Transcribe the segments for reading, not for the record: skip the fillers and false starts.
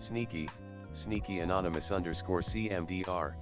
Sneaky, Sneaky Anonymous _CMDR.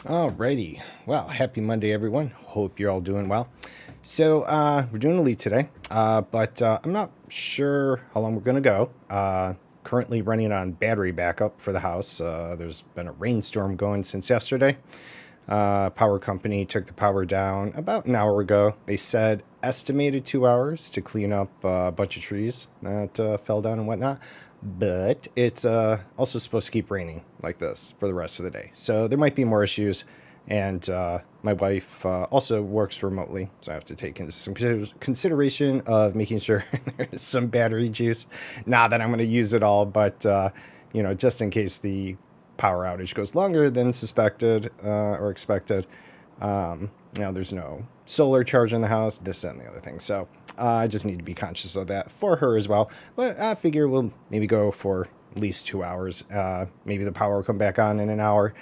Alrighty. Well, happy Monday, everyone. Hope you're all doing well. So, we're doing a lead today, but I'm not sure how long we're going to go. Currently running on battery backup for the house. There's been a rainstorm going since yesterday. Power company took the power down about an hour ago. They said estimated 2 hours to clean up a bunch of trees that fell down and whatnot. But it's also supposed to keep raining like this for the rest of the day. So there might be more issues. And my wife also works remotely, so I have to take into some consideration of making sure there's some battery juice. Not that I'm going to use it all, but just in case the power outage goes longer than suspected or expected. There's no solar charge in the house, this and the other thing. So I just need to be conscious of that for her as well. But I figure we'll maybe go for at least 2 hours. Maybe the power will come back on in an hour.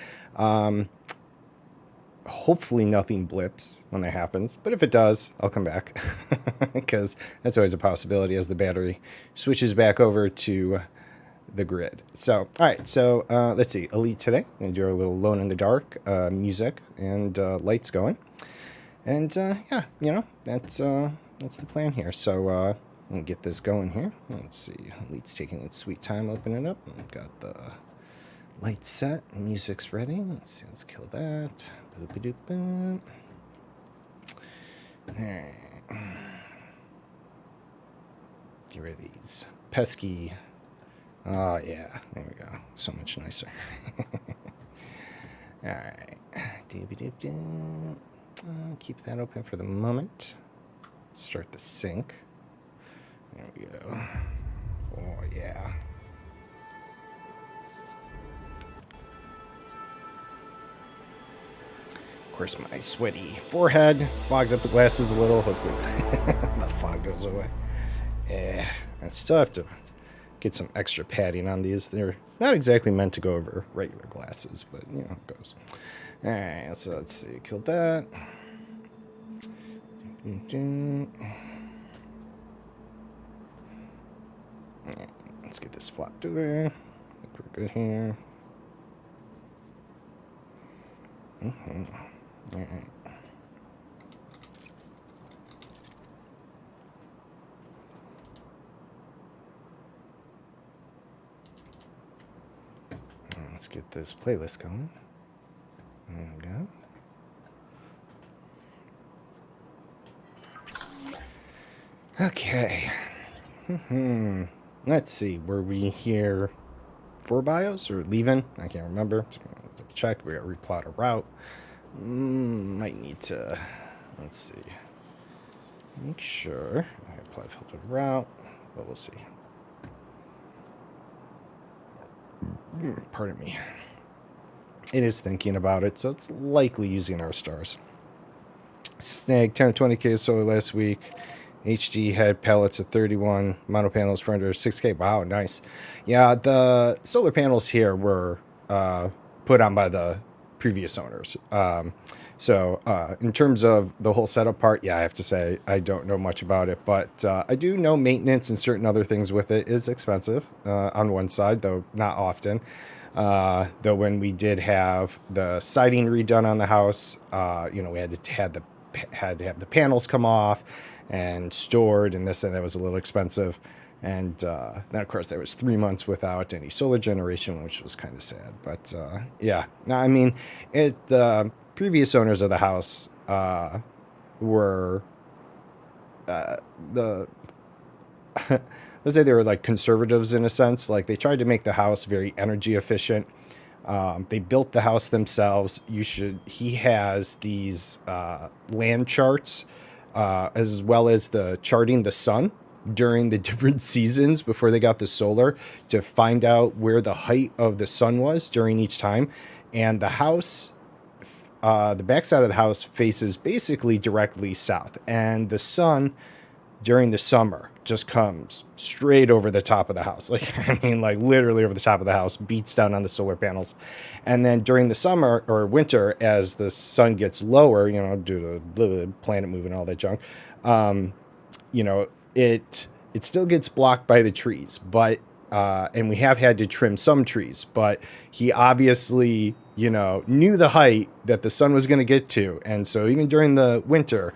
Hopefully nothing blips when that happens. But if it does, I'll come back. Because that's always a possibility as the battery switches back over to the grid. So, all right. So let's see. Elite today. I'm going to do our little Alone in the Dark music and lights going. And that's the plan here. So I'm going to get this going here. Let's see. Elite's taking its sweet time opening it up. I've got the lights set. Music's ready. Let's see. Let's kill that. Boop-a-doop-boop. All right. Get rid of these pesky. Oh, yeah. There we go. So much nicer. All right. Doop-a-doop-doop. Keep that open for the moment. Start the sync. There we go. Oh, yeah. Of course, my sweaty forehead fogged up the glasses a little. Hopefully the fog goes away. Yeah, I still have to get some extra padding on these. They're not exactly meant to go over regular glasses, but it goes. All right, so let's see. Kill that. Right, let's get this flopped over. I think we're good here. All right. Let's get this playlist going. There we go. Okay. Let's see. Were we here for bios or leaving? I can't remember. Check. We got to replot a route. Might need to. Let's see. Make sure I apply filtered route, but we'll see. pardon me. It is thinking about it, so it's likely using our stars. Snag 10 or 20K solar last week. HD had pallets of 31 mono panels for under 6K. Wow, nice. Yeah, the solar panels here were put on by the previous owners. So in terms of the whole setup part, yeah, I have to say I don't know much about it, but I do know maintenance and certain other things with it is expensive on one side, though not often. Though when we did have the siding redone on the house, we had to have the panels come off and stored, and this and that was a little expensive. And then, of course, there was 3 months without any solar generation, which was kind of sad. But yeah, I mean, the previous owners of the house were let's say they were like conservatives in a sense. Like they tried to make the house very energy efficient. They built the house themselves. He has these land charts as well as the charting the sun during the different seasons before they got the solar to find out where the height of the sun was during each time. And the house, the backside of the house faces basically directly south, and the sun during the summer just comes straight over the top of the house. Like, I mean, like literally over the top of the house, beats down on the solar panels. And then during the summer or winter, as the sun gets lower, due to the planet moving and all that junk, it still gets blocked by the trees, but, and we have had to trim some trees, but he obviously, knew the height that the sun was going to get to. And so even during the winter,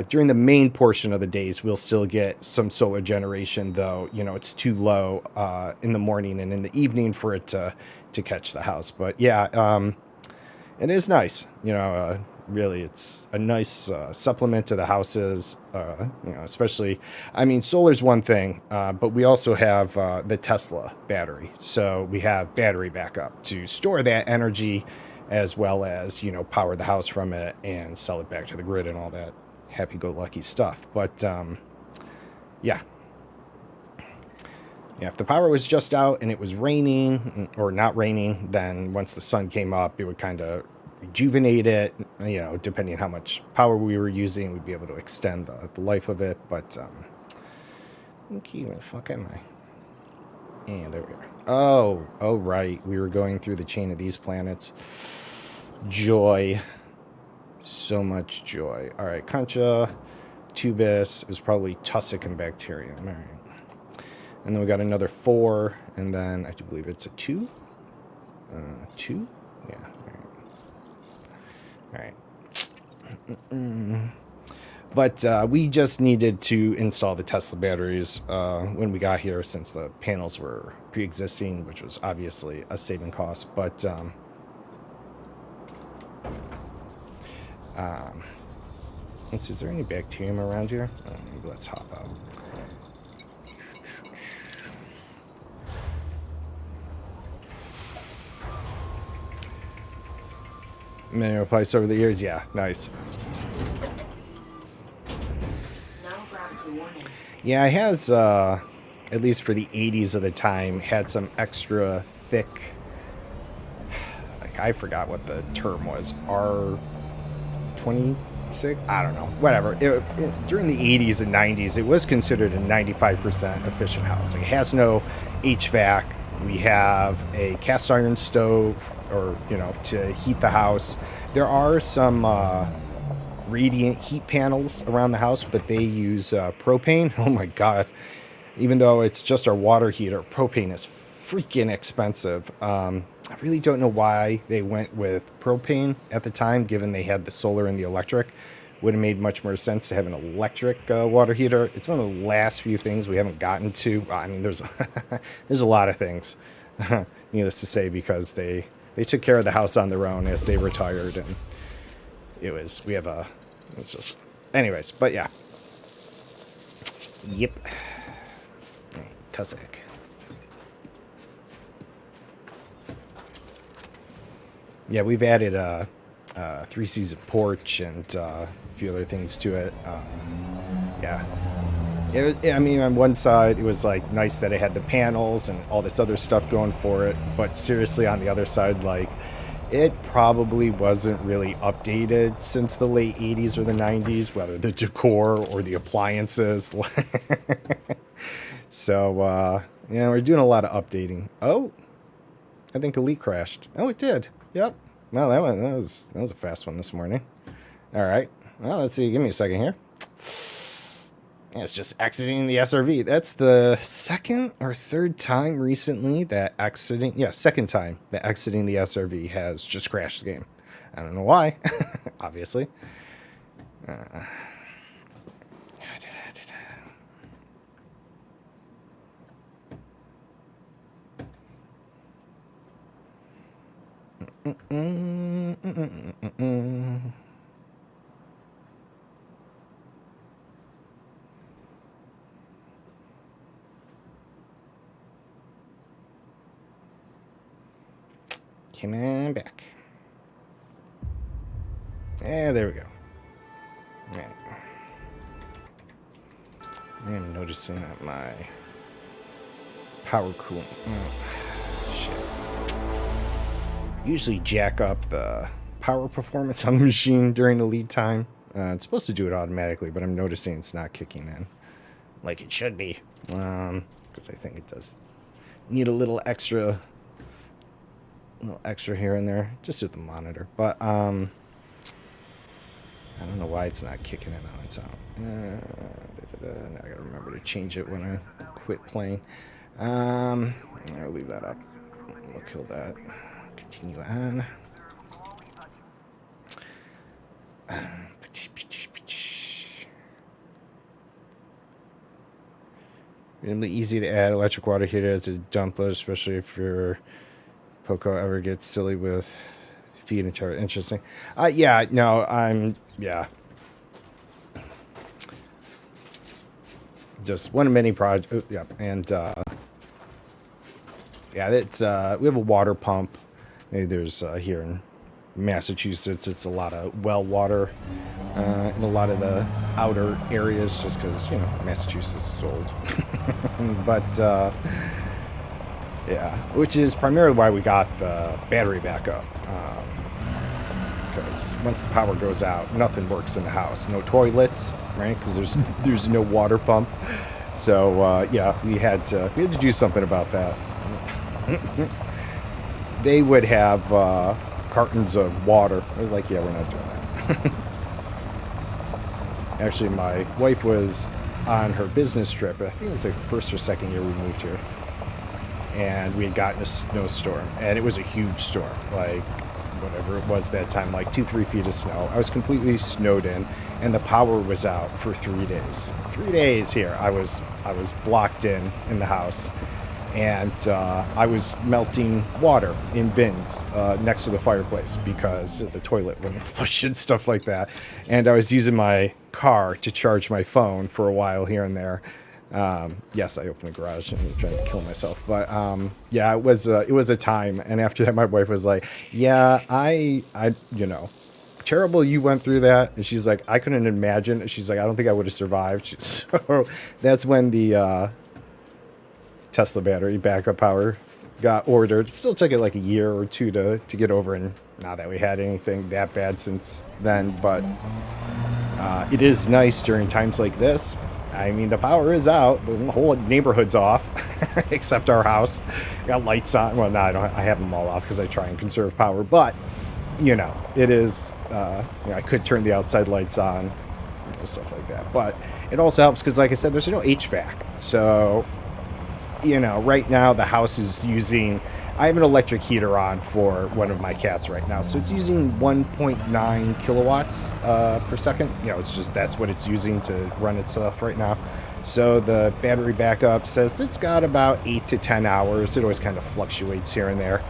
during the main portion of the days, we'll still get some solar generation, though, it's too low in the morning and in the evening for it to catch the house. But yeah, it is nice, really, it's a nice supplement to the houses, especially, I mean, solar's one thing, but we also have the Tesla battery. So we have battery backup to store that energy as well as, power the house from it and sell it back to the grid and all that happy-go-lucky stuff. But yeah, if the power was just out and it was raining or not raining, then once the sun came up, it would kind of rejuvenate it. Depending on how much power we were using, we'd be able to extend the life of it. But okay, where the fuck am I? And there we are. Oh right, we were going through the chain of these planets. Joy. So much joy. All right, Concha, Tubis is probably tussock and bacterium. All right. And then we got another 4, and then I do believe it's a 2. 2? Yeah. All right. But we just needed to install the Tesla batteries when we got here, since the panels were pre-existing, which was obviously a saving cost. But let's see, is there any bacterium around here? Maybe let's hop out. Many replies over the years, yeah, nice. Yeah, it has, at least for the 80s of the time, had some extra thick, like, I forgot what the term was, R26? I don't know, whatever. During the 80s and 90s, it was considered a 95% efficient house. Like, it has no HVAC. We have a cast iron stove, or, to heat the house. There are some radiant heat panels around the house, but they use propane. Oh my God. Even though it's just our water heater, propane is freaking expensive. I really don't know why they went with propane at the time, given they had the solar and the electric. Would have made much more sense to have an electric water heater. It's one of the last few things we haven't gotten to. I mean, there's there's a lot of things, needless to say, because they took care of the house on their own as they retired, and it's just, anyways, but yeah. Yep. Tussock. Yeah, we've added a 3-season porch and a few other things to it. Yeah. I mean, on one side, it was like nice that it had the panels and all this other stuff going for it. But seriously, on the other side, like, it probably wasn't really updated since the late 80s or the 90s, whether the decor or the appliances. So, yeah, we're doing a lot of updating. Oh, I think Elite crashed. Oh, it did. Yep. Well, that was a fast one this morning. All right. Well, let's see. Give me a second here. It's just exiting the SRV. That's the second or third time recently that second time that exiting the SRV has just crashed the game. I don't know why, obviously. Come on back. Yeah, there we go. Right. I am noticing that my power cooling. Oh, shit. Usually jack up the power performance on the machine during the lead time. It's supposed to do it automatically, but I'm noticing it's not kicking in like it should be. Because I think it does need a little extra here and there, just with the monitor. But I don't know why it's not kicking in on its own. Now I gotta remember to change it when I quit playing. I'll leave that up. We'll kill that. Continue on. Really easy to add electric water heater as a dump load, especially if your Poco ever gets silly with feed and turret. Interesting. Yeah, no, yeah. Just one of many projects. Yeah, and yeah, it's we have a water pump. Maybe there's here in Massachusetts, it's a lot of well water in a lot of the outer areas, just because Massachusetts is old. But yeah, which is primarily why we got the battery backup. Because once the power goes out, nothing works in the house. No toilets, right? Because there's no water pump. So yeah, we had to do something about that. They would have cartons of water. I was like, yeah, we're not doing that. Actually, my wife was on her business trip. I think it was like first or second year we moved here. And we had gotten a snowstorm. And it was a huge storm. Like, whatever it was that time, like 2-3 feet of snow. I was completely snowed in. And the power was out for 3 days. 3 days here. I was blocked in the house. And I was melting water in bins next to the fireplace because the toilet wouldn't flush and stuff like that. And I was using my car to charge my phone for a while here and there. Yes, I opened the garage and tried to kill myself. But yeah, it was a time. And after that, my wife was like, "Yeah, I terrible you went through that." And she's like, "I couldn't imagine." She's like, "I don't think I would have survived." So that's when the Tesla battery backup power got ordered. It still took it like a year or two to get over, and not that we had anything that bad since then, but it is nice during times like this. I mean, the power is out, the whole neighborhood's off except our house. Got lights on. Well, no, I have them all off because I try and conserve power, but it is I could turn the outside lights on and stuff like that, but it also helps because, like I said, there's no HVAC. So right now the house is using, I have an electric heater on for one of my cats right now. So it's using 1.9 kilowatts per second. It's just, that's what it's using to run itself right now. So the battery backup says it's got about 8 to 10 hours. It always kind of fluctuates here and there.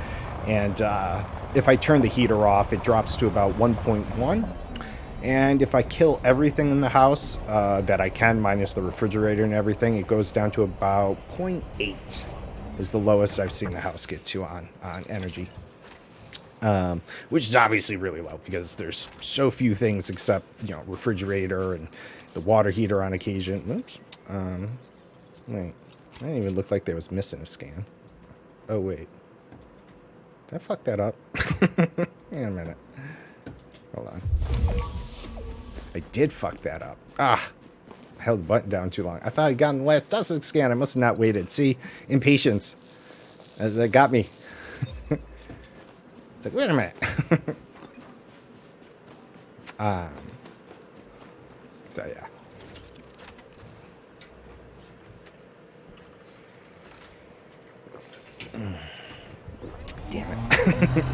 And if I turn the heater off, it drops to about 1.1. And if I kill everything in the house that I can, minus the refrigerator and everything, it goes down to about 0.8 is the lowest I've seen the house get to on energy. Which is obviously really low because there's so few things except, refrigerator and the water heater on occasion. Oops. Wait. That didn't even look like they was missing a scan. Oh, wait. Did I fuck that up? Wait a minute. Hold on. I did fuck that up. Ah! I held the button down too long. I thought I'd gotten the last Tussock scan. I must have not waited. See? Impatience. That got me. It's like, wait a minute. So, yeah. Damn it.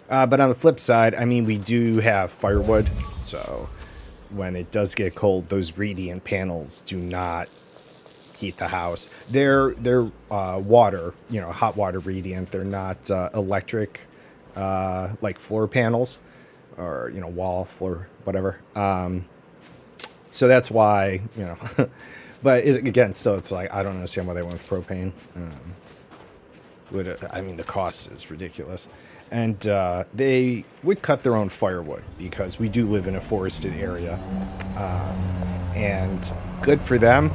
But on the flip side, I mean, we do have firewood, so when it does get cold, those radiant panels do not heat the house. They're water, hot water radiant. They're not electric, like floor panels or, wall, floor, whatever. So that's why, but again, still, it's like, I don't understand why they went with propane. The cost is ridiculous. And they would cut their own firewood because we do live in a forested area. And good for them.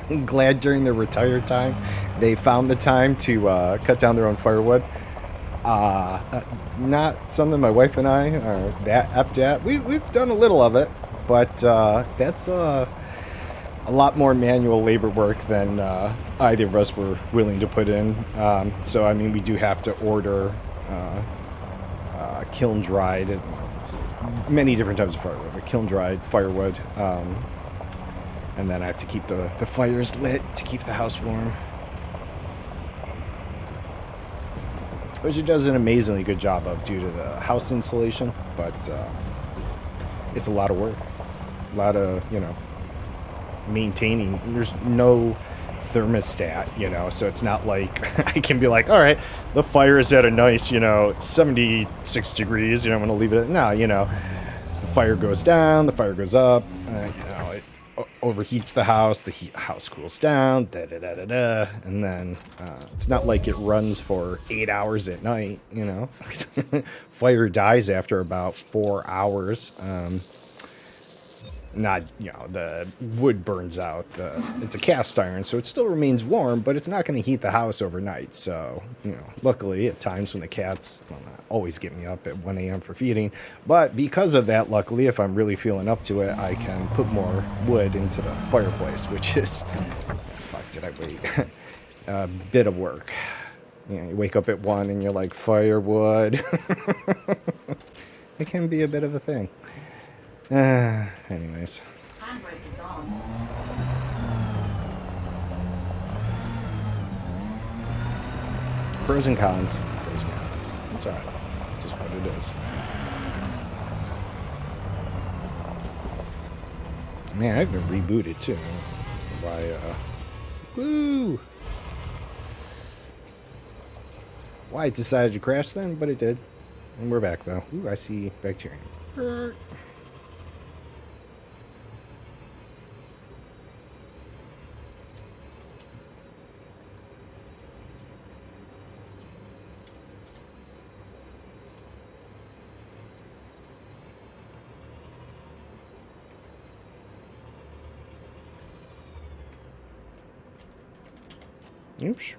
I'm glad during their retired time they found the time to cut down their own firewood. Not something my wife and I are that apt at. We've done a little of it, but that's a lot more manual labor work than either of us were willing to put in. So, I mean, we do have to order kiln dried, many different types of firewood, but kiln dried firewood. And then I have to keep the fires lit to keep the house warm. Which it does an amazingly good job of due to the house insulation, but it's a lot of work. A lot of, maintaining. There's no thermostat, so it's not like I can be like, all right, the fire is at a nice, 76 degrees, I'm going to leave it at, no, the fire goes down, the fire goes up, it overheats the house house cools down, and then it's not like it runs for 8 hours at night, Fire dies after about 4 hours. Not, the wood burns out. It's a cast iron, so it still remains warm, but it's not going to heat the house overnight. So, luckily, at times when the cats, not always get me up at 1 a.m. for feeding, but because of that, luckily, if I'm really feeling up to it, I can put more wood into the fireplace, which is, fuck, did I wait? A bit of work. You wake up at 1 and you're like, firewood. It can be a bit of a thing. Anyways. Handbrake is on. Pros and cons. Pros and cons. It's alright. Just what it is. Man, I've been rebooted too. By, woo! Why it decided to crash then, but it did. And we're back though. Ooh, I see bacteria. Oops.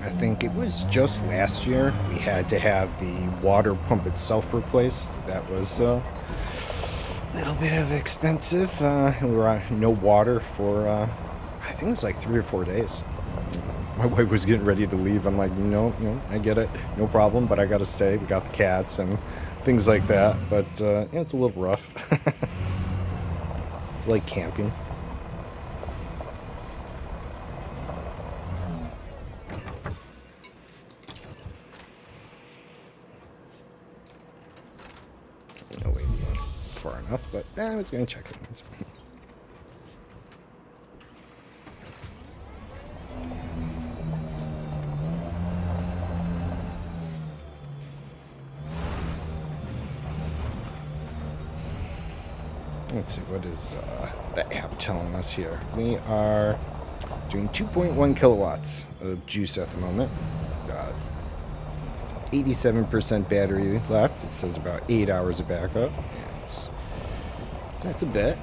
I think it was just last year we had to have the water pump itself replaced. That was a little bit of expensive. We were on no water for, I think it was like 3 or 4 days. My wife was getting ready to leave. I'm like, no, I get it. No problem, but I got to stay. We got the cats and things like that. But, it's a little rough. It's like camping. I was going to check it. Let's see, what is the app telling us here? We are doing 2.1 kilowatts of juice at the moment. 87% battery left. It says about 8 hours of backup. Yeah, that's a bit.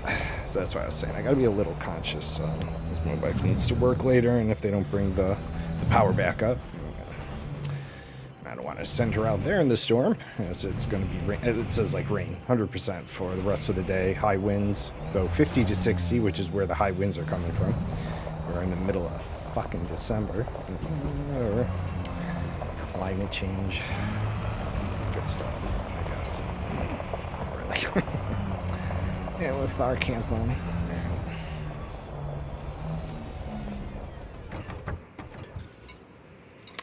So that's why I was saying I gotta be a little conscious. If my wife needs to work later, and if they don't bring the power back up, I don't want to send her out there in the storm. It's going to be rain. It says like rain, 100% for the rest of the day. High winds, though 50 to 60, which is where the high winds are coming from. We're in the middle of fucking December. Whatever. Climate change. Good stuff, I guess. Not really. It was sarcasm.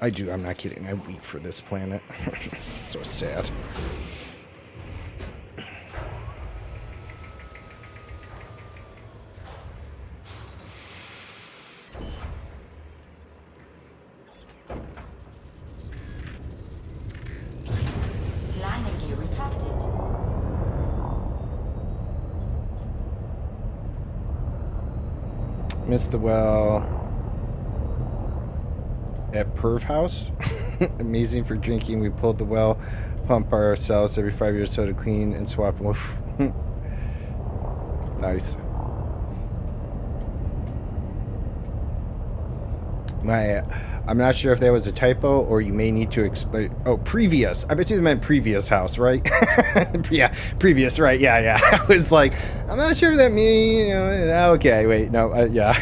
I do, I'm not kidding. I weep for this planet. It's so sad. Landing gear retracted. Missed the well at Perv House. Amazing for drinking. We pulled the well pump by ourselves every 5 years so to clean and swap. Nice. I'm not sure if that was a typo or you may need to explain. Oh, previous. I bet you meant previous house, right? Yeah, previous, right? Yeah. I was like, I'm not sure if that means. Okay, wait, no, yeah.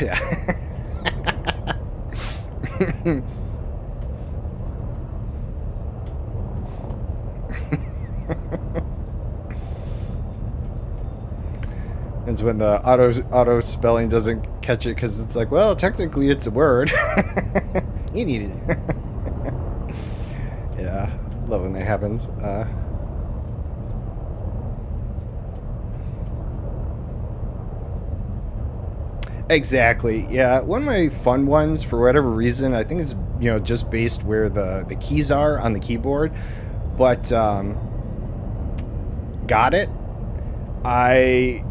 It's when the auto spelling doesn't catch it because it's like, well, technically it's a word. You need it. Yeah, love when that happens. Exactly. Yeah, one of my fun ones for whatever reason, I think it's just based where the keys are on the keyboard, but got it. I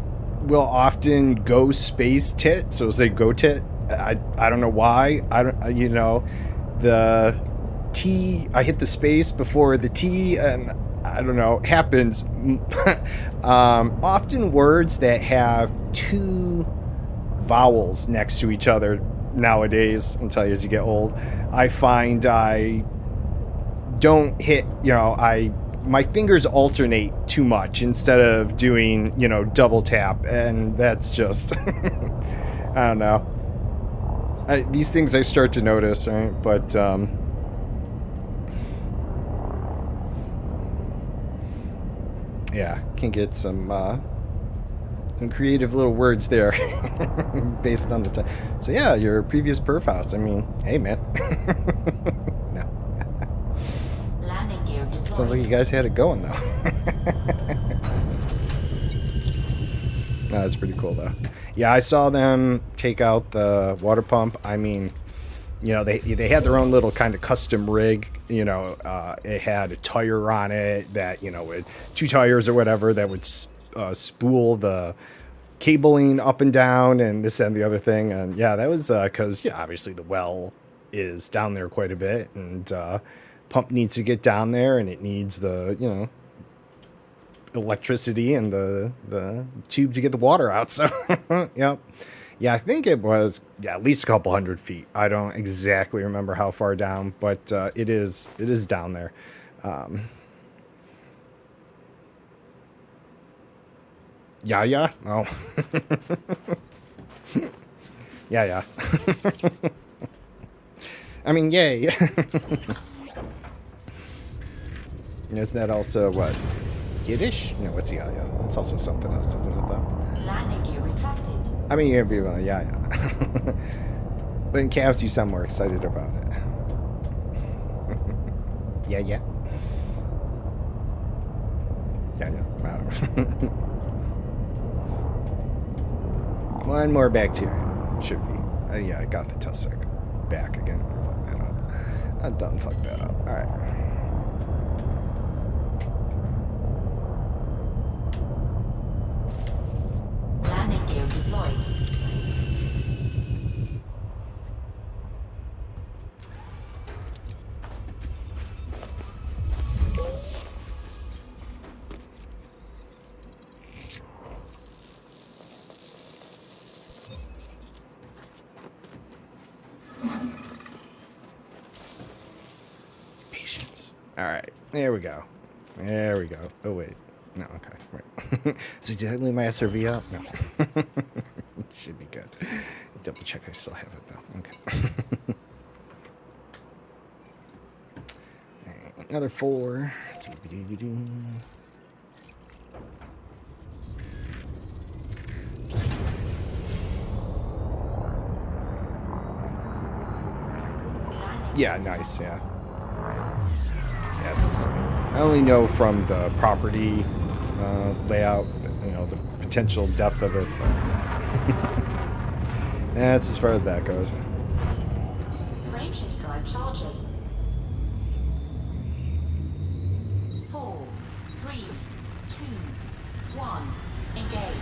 will often go space tit, so say go tit. I don't know why. The T, I hit the space before the T, and I don't know, it happens. Often words that have two vowels next to each other nowadays, until as you get old, I find I don't hit, my fingers alternate too much instead of doing, double tap, and that's just, I don't know. These things I start to notice, right? But, yeah, can get some creative little words there based on the time. So yeah, your previous perf house. I mean, hey man. No. Landing gear deployed. Sounds like you guys had it going though. No, that's pretty cool though. Yeah, I saw them take out the water pump. I mean, they had their own little kind of custom rig. It had a tire on it that, with two tires or whatever that would spool the cabling up and down and this and the other thing. And yeah, that was because obviously the well is down there quite a bit, and pump needs to get down there, and it needs the electricity and the tube to get the water out. So yep. Yeah, I think it was at least a couple 100 feet. I don't exactly remember how far down, but it is down there. Yeah. Oh. Yeah. I mean, yay. Isn't that also what? Yiddish? No, what's yeah? That's also something else, isn't it, though? Landing gear retracted. I mean, you'd be well, yeah. But in Cavs, you sound more excited about it. Yeah. Yeah. I don't know. One more bacterium. Should be. Yeah, I got the tussock back again. Fuck that up. I done fucked that up. Alright. Landing gear deployed. Patience. Alright. There we go. There we go. Oh, wait. No, okay. Right. So did I leave my SRV out? No. It should be good. Double check I still have it, though. Okay. Another 4. Doo-ba-doo-doo-doo. Yeah, nice, yeah. Yes. I only know from the property layout, you know, the potential depth of it. But that's as far as that goes. Frameshift drive charging. 4, 3, 2, 1. Engage.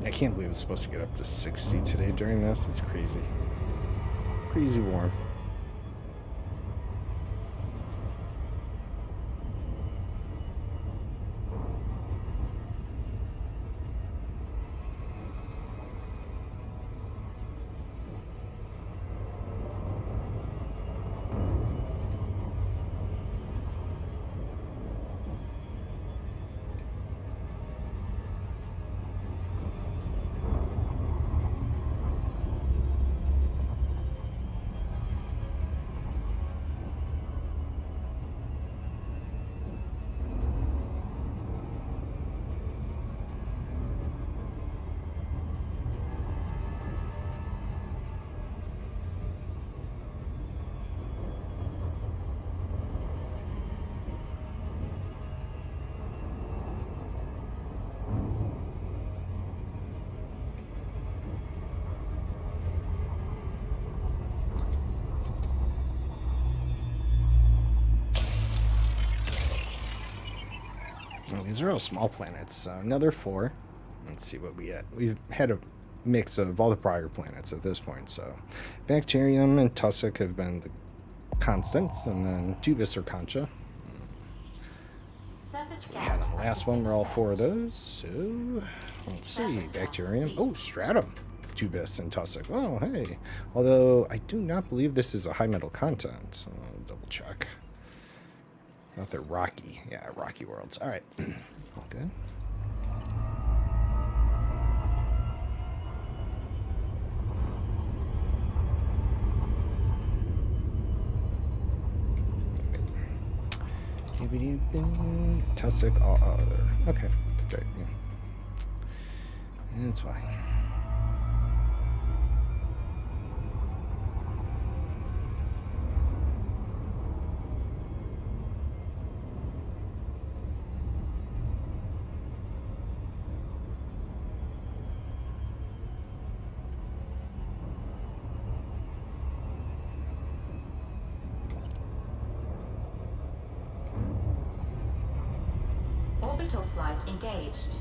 I can't believe it's supposed to get up to 60 today during this. It's crazy. Crazy warm. Oh, these are all small planets. So another 4. Let's see what we get. We've had a mix of all the prior planets at this point. So Bacterium and Tussock have been the constants, and then Tubus or Concha. Yeah, the last one were all 4 of those. So let's see. Bacterium. Oh, Stratum. Tubus and Tussock. Oh, hey. Although I do not believe this is a high metal content. So I'll double check. I thought they're rocky. Yeah, rocky worlds. All right. All good. Tussock, all other. Okay, great. Yeah. That's fine. Orbital flight engaged.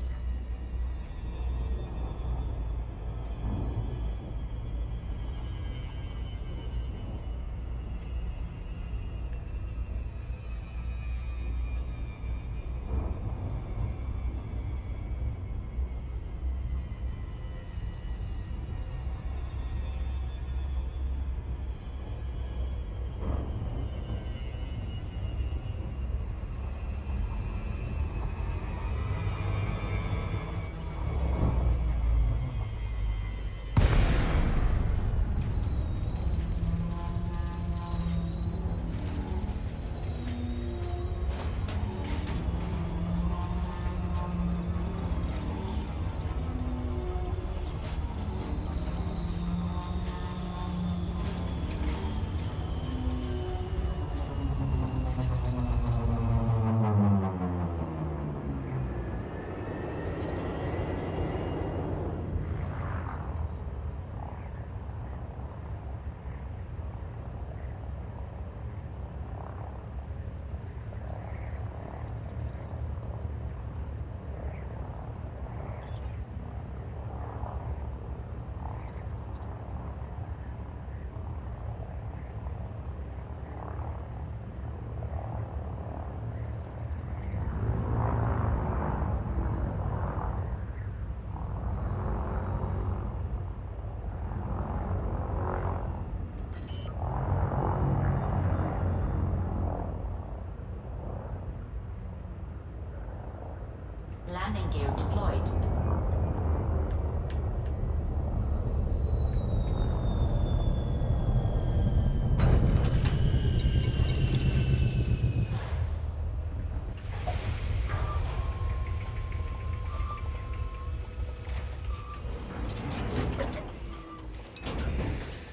Landing gear deployed.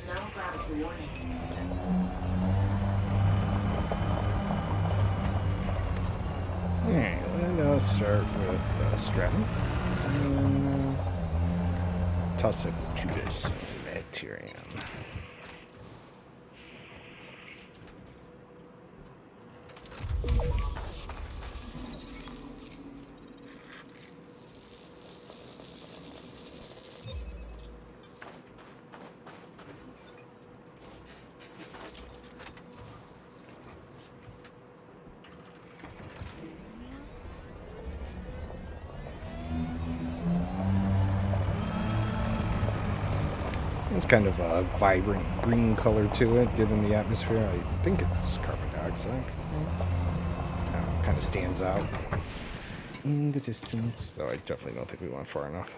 No gravity warning. Alright, let's start with Stratton. And then Tussock, Judas, and Tyrion. It's kind of a vibrant green color to it, given the atmosphere. I think it's carbon dioxide. Kind of stands out in the distance, though I definitely don't think we went far enough.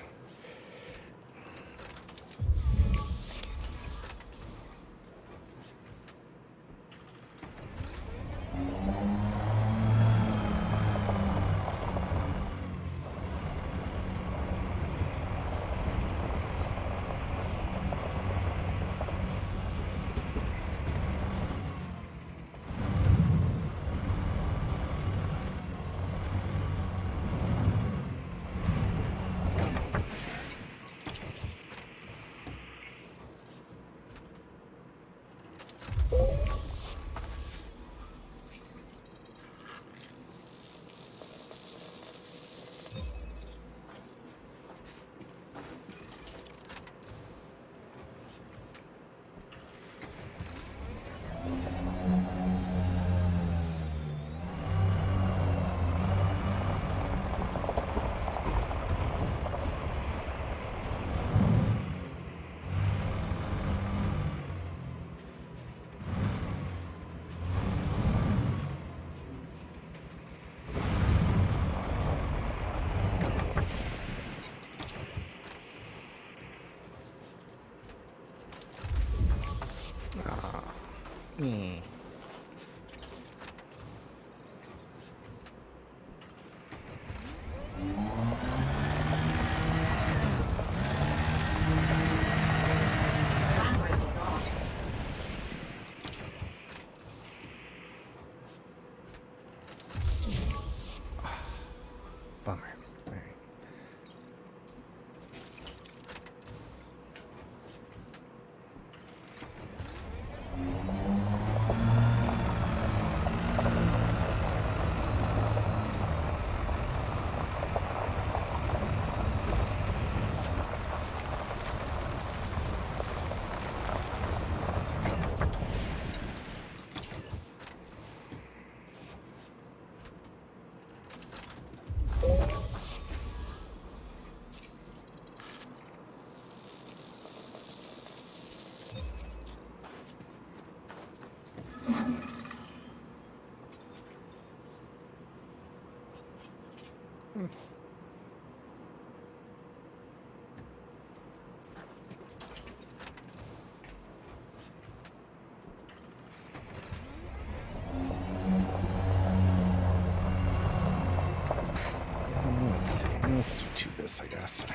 this, I guess.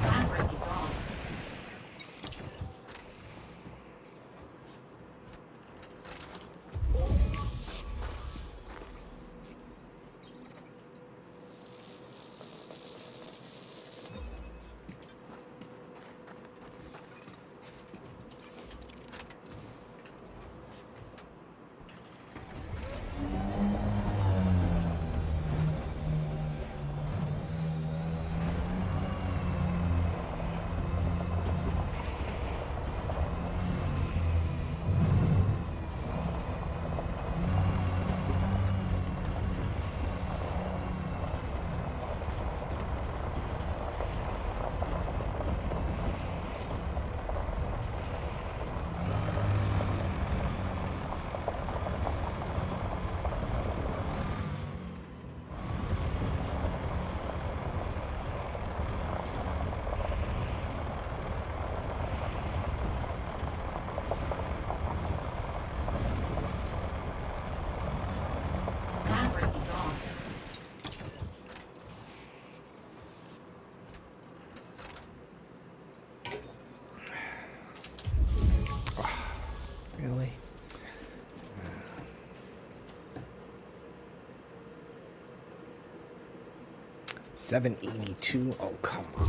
Maverick is on. Maverick is on. Really? 782. Oh, come on.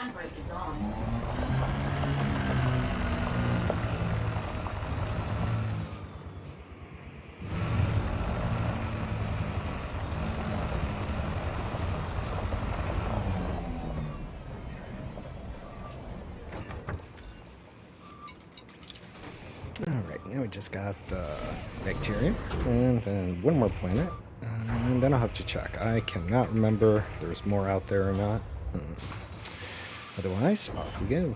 Handbrake is on. Alright, now we just got the bacteria, and then one more planet, and then I'll have to check. I cannot remember if there's more out there or not. Otherwise, off we go.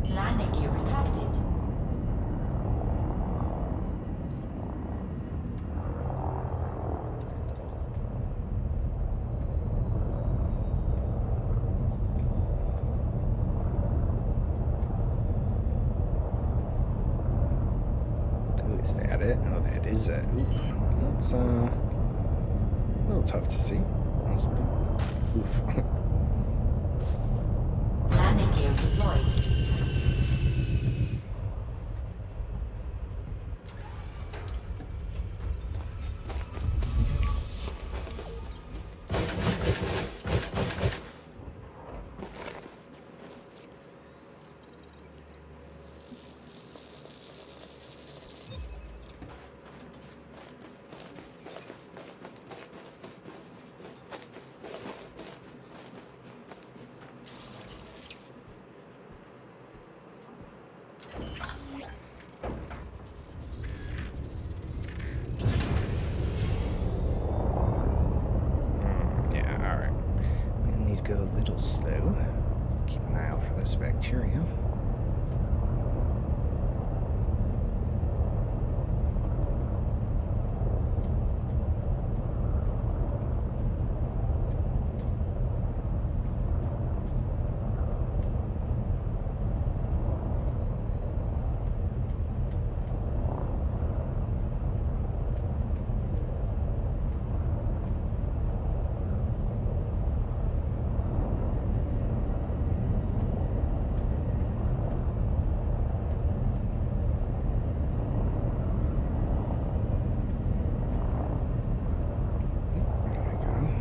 Landing gear retracted. Ooh, is that it? Oh, that is it. Ooh, that's a little tough to see. Oof. Landing gear deployed. Yeah, alright. We'll need to go a little slow. Keep an eye out for this bacteria. There we go.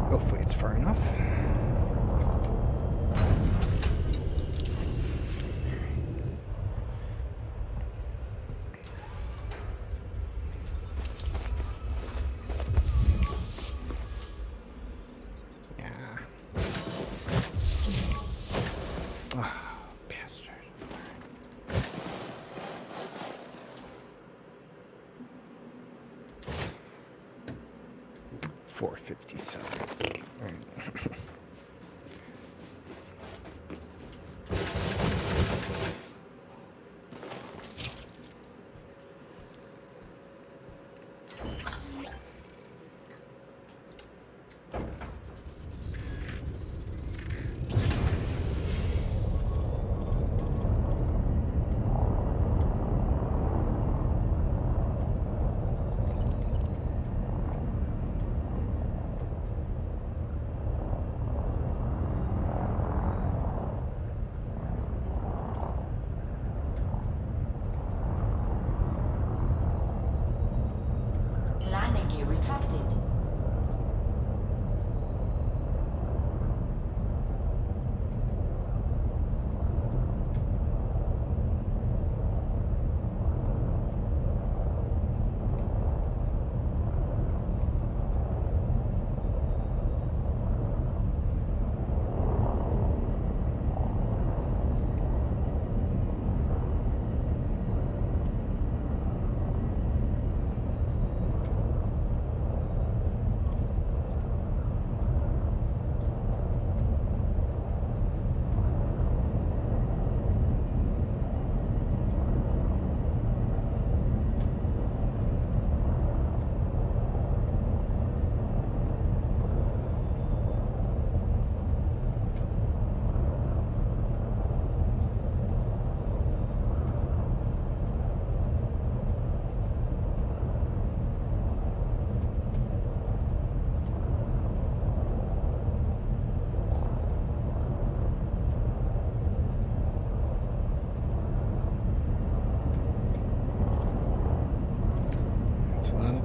Hopefully it's far enough. Yeah. Oh, bastard. 457. Landing gear retracted.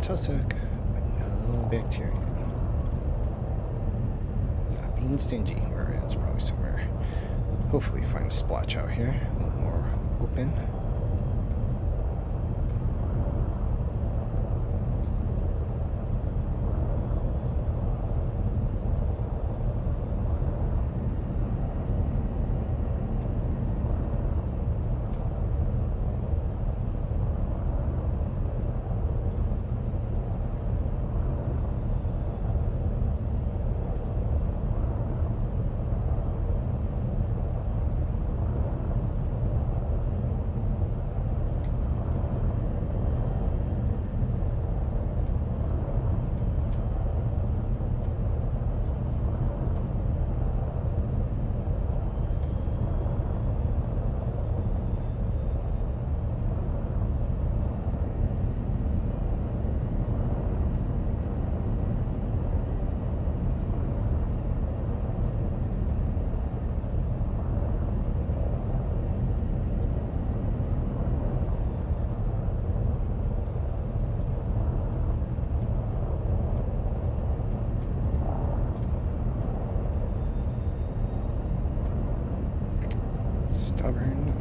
tussock, but no bacteria. Not being stingy. Where it's probably somewhere. Hopefully find a splotch out here. A little more open.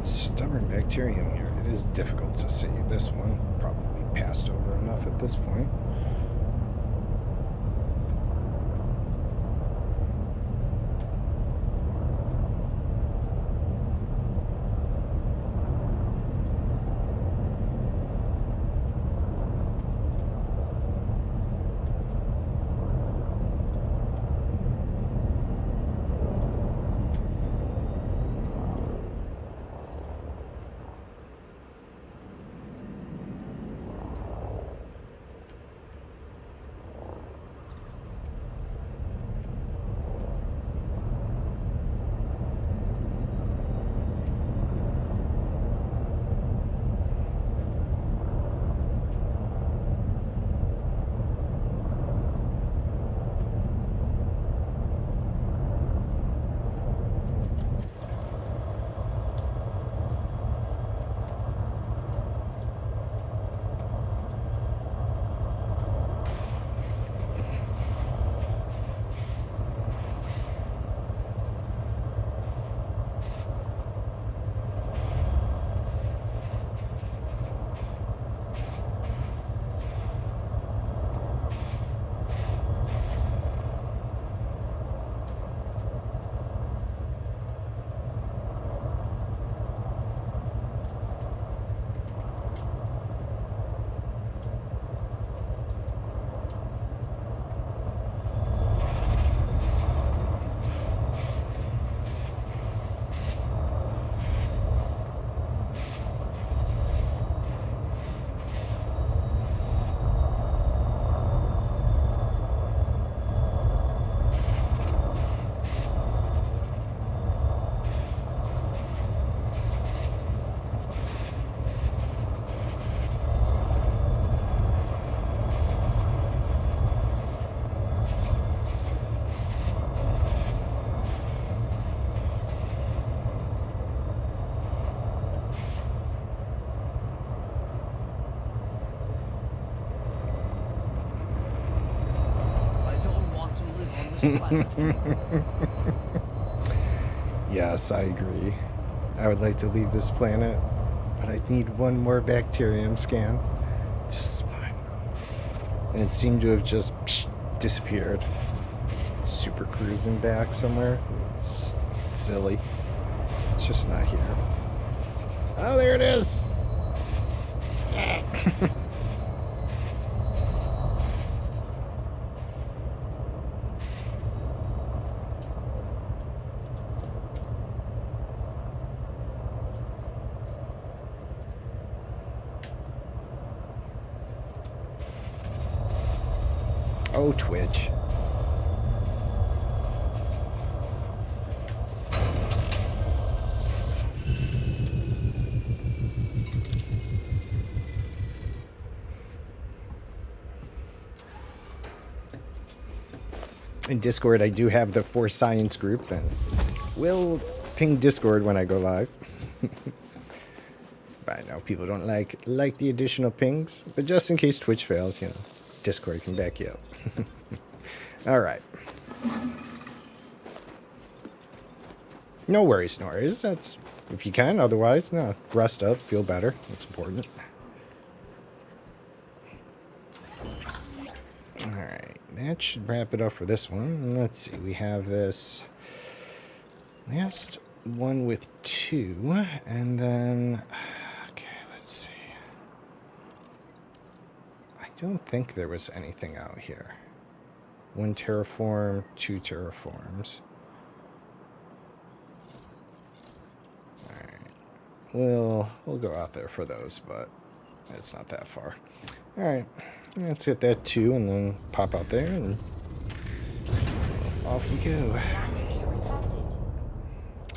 Stubborn bacterium here. It is difficult to see. This one probably passed over enough at this point. Yes, I agree. I would like to leave this planet, but I need one more bacterium scan. Just one. And it seemed to have just disappeared. Super cruising back somewhere. It's silly. It's just not here. Oh, there it is. Oh, Twitch. In Discord, I do have the For Science group, and will ping Discord when I go live. But I know people don't like the additional pings, but just in case Twitch fails, you know, Discord can back you up. All right. No worries, no worries. That's if you can. Otherwise, no. Rest up, feel better. That's important. All right, that should wrap it up for this one. And let's see, we have this last one with 2, and then okay, let's see. I don't think there was anything out here. 1 terraform, 2 terraforms. All right, we'll go out there for those, but it's not that far. All right, let's get that 2 and then pop out there and off we go. Landing gear retracted.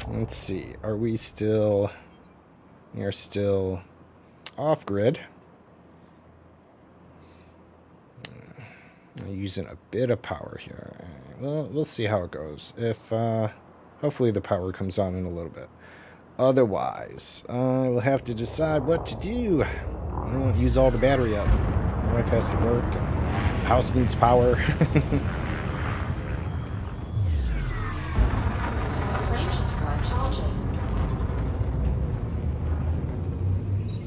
Let's see, are we still... We are still off-grid. Using a bit of power here. Well, we'll see how it goes. If, hopefully the power comes on in a little bit. Otherwise, we'll have to decide what to do. I don't want to use all the battery up. My wife has to work, and the house needs power. Frameshift drive charging.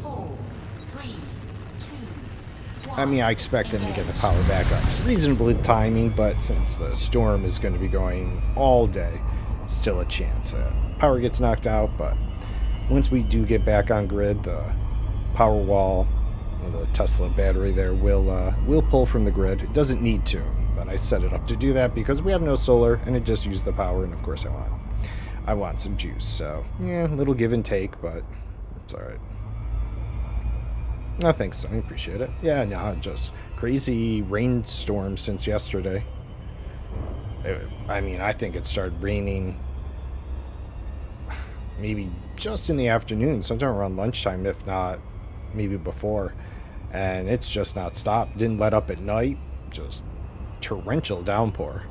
4, 3, 2, 1. I mean, I expect them to get the power back on reasonable timing, but since the storm is going to be going all day, still a chance that power gets knocked out. But once we do get back on grid, the power wall, or the Tesla battery there, will pull from the grid. It doesn't need to, but I set it up to do that because we have no solar, and it just used the power, and of course I want some juice. So, yeah, a little give and take, but it's all right. No, thanks, Sonny. Appreciate it. Yeah, no, just crazy rainstorm since yesterday. I mean, I think it started raining maybe just in the afternoon, sometime around lunchtime, if not maybe before. And it's just not stopped. Didn't let up at night. Just torrential downpour.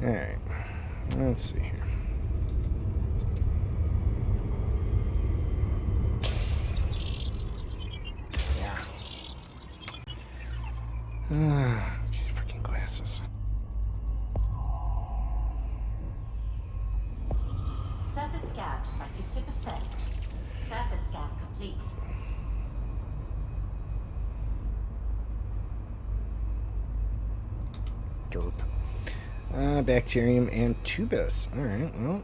Alright, let's see here. Yeah. Freaking glasses. Surface scanned by 50%. Surface scan complete. Derp. Bacterium and tubus. Alright, well.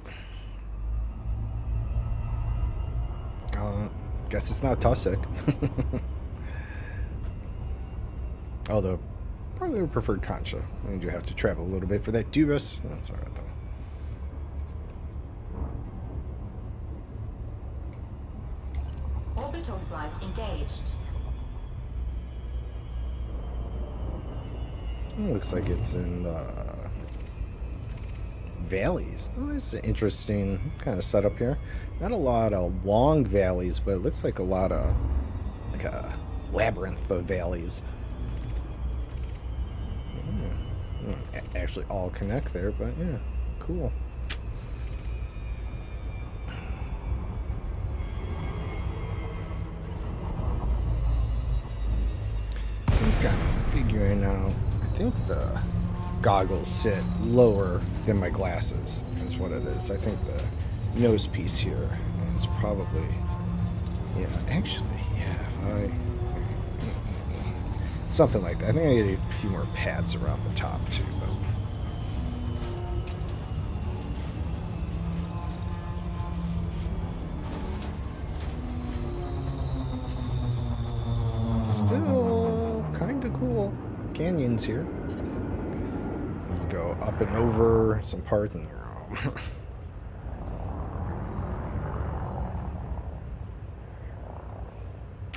Guess it's not Tussock. Although, probably would prefer Concha. I do have to travel a little bit for that tubus. That's alright, though. Orbital flight engaged. Looks like it's in the valleys. Oh, this is an interesting kind of setup here. Not a lot of long valleys, but it looks like a lot of, like a labyrinth of valleys. Actually all connect there, but yeah, cool. I think I'm figuring out, I think the goggles sit lower than my glasses is what it is. I think the nose piece here is probably, yeah, actually, yeah, something like that. I think I need a few more pads around the top too, but still kind of cool canyons here. You go up and over some parts and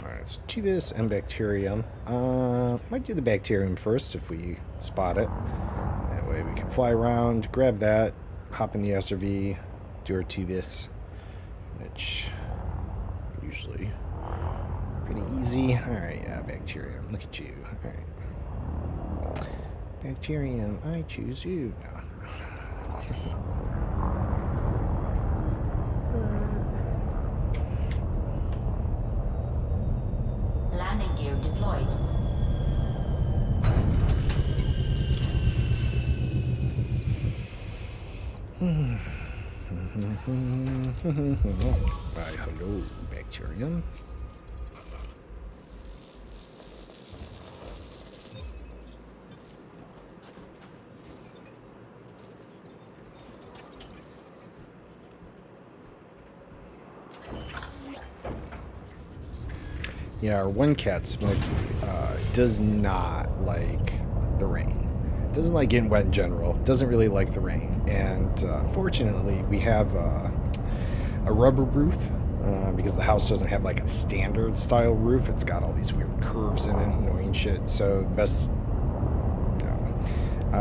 alright, so Tubus and Bacterium. Might do the Bacterium first if we spot it. That way we can fly around, grab that, hop in the SRV, do our Tubus, which usually pretty easy. Alright, yeah, Bacterium. Look at you. Alright. Bacterium, I choose you. No. Landing gear deployed. Why, hello, Bacterium. Yeah, our one cat, Smokey, does not like the rain. Doesn't like getting wet in general. Doesn't really like the rain. And fortunately, we have a rubber roof because the house doesn't have like a standard style roof. It's got all these weird curves in it, annoying shit. So the best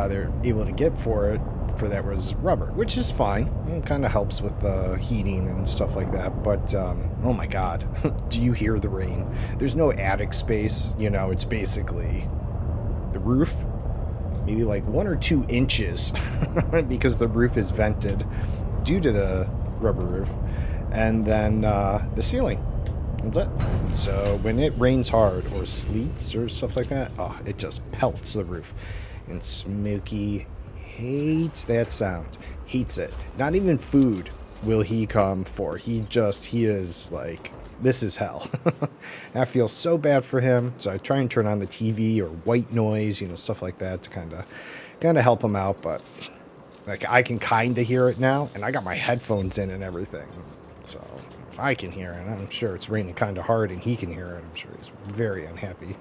they're able to get for that was rubber, which is fine. It kind of helps with the heating and stuff like that. But oh my god, do you hear the rain? There's no attic space. You know, it's basically the roof, maybe like 1 or 2 inches because the roof is vented due to the rubber roof, and then the ceiling. That's it. So when it rains hard or sleets or stuff like that, oh, it just pelts the roof. And Smokey hates that sound. Hates it. Not even food will he come for. He is like, this is hell. I feel so bad for him. So I try and turn on the TV or white noise, you know, stuff like that to kind of help him out. But like I can kind of hear it now, and I got my headphones in and everything. So if I can hear it, I'm sure it's raining kind of hard, and he can hear it. I'm sure he's very unhappy.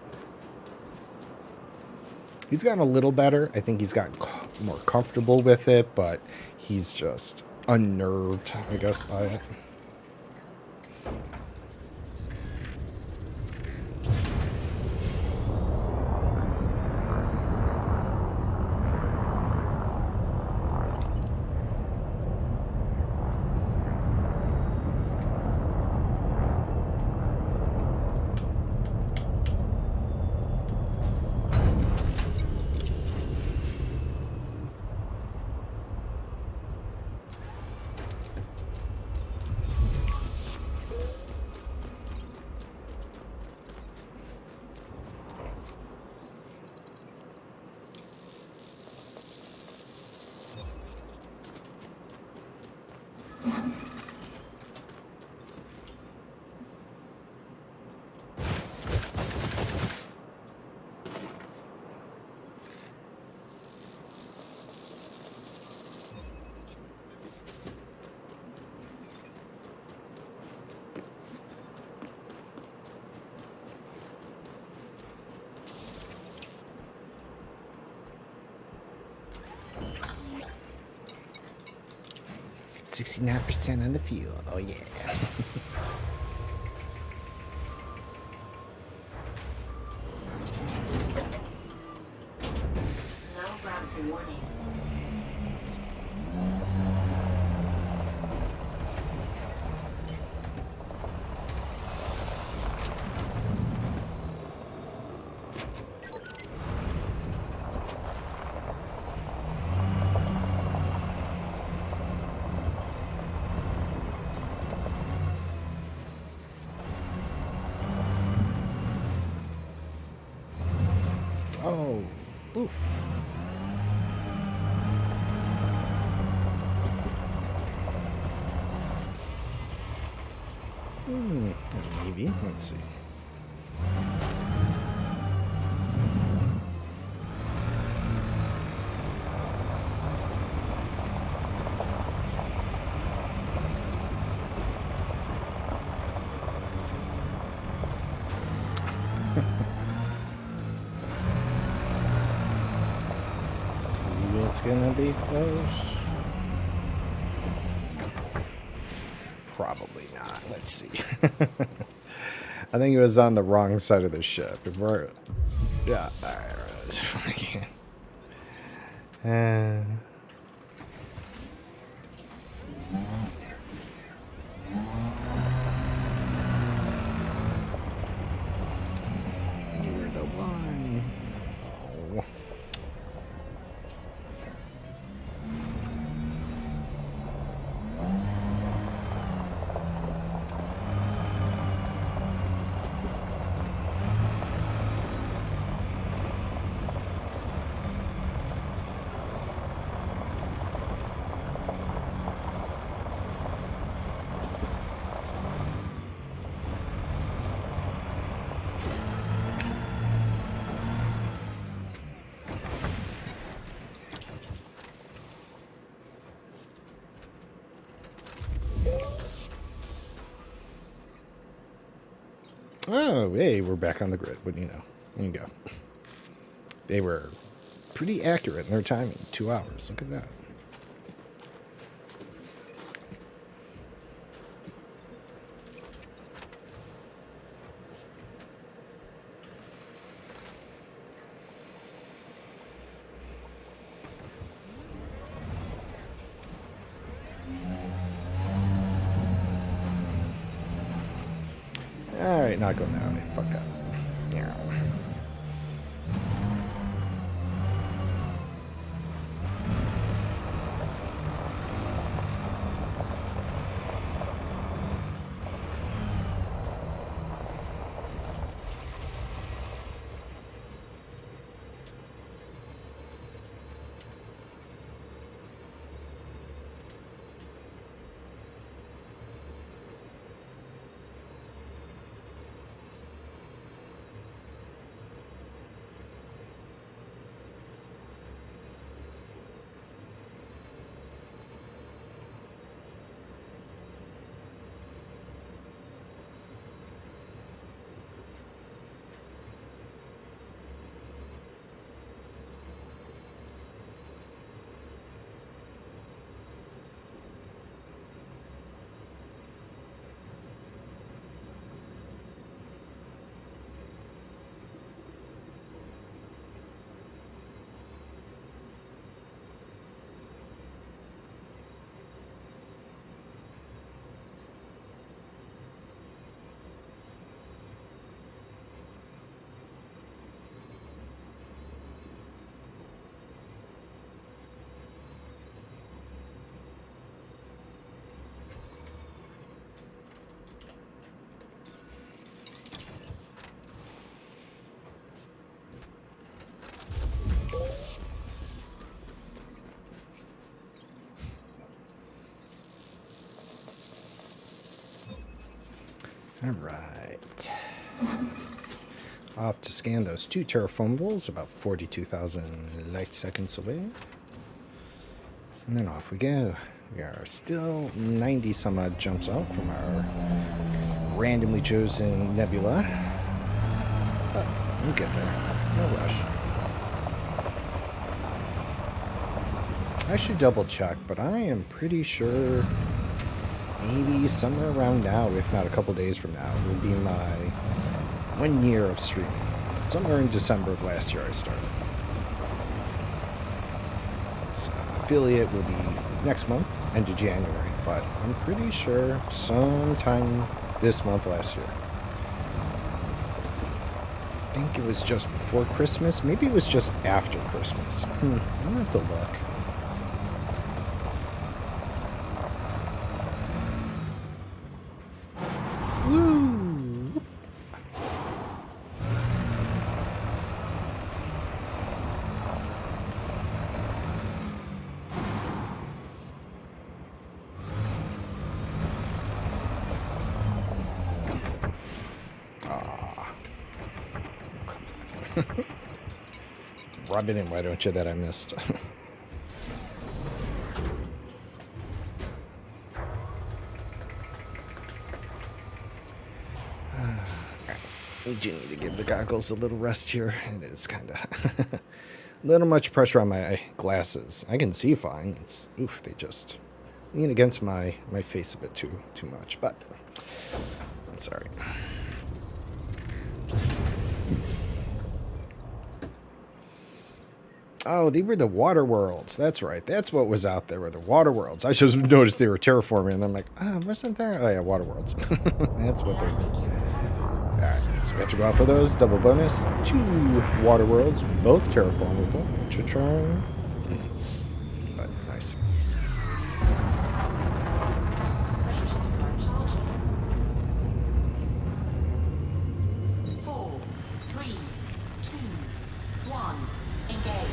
He's gotten a little better. I think he's gotten more comfortable with it, but he's just unnerved, I guess, by it. .69% on the fuel. Oh yeah. Chemistry warning. Oh, oof. Maybe. Let's see. It's gonna be close. Probably not. Let's see. I think it was on the wrong side of the ship. If we're, yeah, alright. You were the one. Oh. Oh, hey, we're back on the grid. What do you know? There you go. They were pretty accurate in their timing. 2 hours. Look at that. Alright, not going that way. Fuck that. Yeah. Alright. I'll have to scan those 2 terraformables, about 42,000 light seconds away. And then off we go. We are still 90 some odd jumps out from our randomly chosen nebula. But we'll get there. No rush. I should double check, but I am pretty sure maybe somewhere around now, if not a couple days from now, will be my 1 year of streaming. Somewhere in December of last year I started. Worlds affiliate will be next month, end of January, but I'm pretty sure sometime this month last year. I think it was just before Christmas. Maybe it was just after Christmas. I'll have to look. Woo! Rub it in, why don't you, that I missed. We do need to give the goggles a little rest here. It is kind of a little much pressure on my glasses. I can see fine. It's oof, they just lean against my face a bit too much, but that's all right. Oh, they were the water worlds. That's right. That's what was out there, were the water worlds. I just noticed they were terraforming, and I'm like, wasn't there? Oh, yeah, water worlds. That's what they're doing. All right, so we have to go out for those. Double bonus. 2 water worlds, both terraformable. Cha-chong. But nice. Frame shift charging. 4, 3, 2, 1. Engage.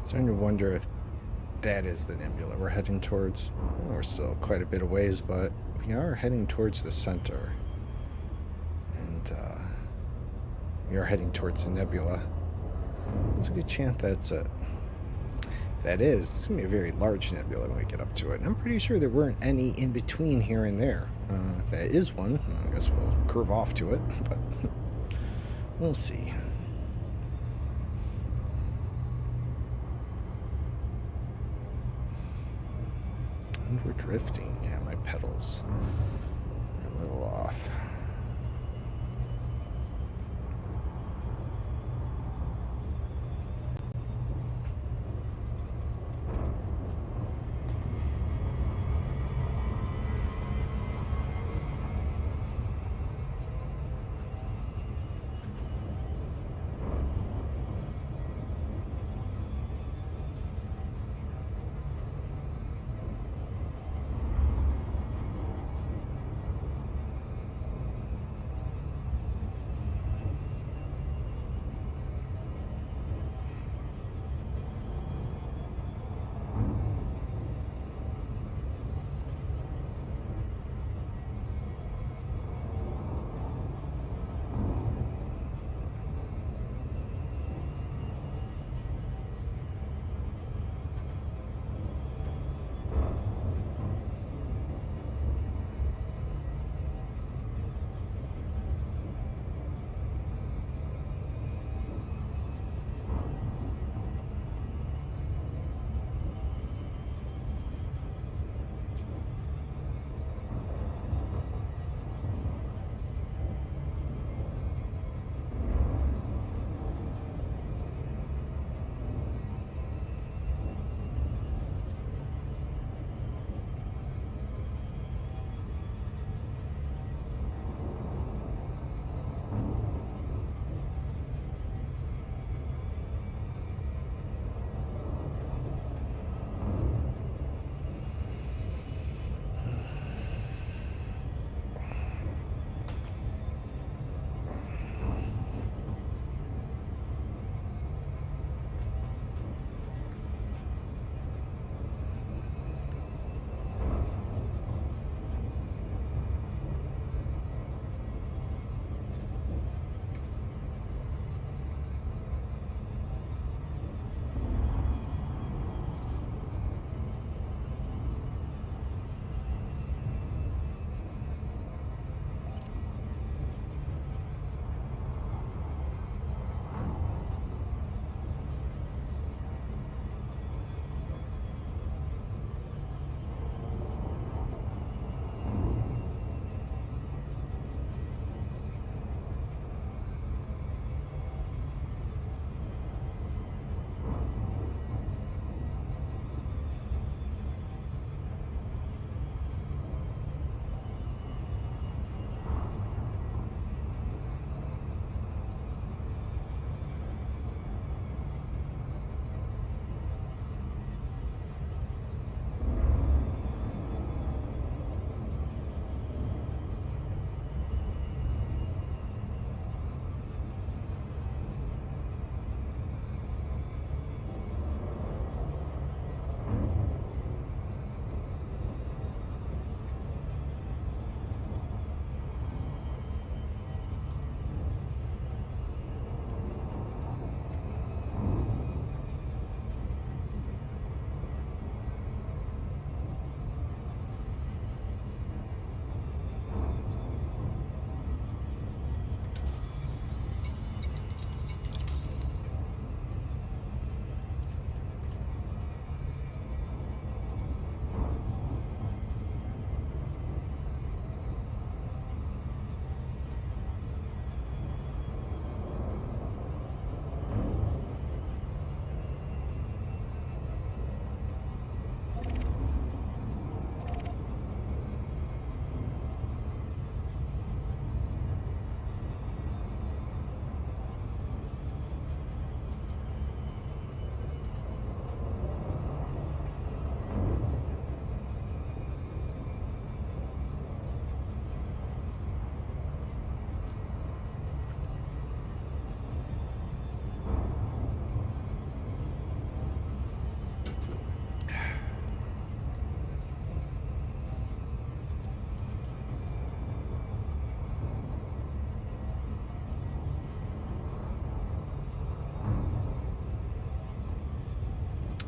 Starting to wonder if that is the nebula we're heading towards. Well, we're still quite a bit of ways, but we are heading towards the center. And we are heading towards the nebula. There's a good chance that's it. If that is, it's going to be a very large nebula when we get up to it. And I'm pretty sure there weren't any in between here and there. If that is one, I guess we'll curve off to it, but we'll see. And we're drifting. Yeah, my pedals are a little off.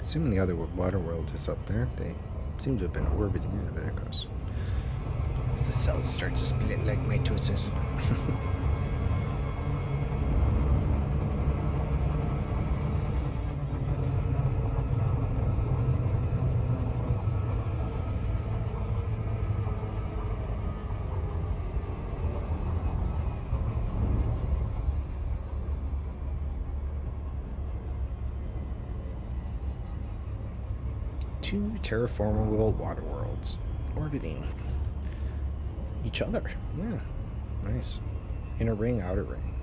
Assuming the other water world is up there. They seem to have been orbiting. Yeah, there it goes. As the cells start to split like mitosis. Two terraformable water worlds orbiting each other. Yeah, nice. Inner ring, outer ring.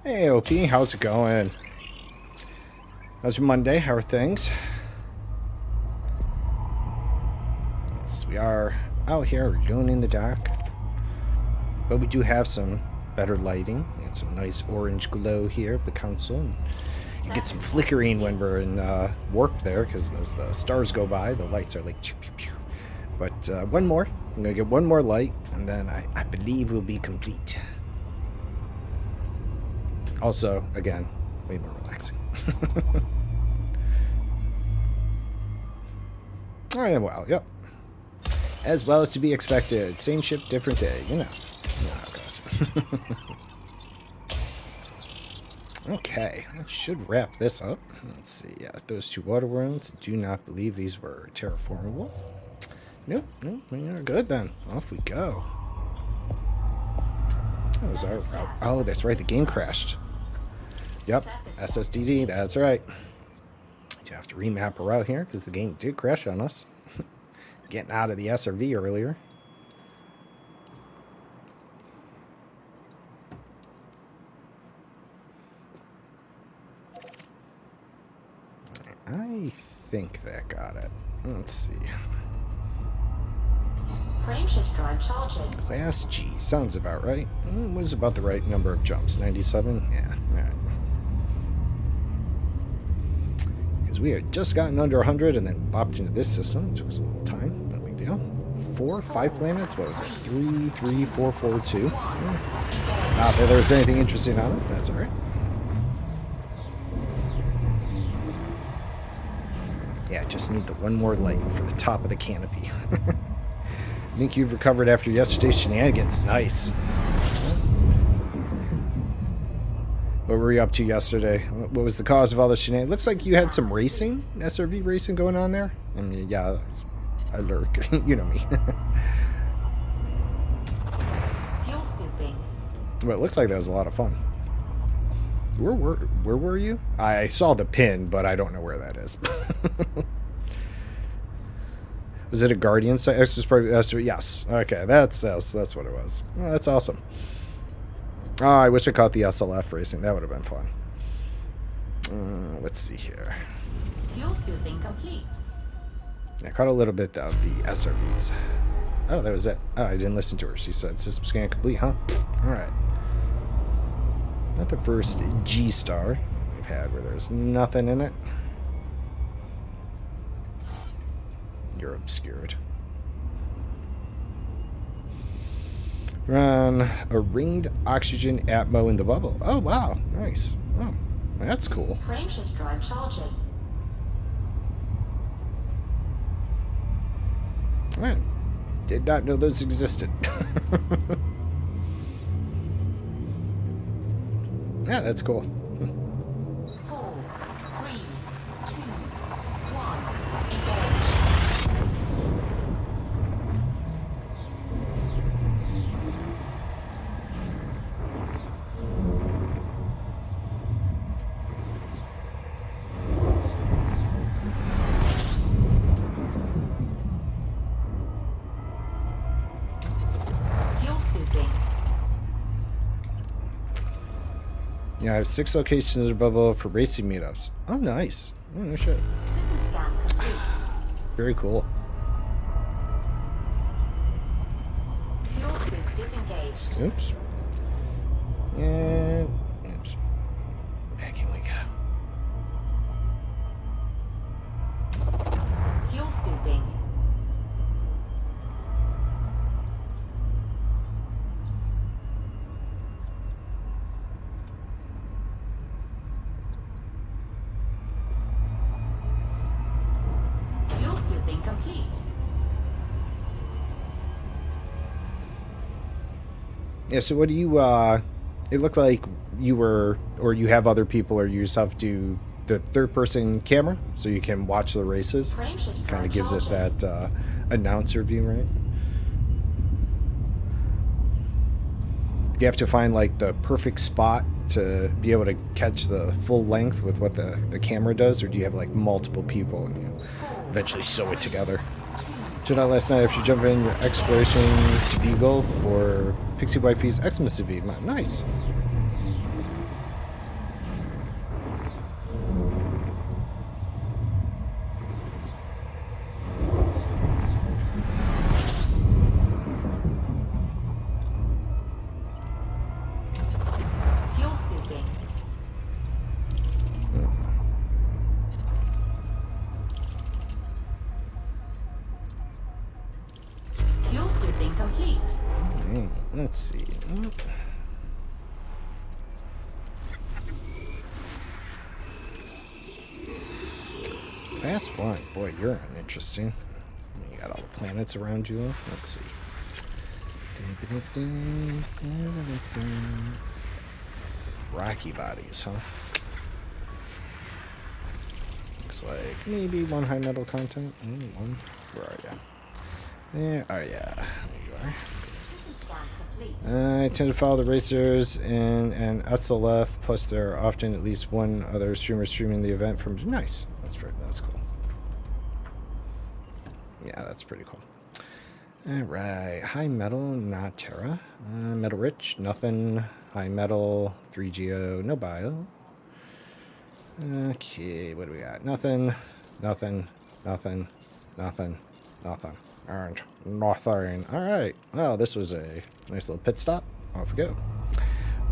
Hey, OP, how's it going? How's your Monday? How are things? Yes, we are out here. We're going in the dark. But we do have some better lighting. We have some nice orange glow here of the council. And you get some flickering when we're in warp there, because as the stars go by, the lights are like... Pew, pew, pew. But one more. I'm going to get one more light, and then I believe we'll be complete. Also, again, way more relaxing. Oh, yeah, well, yep. As well as to be expected. Same ship, different day. You know how it goes. Okay, that should wrap this up. Let's see. Yeah, those two water worlds. Do not believe these were terraformable. Nope, we are good then. Off we go. That was our route. Oh, that's right. The game crashed. Yep, SSDD, that's right. You have to remap a route here because the game did crash on us. Getting out of the SRV earlier. I think that got it. Let's see. Frameshift drive charging. Class G, sounds about right. Was about the right number of jumps. 97? Yeah, alright. We had just gotten under 100 and then popped into this system. It took us a little time. No big deal. 5 planets? What was it? 3, 3, 4, 4, 2. Yeah. Not that there's anything interesting on it. That's alright. Yeah, just need the one more light for the top of the canopy. I think you've recovered after yesterday's shenanigans. Nice. What were you up to yesterday? What was the cause of all the shenanigans? Looks like you had some racing, SRV racing going on there. I mean, yeah, I lurk. You know me. Fuel scooping. Well, it looks like that was a lot of fun. Where were you? I saw the pin, but I don't know where that is. Was it a Guardian site? Yes. Okay, that's what it was. Oh, that's awesome. Oh, I wish I caught the SLF racing. That would have been fun. Let's see here. Fuel scooping complete. I caught a little bit of the SRVs. Oh, that was it. Oh, I didn't listen to her. She said system scan complete, huh? Alright. Not the first G star we've had where there's nothing in it. You're obscured. Run a ringed oxygen atmo in the bubble. Oh, wow. Nice. Oh, that's cool. Frameshift drive charging. Alright. Did not know those existed. Yeah, that's cool. 4, 3, 2, 1. Yeah, I have 6 locations in Bubble for racing meetups. Oh, nice. Oh, no shit. System scan complete. Very cool. Fuel scoop disengaged. Oops. And oops. Back in we go. Fuel scooping. Fuel scooping complete. Yeah, so what do you, it looked like you were, or you have other people, or you yourself do the third-person camera, so you can watch the races. Frameshift Kind of drive gives it charging. that announcer view, right? You have to find, like, the perfect spot to be able to catch the full length with what the camera does, or do you have, like, multiple people and you eventually sew it together? Checked out last night after you jump in your exploration to Beagle for Pixie Wifey's Xmas Eve. Nice. Fuel scooping. Fuel scooping complete. Let's see. Fast one. Boy, you're uninteresting. You got all the planets around you, though. Let's see. Rocky bodies, huh? Looks like maybe one high metal content. One. Where are you? There. Oh, yeah. There you are. System scan complete. I tend to follow the racers in an SLF, plus there are often at least one other streamer streaming the event from... Nice. That's cool. Yeah, that's pretty cool. Alright. High metal, not Terra. Metal rich, nothing. High metal, 3GO, no bio. Okay, what do we got? Nothing, nothing, nothing, nothing, nothing. And nothing. Alright. Well, this was a nice little pit stop. Off we go.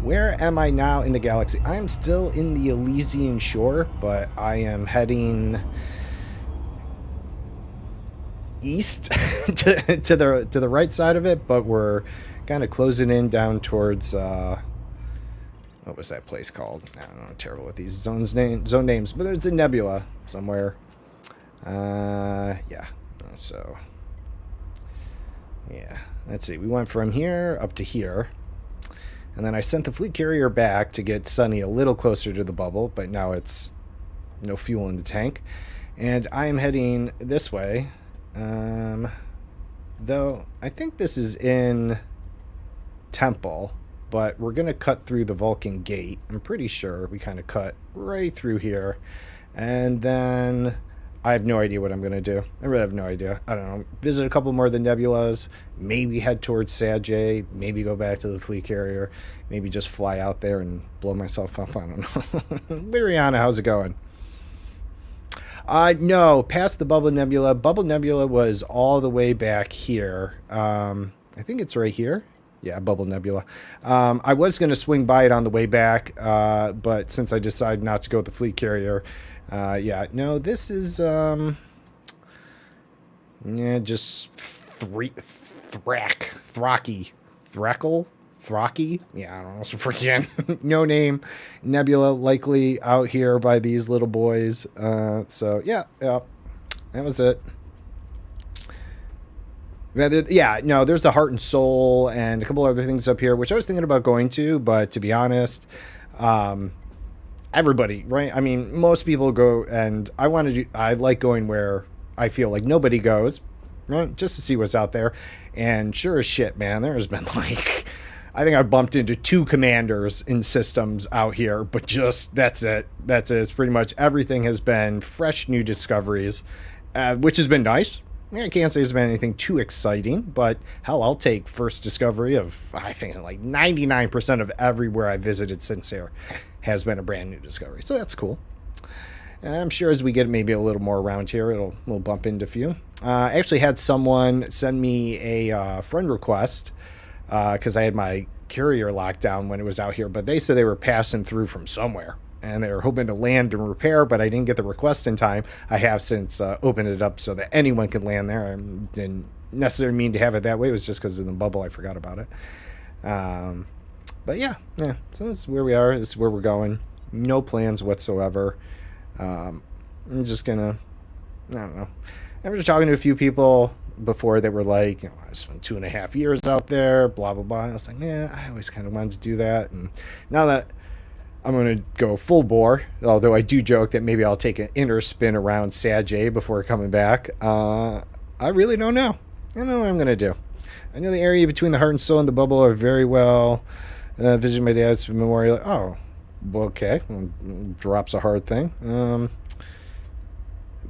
Where am I now in the galaxy? I am still in the Elysian Shore, but I am heading east to the right side of it, but we're kind of closing in down towards what was that place called? I don't know, I'm terrible with these zone names, but there's a nebula somewhere. Yeah. So yeah, let's see. We went from here up to here. And then I sent the fleet carrier back to get Sunny a little closer to the bubble, but now it's no fuel in the tank. And I am heading this way. Though I think this is in Temple, but we're going to cut through the Vulcan gate. I'm pretty sure we kind of cut right through here. And then I have no idea what I'm going to do. I really have no idea. I don't know. Visit a couple more of the nebulas. Maybe head towards Sagittae. Maybe go back to the fleet carrier. Maybe just fly out there and blow myself up. I don't know. Liriana, how's it going? No, past the Bubble Nebula. Bubble Nebula was all the way back here. I think it's right here. Yeah, Bubble Nebula. I was going to swing by it on the way back, but since I decided not to go with the fleet carrier... yeah, no, this is, yeah, just Thracky, yeah, I don't know, so freaking no name nebula likely out here by these little boys, so, yeah, that was it. Yeah, no, there's the Heart and Soul and a couple other things up here, which I was thinking about going to, but to be honest, everybody, right? I mean, most people go, and I like going where I feel like nobody goes, right? Just to see what's out there. And sure as shit, man, there's been like, I think I've bumped into 2 commanders in systems out here, but just, that's it. It's pretty much everything has been fresh new discoveries, which has been nice. I can't say it's been anything too exciting, but hell, I'll take first discovery of, I think, like 99% of everywhere I visited since here has been a brand new discovery. So that's cool. And I'm sure as we get maybe a little more around here, we'll bump into a few. I actually had someone send me a friend request because I had my carrier locked down when it was out here. But they said they were passing through from somewhere, and they were hoping to land and repair, but I didn't get the request in time. I have since opened it up so that anyone could land there. I didn't necessarily mean to have it that way. It was just because of the bubble I forgot about it. But yeah. So this is where we are. This is where we're going. No plans whatsoever. I'm just gonna, I don't know. I was talking to a few people before. They were like, I spent 2.5 years out there, blah blah blah. And I was like, yeah, I always kind of wanted to do that. And now that I'm going to go full bore, although I do joke that maybe I'll take an inner spin around Sag before coming back. I really don't know. I don't know what I'm going to do. I know the area between the heart and soul and the bubble are very well. Visiting my dad's memorial. Oh, okay. Drops a hard thing.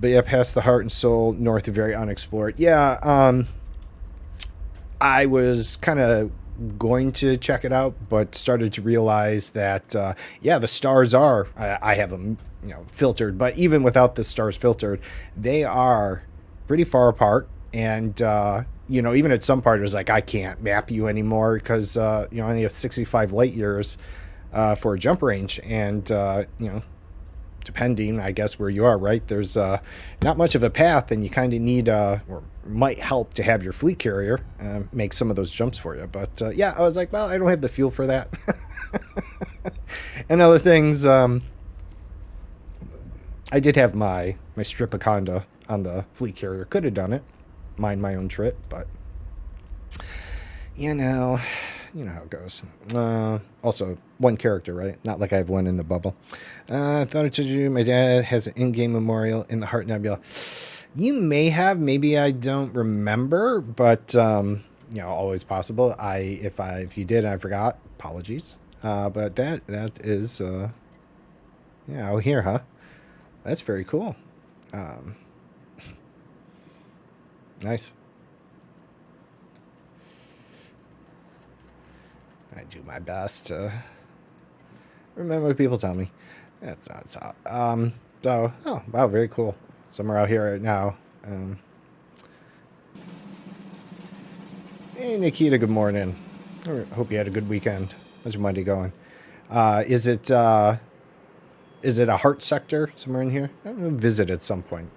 But yeah, past the heart and soul, north of very unexplored. Yeah, I was kind of going to check it out, but started to realize that the stars are, I have them filtered, but even without the stars filtered, they are pretty far apart. And even at some part it was like, I can't map you anymore because I only have 65 light years for a jump range. And depending, I guess, where you are, right, there's not much of a path, and you kind of need or might help to have your fleet carrier make some of those jumps for you. But I was like, well, I don't have the fuel for that. And other things, I did have my Stripiconda on the fleet carrier. Could have done it, mind my own trip, but you know how it goes. Also, one character, right? Not like I have one in the bubble. I thought I told you my dad has an in-game memorial in the Heart Nebula. You may have, maybe I don't remember, but always possible. If you did and I forgot, apologies. But that is out here, huh? That's very cool. Nice. I do my best to remember what people tell me. That's not so. Oh wow, very cool. Somewhere out here right now. Hey Nikita, good morning. I hope you had a good weekend. How's your Monday going? Is it a heart sector somewhere in here? I'm gonna visit at some point.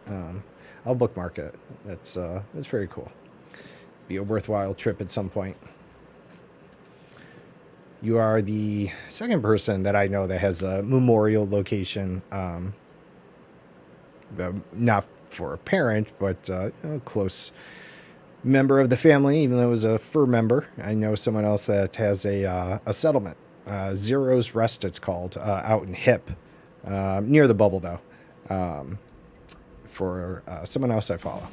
I'll bookmark it. That's very cool. Be a worthwhile trip at some point. You are the second person that I know that has a memorial location. Not for a parent, but close member of the family, even though it was a fur member. I know someone else that has a settlement. Zero's Rest, it's called, out in Hip. Near the bubble, though. For someone else I follow.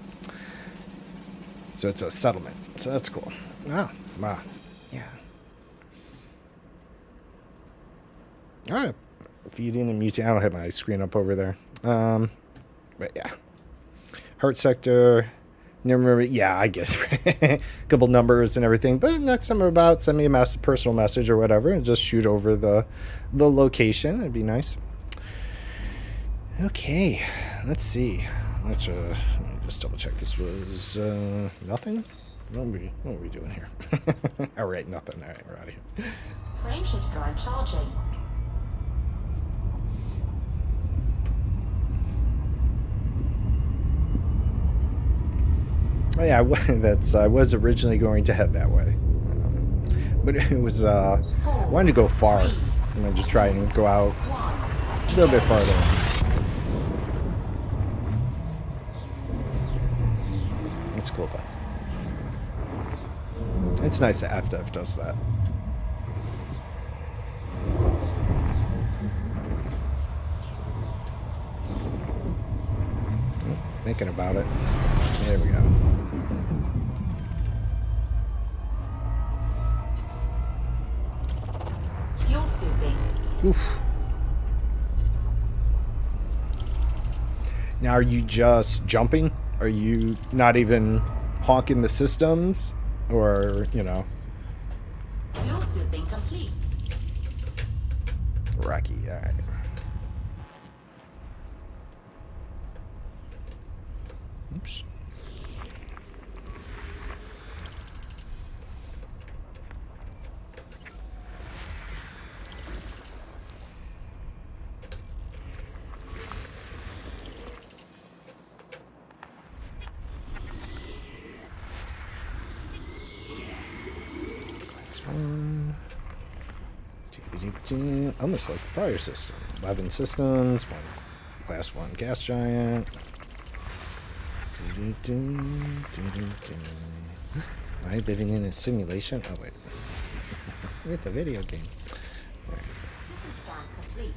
So it's a settlement. So that's cool. Wow. Yeah. All right. Feeding and muting. I don't have my screen up over there. But yeah. Heart sector. Never remember. Yeah, I guess. A couple numbers and everything. But next time about, send me a personal message or whatever, and just shoot over the location. It'd be nice. Okay. Let's see. Let me just double check. This was nothing. What are we doing here? All right, nothing. All right, we're out of here. Frameshift drive charging. Oh yeah, I was originally going to head that way, but it was I wanted to go far. I wanted to try and go out a little bit farther. It's cool though. It's nice that FDF does that. Thinking about it. There we go. Fuel scooping. Oof. Now, are you just jumping? Are you not even honking the systems? Or, Fuel scooping complete. Rocky, alright. Oops. Almost like the prior system. 11 systems, one class 1 gas giant. Am I living in a simulation? Oh, wait. It's a video game. System scan complete.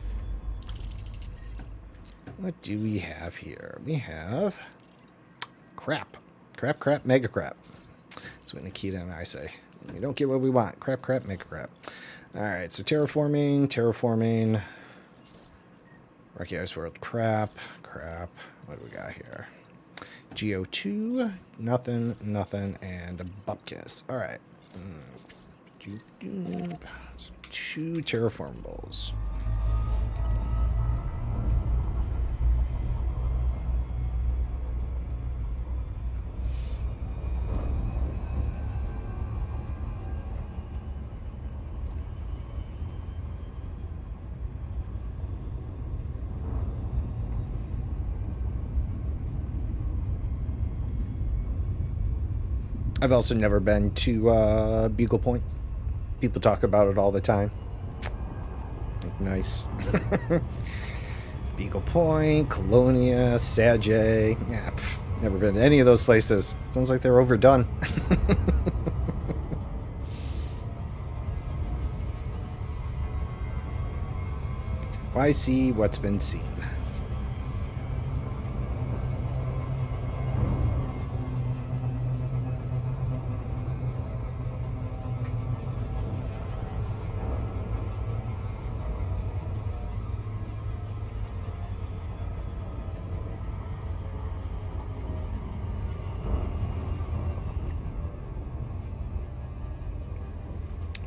What do we have here? We have crap. Crap, mega crap. That's what Nikita and I say. We don't get what we want. Crap, mega crap. Alright, so terraforming. Rocky Ice World, crap. What do we got here? GO2, nothing, and a bupkis. Alright. 2 terraformables. I've also never been to Beagle Point. People talk about it all the time. Nice. Beagle Point, Colonia, Saget. Yeah, never been to any of those places. Sounds like they're overdone. Why see what's been seen?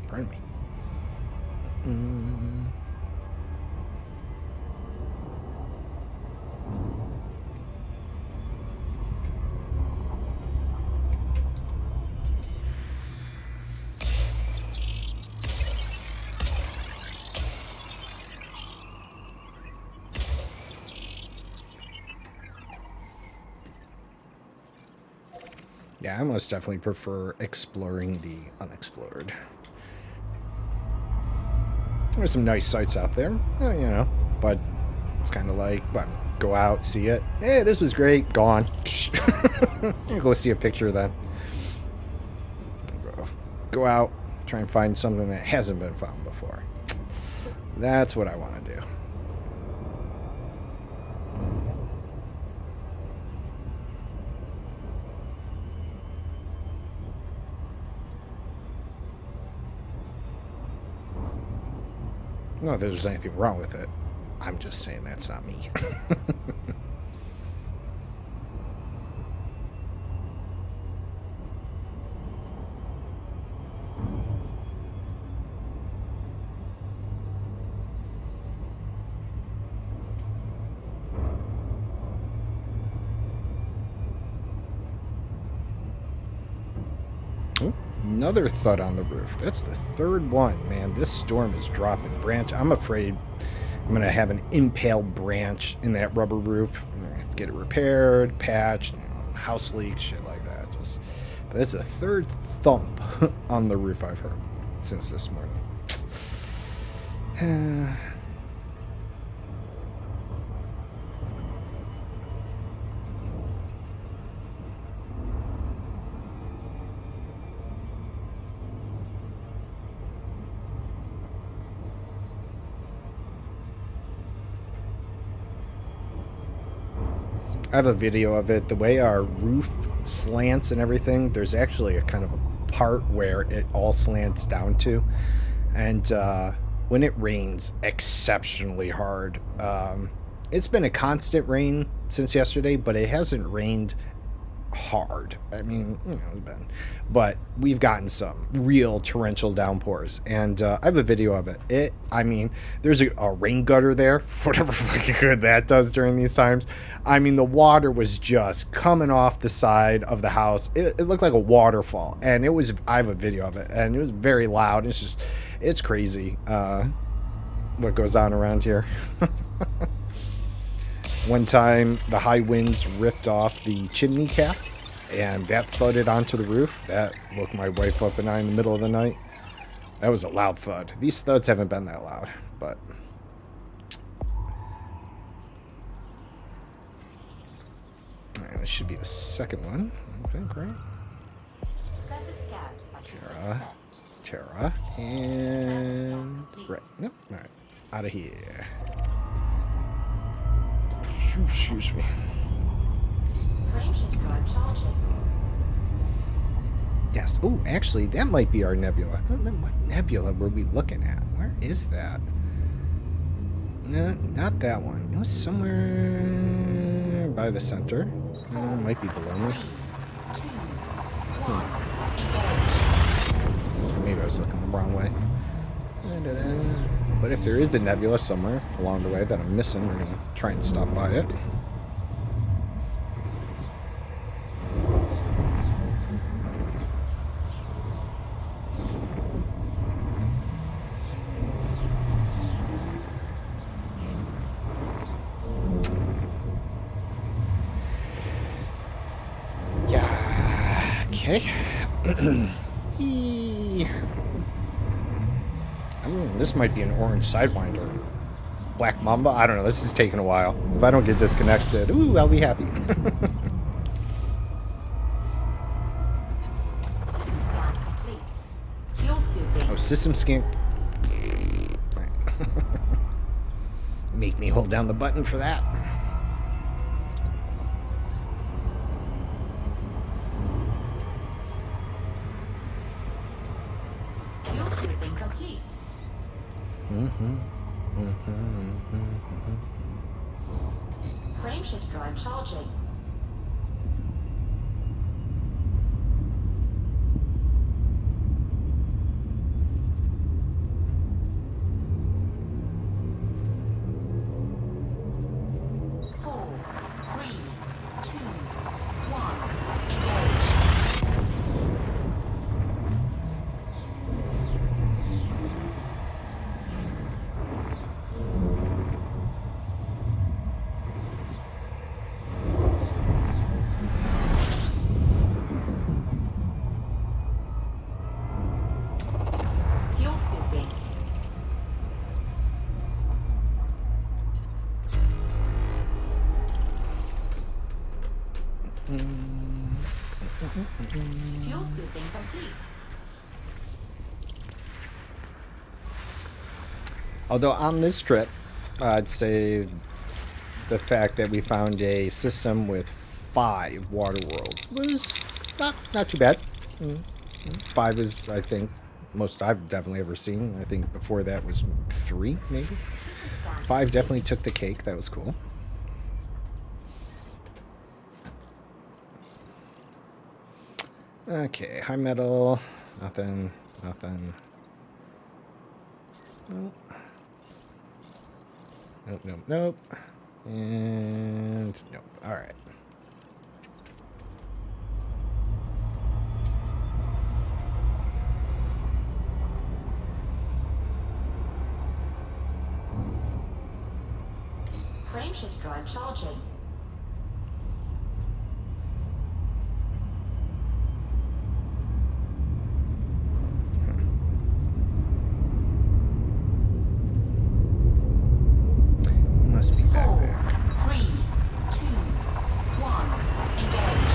Pardon me. Yeah, I most definitely prefer exploring the unexplored. There's some nice sights out there, you know, but it's kind of like, go out, see it. Hey, this was great. Gone. Go see a picture then. Go out, try and find something that hasn't been found before. That's what I want to do. Not that there's anything wrong with it. I'm just saying that's not me. Oh, another thud on the roof. That's the third one, man. This storm is dropping branch. I'm afraid I'm going to have an impaled branch in that rubber roof. I'm going to have to get it repaired, patched, house leaks, shit like that. But it's the third thump on the roof I've heard since this morning. I have a video of it. The way our roof slants and everything, there's actually a kind of a part where it all slants down to. And when it rains exceptionally hard, it's been a constant rain since yesterday, but it hasn't rained hard. I mean, you know, it's been, but we've gotten some real torrential downpours, and I have a video of it. I mean, there's a rain gutter there, whatever fucking good that does during these times. I mean, the water was just coming off the side of the house. It looked like a waterfall, and it was, I have a video of it, and it was very loud. It's crazy what goes on around here. One time, the high winds ripped off the chimney cap, and that thudded onto the roof. That woke my wife up and I in the middle of the night. That was a loud thud. These thuds haven't been that loud, but... Alright, this should be the second one, I think, right? Surface scan by 50%. Terra, and... Right, nope, alright. Out of here. Excuse me. Frameshift drive charging. Yes. Oh, actually, that might be our nebula. What nebula were we looking at? Where is that? No, not that one. It was somewhere by the center. It might be below me. 3, 2, 1, engage. Maybe I was looking the wrong way. But if there is a nebula somewhere along the way that I'm missing, we're going to try and stop by it. Okay. This might be an orange sidewinder. Black Mamba? I don't know. This is taking a while. If I don't get disconnected, ooh, I'll be happy. System scan complete. Fuel scooping. Oh, system scan. Make me hold down the button for that. Fuel scooping complete. Frameshift drive charging. Four, three, two, one, engage. Fuel scooping. Fuel scooping complete. Although on this trip, I'd say the fact that we found a system with 5 water worlds was not too bad. 5 is, I think, most I've definitely ever seen. I think before that was 3, maybe. System scan. 5 definitely took the cake. That was cool. Okay, high metal. Nothing. Nothing. Nope. Nope, nope, nope. And nope. Alright. Frameshift drive charging. Must be back 4, there. 3, 2, 1, engage.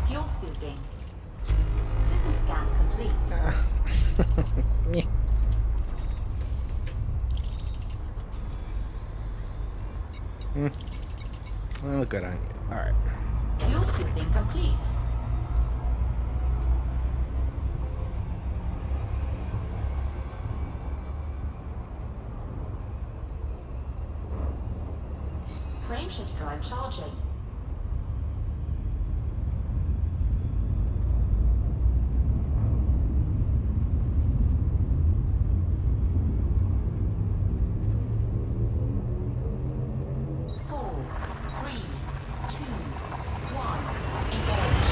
Fuel scooping. System scan complete. Well, good on you. Alright. Fuel scooping complete. Frameshift drive charging. Four, three, two, one, engage.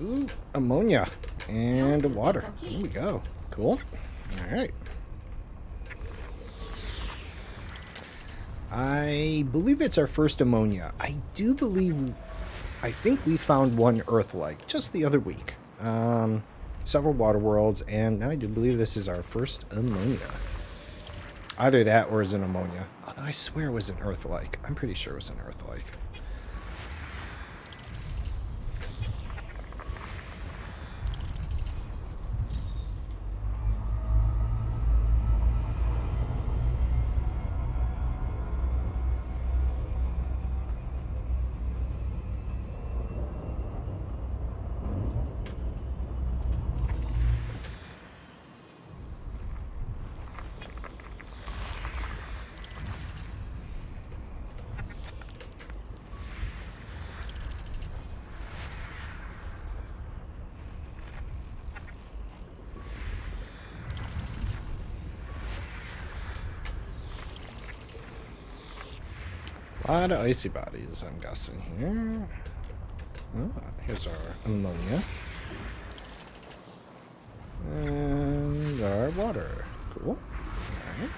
Ooh, ammonia and water. Here we go. Cool. All right. I believe it's our first ammonia. I think we found one Earth-like just the other week. Several water worlds, and I do believe this is our first ammonia. Either that or is an ammonia. Although I swear it was an Earth-like. I'm pretty sure it was an Earth-like. A lot of icy bodies, I'm guessing here. Oh, here's our ammonia. And our water. Cool. Alright.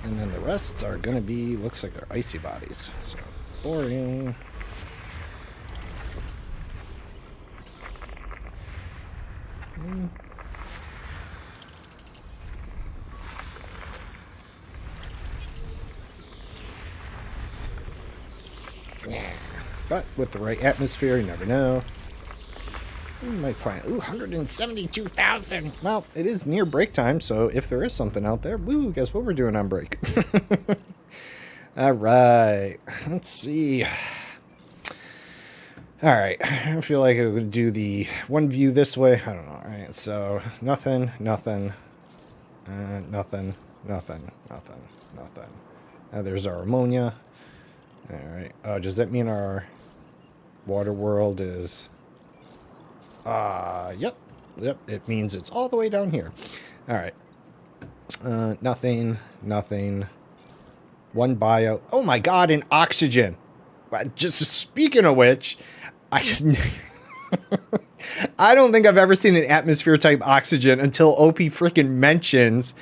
And then the rest are going to be, looks like they're icy bodies. So, boring. Yeah. But with the right atmosphere, you never know. You might find, ooh, 172,000. Well, it is near break time, so if there is something out there, woo, guess what we're doing on break? All right. Let's see. All right. I feel like I would do the one view this way. I don't know. All right. So nothing, nothing, nothing, nothing, nothing, nothing. Now there's our ammonia. All right. Does that mean our water world is... Yep. It means it's all the way down here. All right. Nothing, nothing. One bio. Oh my God, an oxygen. Just speaking of which, I don't think I've ever seen an atmosphere type oxygen until OP freaking mentions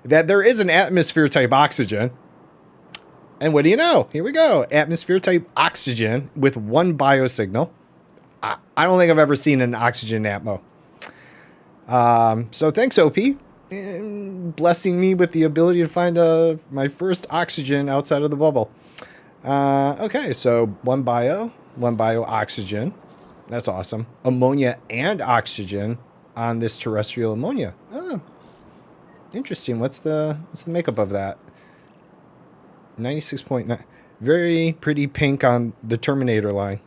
that there is an atmosphere type oxygen. And what do you know? Here we go. Atmosphere type oxygen with one biosignal. I don't think I've ever seen an oxygen atmo. So thanks, OP, blessing me with the ability to find my first oxygen outside of the bubble. Okay, so one bio oxygen. That's awesome. Ammonia and oxygen on this terrestrial ammonia. Oh, interesting. What's the makeup of that? 96.9. Very pretty pink on the Terminator line.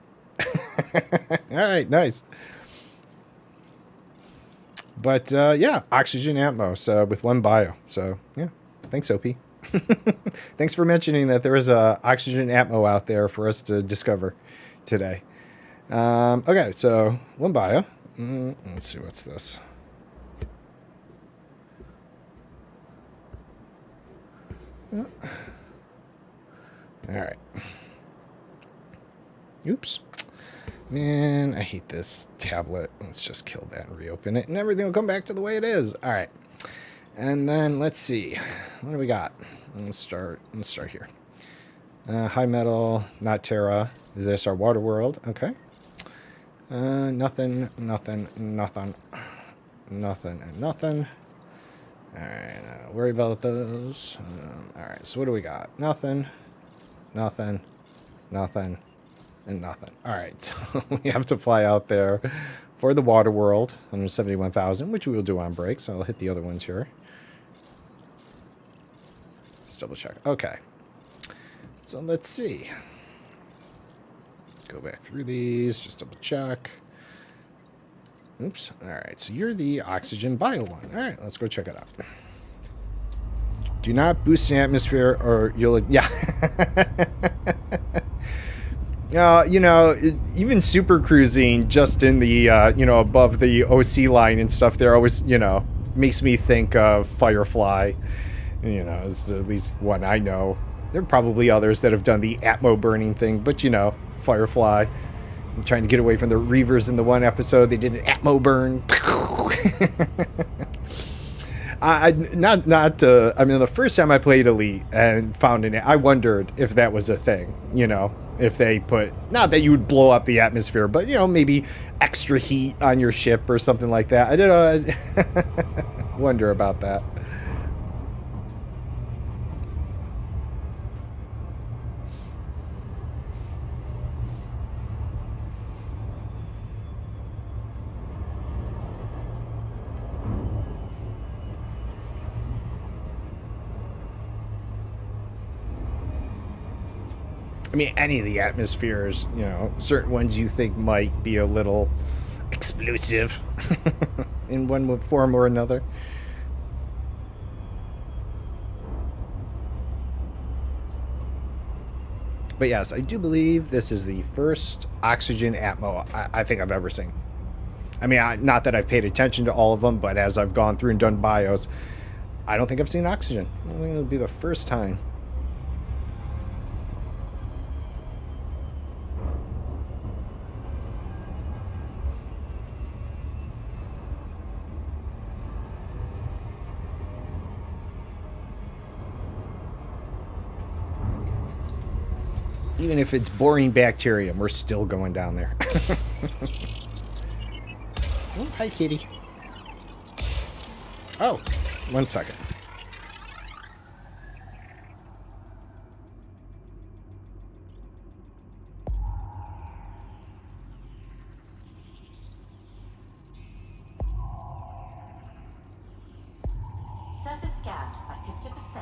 All right, nice. But yeah, oxygen atmo. So with one bio. So yeah, thanks, OP. Thanks for mentioning that there is a oxygen atmo out there for us to discover today. Okay, so one bio. Let's see, what's this? All right. Oops. Man, I hate this tablet. Let's just kill that and reopen it, and everything will come back to the way it is. All right. And then let's see. What do we got? Let's start here. High metal, not Terra. Is this our water world? Okay. Nothing, nothing, nothing, nothing, and nothing. All right. Worry about those. All right. So what do we got? Nothing, nothing, nothing, and nothing. All right. So we have to fly out there for the water world, 171,000, which we will do on break. So I'll hit the other ones here. Just double check. Okay. So let's see. Go back through these. Just double check. Oops. All right. So you're the oxygen bio one. All right. Let's go check it out. Do not boost the atmosphere or you'll... Yeah. You know, even super cruising just in the, you know, above the OC line and stuff, there always, you know, makes me think of Firefly. You know, it's at least one I know. There are probably others that have done the Atmo burning thing, but, you know, Firefly, I'm trying to get away from the reavers in the one episode. They did an Atmo burn. I mean, the first time I played Elite and found it, I wondered if that was a thing, you know, if they put, not that you would blow up the atmosphere, but, you know, maybe extra heat on your ship or something like that. I did wonder about that. I mean, any of the atmospheres, you know, certain ones you think might be a little explosive in one form or another. But yes, I do believe this is the first oxygen atmo I think I've ever seen. I mean, not that I've paid attention to all of them, but as I've gone through and done bios, I don't think I've seen oxygen. I think it'll be the first time. Even if it's boring bacterium, we're still going down there. Oh, hi, kitty. Oh, 1 second. Surface scan by 50%.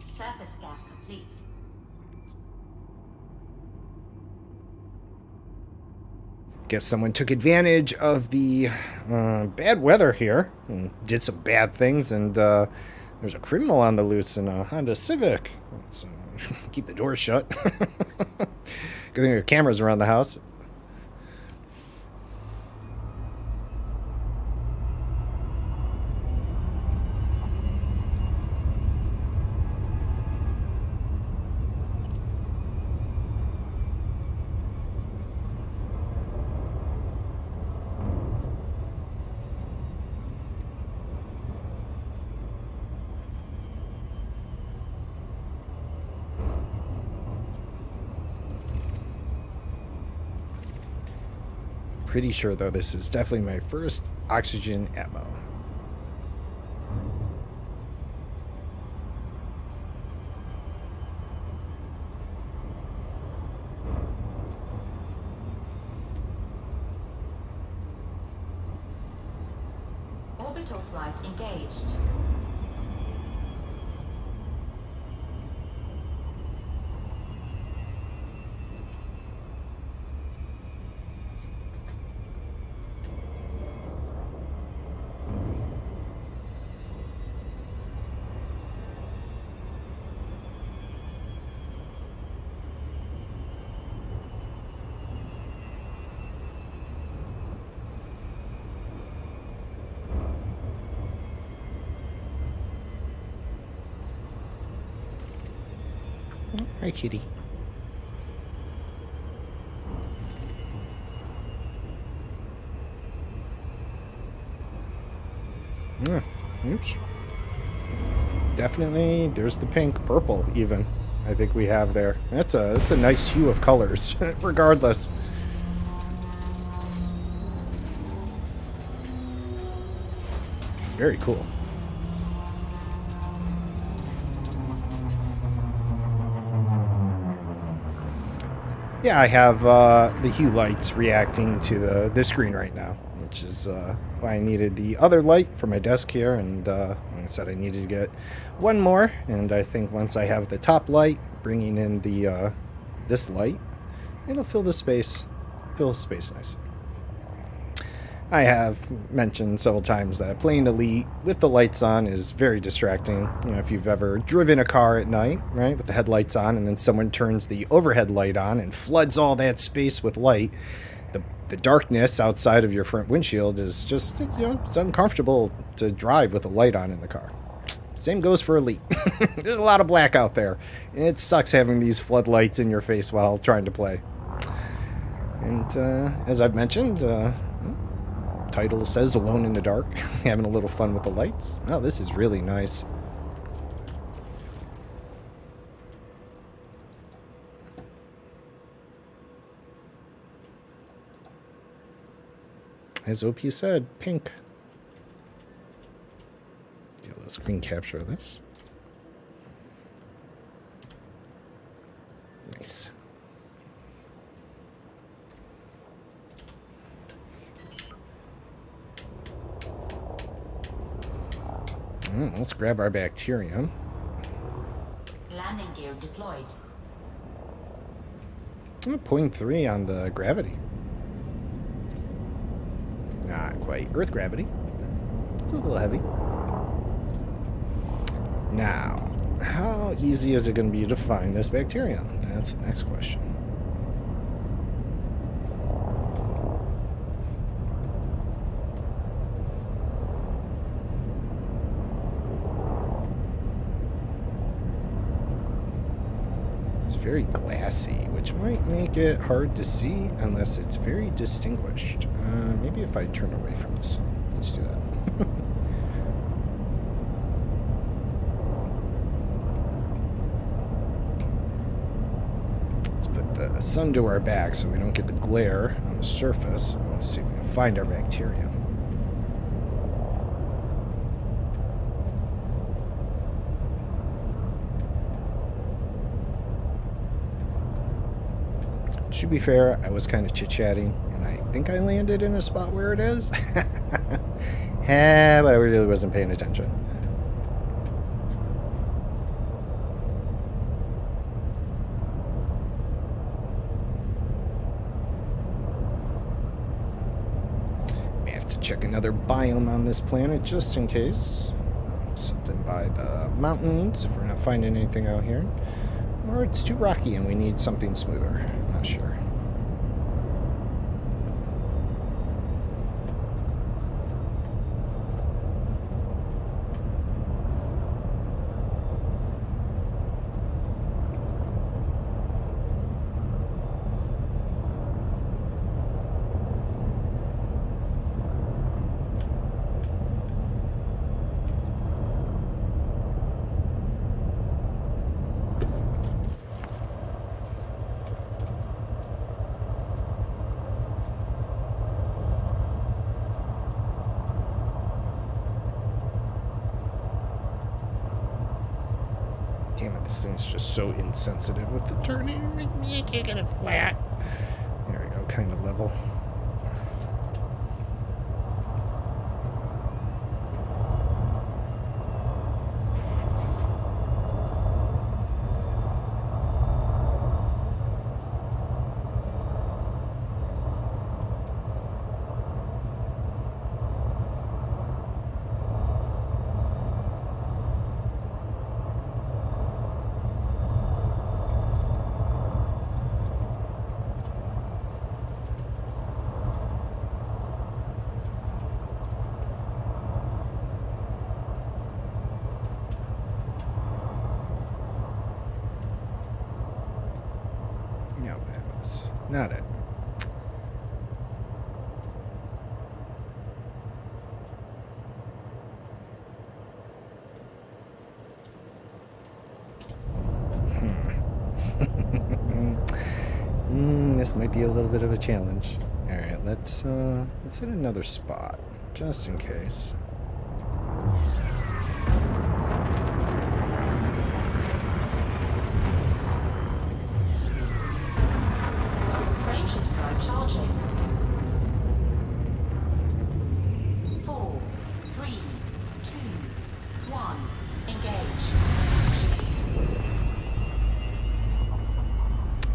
Surface scan complete. Guess someone took advantage of the bad weather here and did some bad things, and there's a criminal on the loose in a Honda Civic. So keep the doors shut. Good thing there are cameras around the house. Pretty sure, though, this is definitely my first oxygen atmo. Orbital flight engaged. Hi, kitty. Oops. Definitely, there's the pink, purple even. I think we have there. That's a nice hue of colors, regardless. Very cool. Yeah, I have the hue lights reacting to the screen right now, which is why I needed the other light for my desk here, and like I said, I needed to get one more, and I think once I have the top light, bringing in the this light, it'll fill the space nice. I have mentioned several times that playing Elite with the lights on is very distracting. You know, if you've ever driven a car at night, right, with the headlights on, and then someone turns the overhead light on and floods all that space with light, the darkness outside of your front windshield is just, it's uncomfortable to drive with a light on in the car. Same goes for Elite. There's a lot of black out there. It sucks having these floodlights in your face while trying to play. And as I've mentioned, title says Alone in the Dark. Having a little fun with the lights. Oh, this is really nice. As OP said, pink. Do a little screen capture of this. Nice. Let's grab our bacterium. Landing gear deployed. 0.3 on the gravity. Not quite. Earth gravity. Still a little heavy. Now, how easy is it going to be to find this bacterium? That's the next question. It's very glassy, which might make it hard to see unless it's very distinguished. Maybe if I turn away from the sun. Let's do that. Let's put the sun to our back so we don't get the glare on the surface. Let's see if we can find our bacterium. To be fair, I was kind of chit-chatting, and I think I landed in a spot where it is. But I really wasn't paying attention. May have to check another biome on this planet just in case. Something by the mountains if we're not finding anything out here. Or it's too rocky and we need something smoother. Not sure. Damn it, this thing's just so insensitive with the turning. You can't get it flat. There we go, kind of level. No, that was not it. This might be a little bit of a challenge. All right, let's hit another spot just in case. Frameshift drive charging. 4, 3, 2, 1. Engage.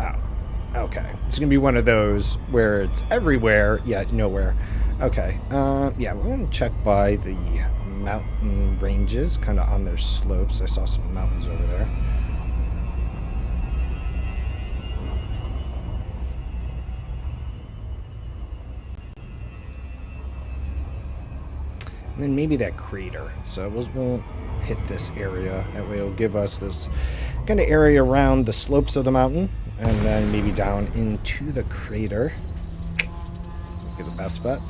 Oh, okay. It's gonna be one of those where it's everywhere yet nowhere. Okay. Yeah, we're gonna check by the mountain ranges, kind of on their slopes. I saw some mountains over there. And then maybe that crater. So we'll hit this area. That way it'll give us this kind of area around the slopes of the mountain. And then maybe down into the crater. be the best bet.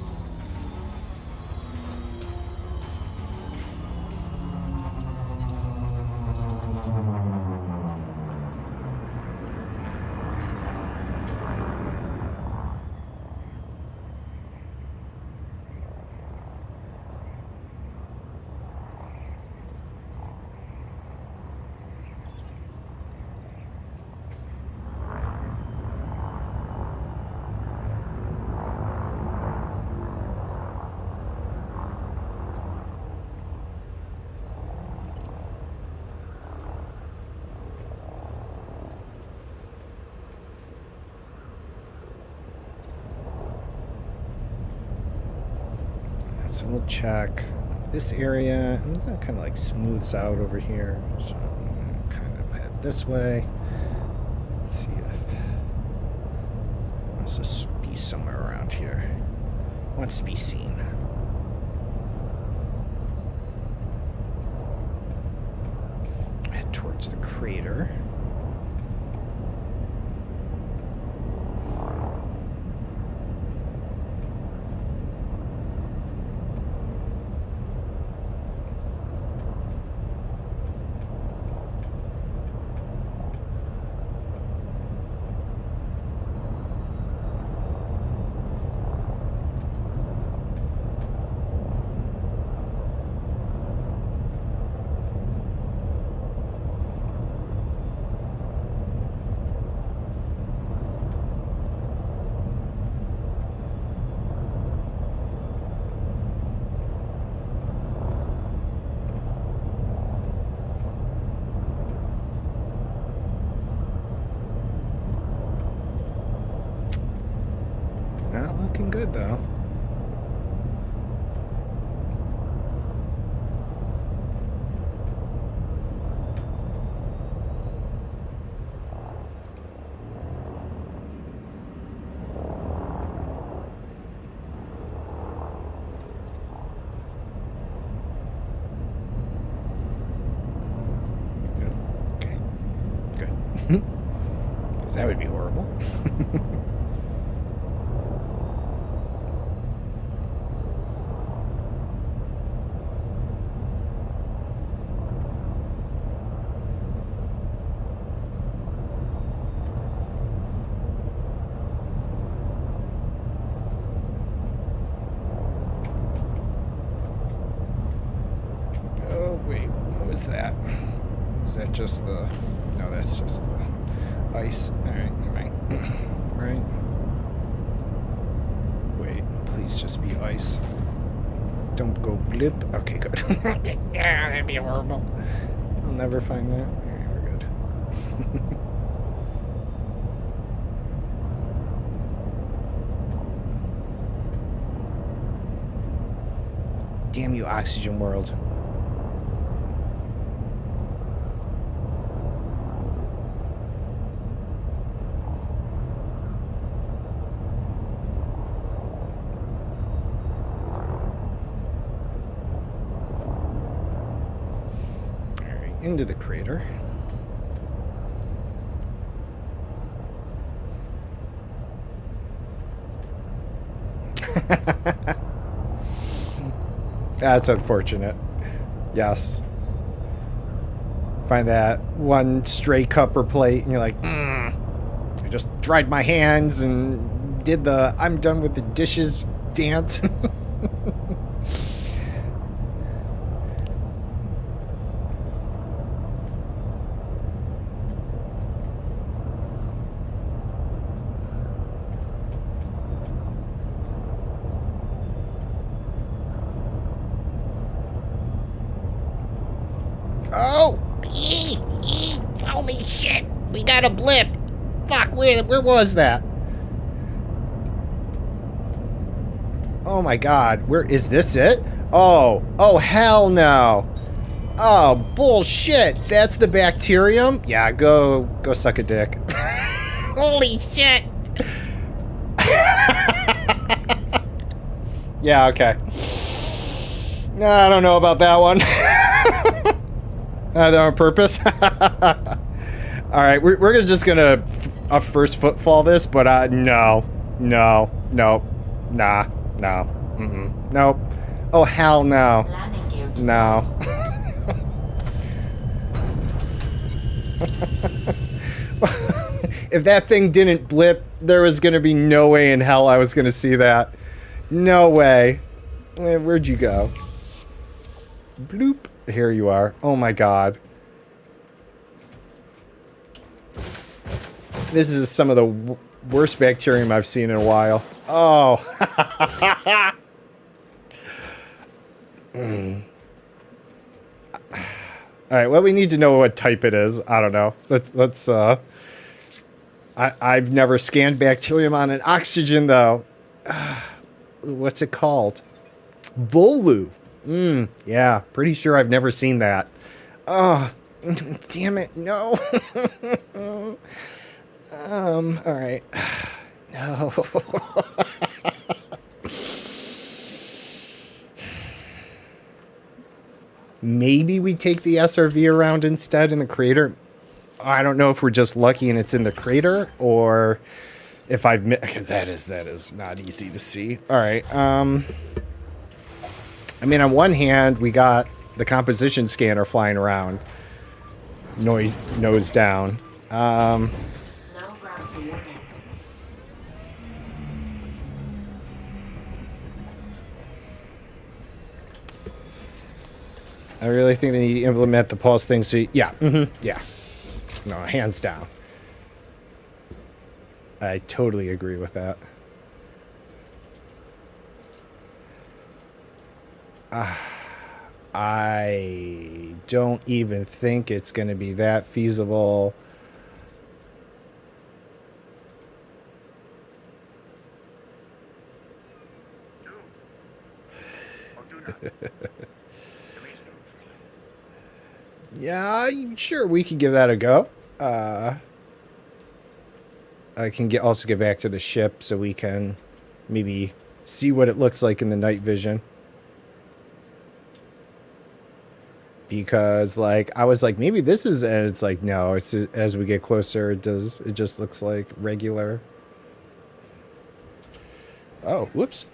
So we'll check this area, and that kind of like smooths out over here. So I'm gonna kind of head this way. See if it wants to be somewhere around here. Wants to be seen. Head towards the crater. Not looking good, though. Okay, good. Because that would be horrible. Wait, what was that? Was that just the... No, that's just the ice. Alright, never mind. Right. Wait, please just be ice. Don't go blip. Okay, good. Yeah, that'd be horrible. I'll never find that. Alright, we're good. Damn you, Oxygen World. Into the crater. That's unfortunate. Yes. Find that one stray cup or plate and you're like, I just dried my hands and did the I'm done with the dishes dance. Oh! Holy shit! We got a blip! Fuck, where was that? Oh my god, where is this it? Oh hell no! Oh bullshit! That's the bacterium? Yeah, go suck a dick. Holy shit! Yeah, okay. I don't know about that one. They're on purpose. All right, we're just gonna first footfall this, but no. Nah. No. Mm-mm. Nope. Oh, hell no. Landing gear No. If that thing didn't blip, there was going to be no way in hell I was going to see that. No way. Where'd you go? Bloop. Here you are. Oh my god. This is some of the worst bacterium I've seen in a while. Oh. All right, well, we need to know what type it is. I don't know. I've never scanned bacterium on an oxygen, though. What's it called? Volu. Yeah, pretty sure I've never seen that. Oh, damn it, no. All right. No. Maybe we take the SRV around instead in the crater. I don't know if we're just lucky and it's in the crater, or if I've because that is not easy to see. All right. I mean, on one hand, we got the composition scanner flying around, nose down. low gravity warning. I really think they need to implement the pulse thing. So yeah, yeah, no, hands down. I totally agree with that. I don't even think it's going to be that feasible. Yeah, sure, we could give that a go. I can also get back to the ship so we can maybe see what it looks like in the night vision. Because, like, I was like, maybe this is, and it's like, no, it's as we get closer, it just looks like regular. Oh, whoops.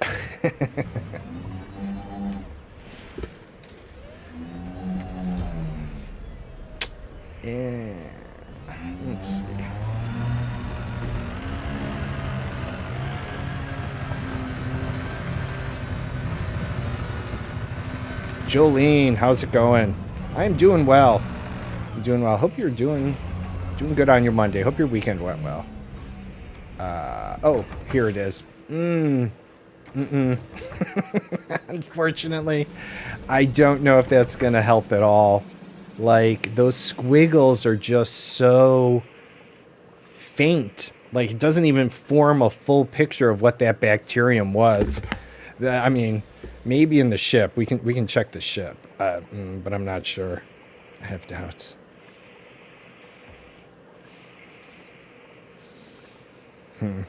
And let's see. Jolene, how's it going? I'm doing well. I'm doing well. Hope you're doing good on your Monday. Hope your weekend went well. Oh, here it is. Unfortunately, I don't know if that's gonna help at all. Like, those squiggles are just so faint. Like, it doesn't even form a full picture of what that bacterium was. I mean, maybe in the ship. We can check the ship. But I'm not sure. I have doubts. And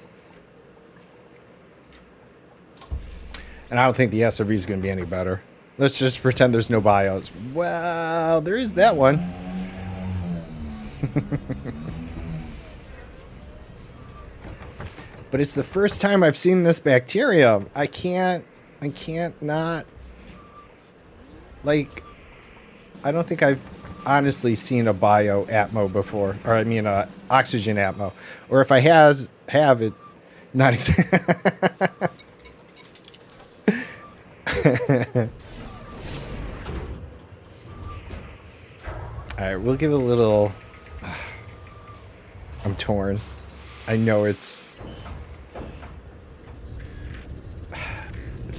I don't think the SRV is going to be any better. Let's just pretend there's no bios. Well, there is that one. But it's the first time I've seen this bacterium. I can't not. Like, I don't think I've honestly seen a bio atmo before. Or, I mean, oxygen atmo. Or if I have it, not exactly. Alright, we'll give it a little... I'm torn. I know it's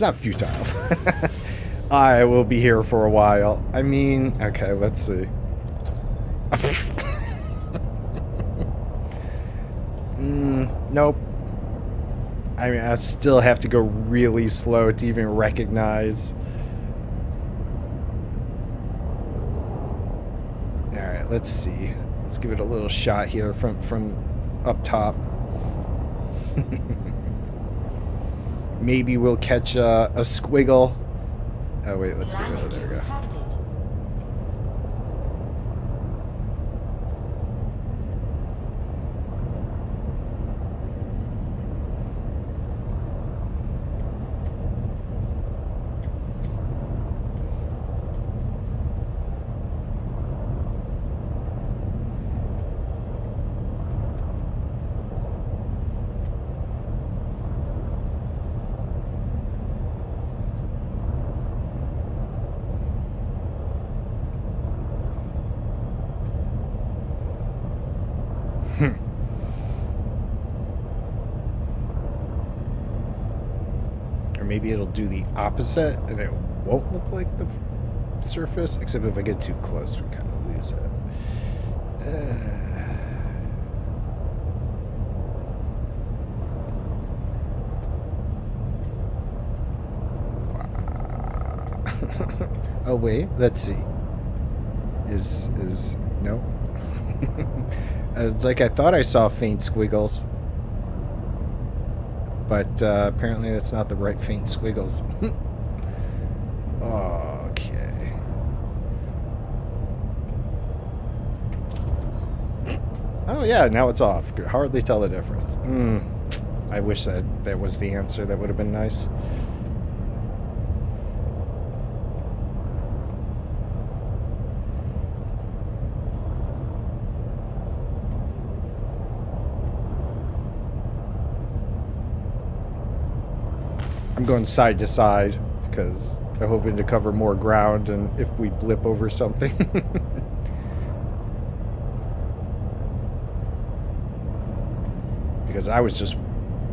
not futile. I will be here for a while. I mean, okay, let's see. Nope. I mean, I still have to go really slow to even recognize. Alright, let's see. Let's give it a little shot here from up top. Maybe we'll catch a squiggle. Oh, wait, let's give it a... There we go. Or maybe it'll do the opposite and it won't look like the surface, except if I get too close, we kind of lose it. Oh wait, let's see. Is no? It's like I thought I saw faint squiggles, but apparently that's not the right faint squiggles. Okay. Oh yeah, now it's off. Could hardly tell the difference. I wish that was the answer. That would have been nice. I'm going side to side because I'm hoping to cover more ground, and if we blip over something. Because I was just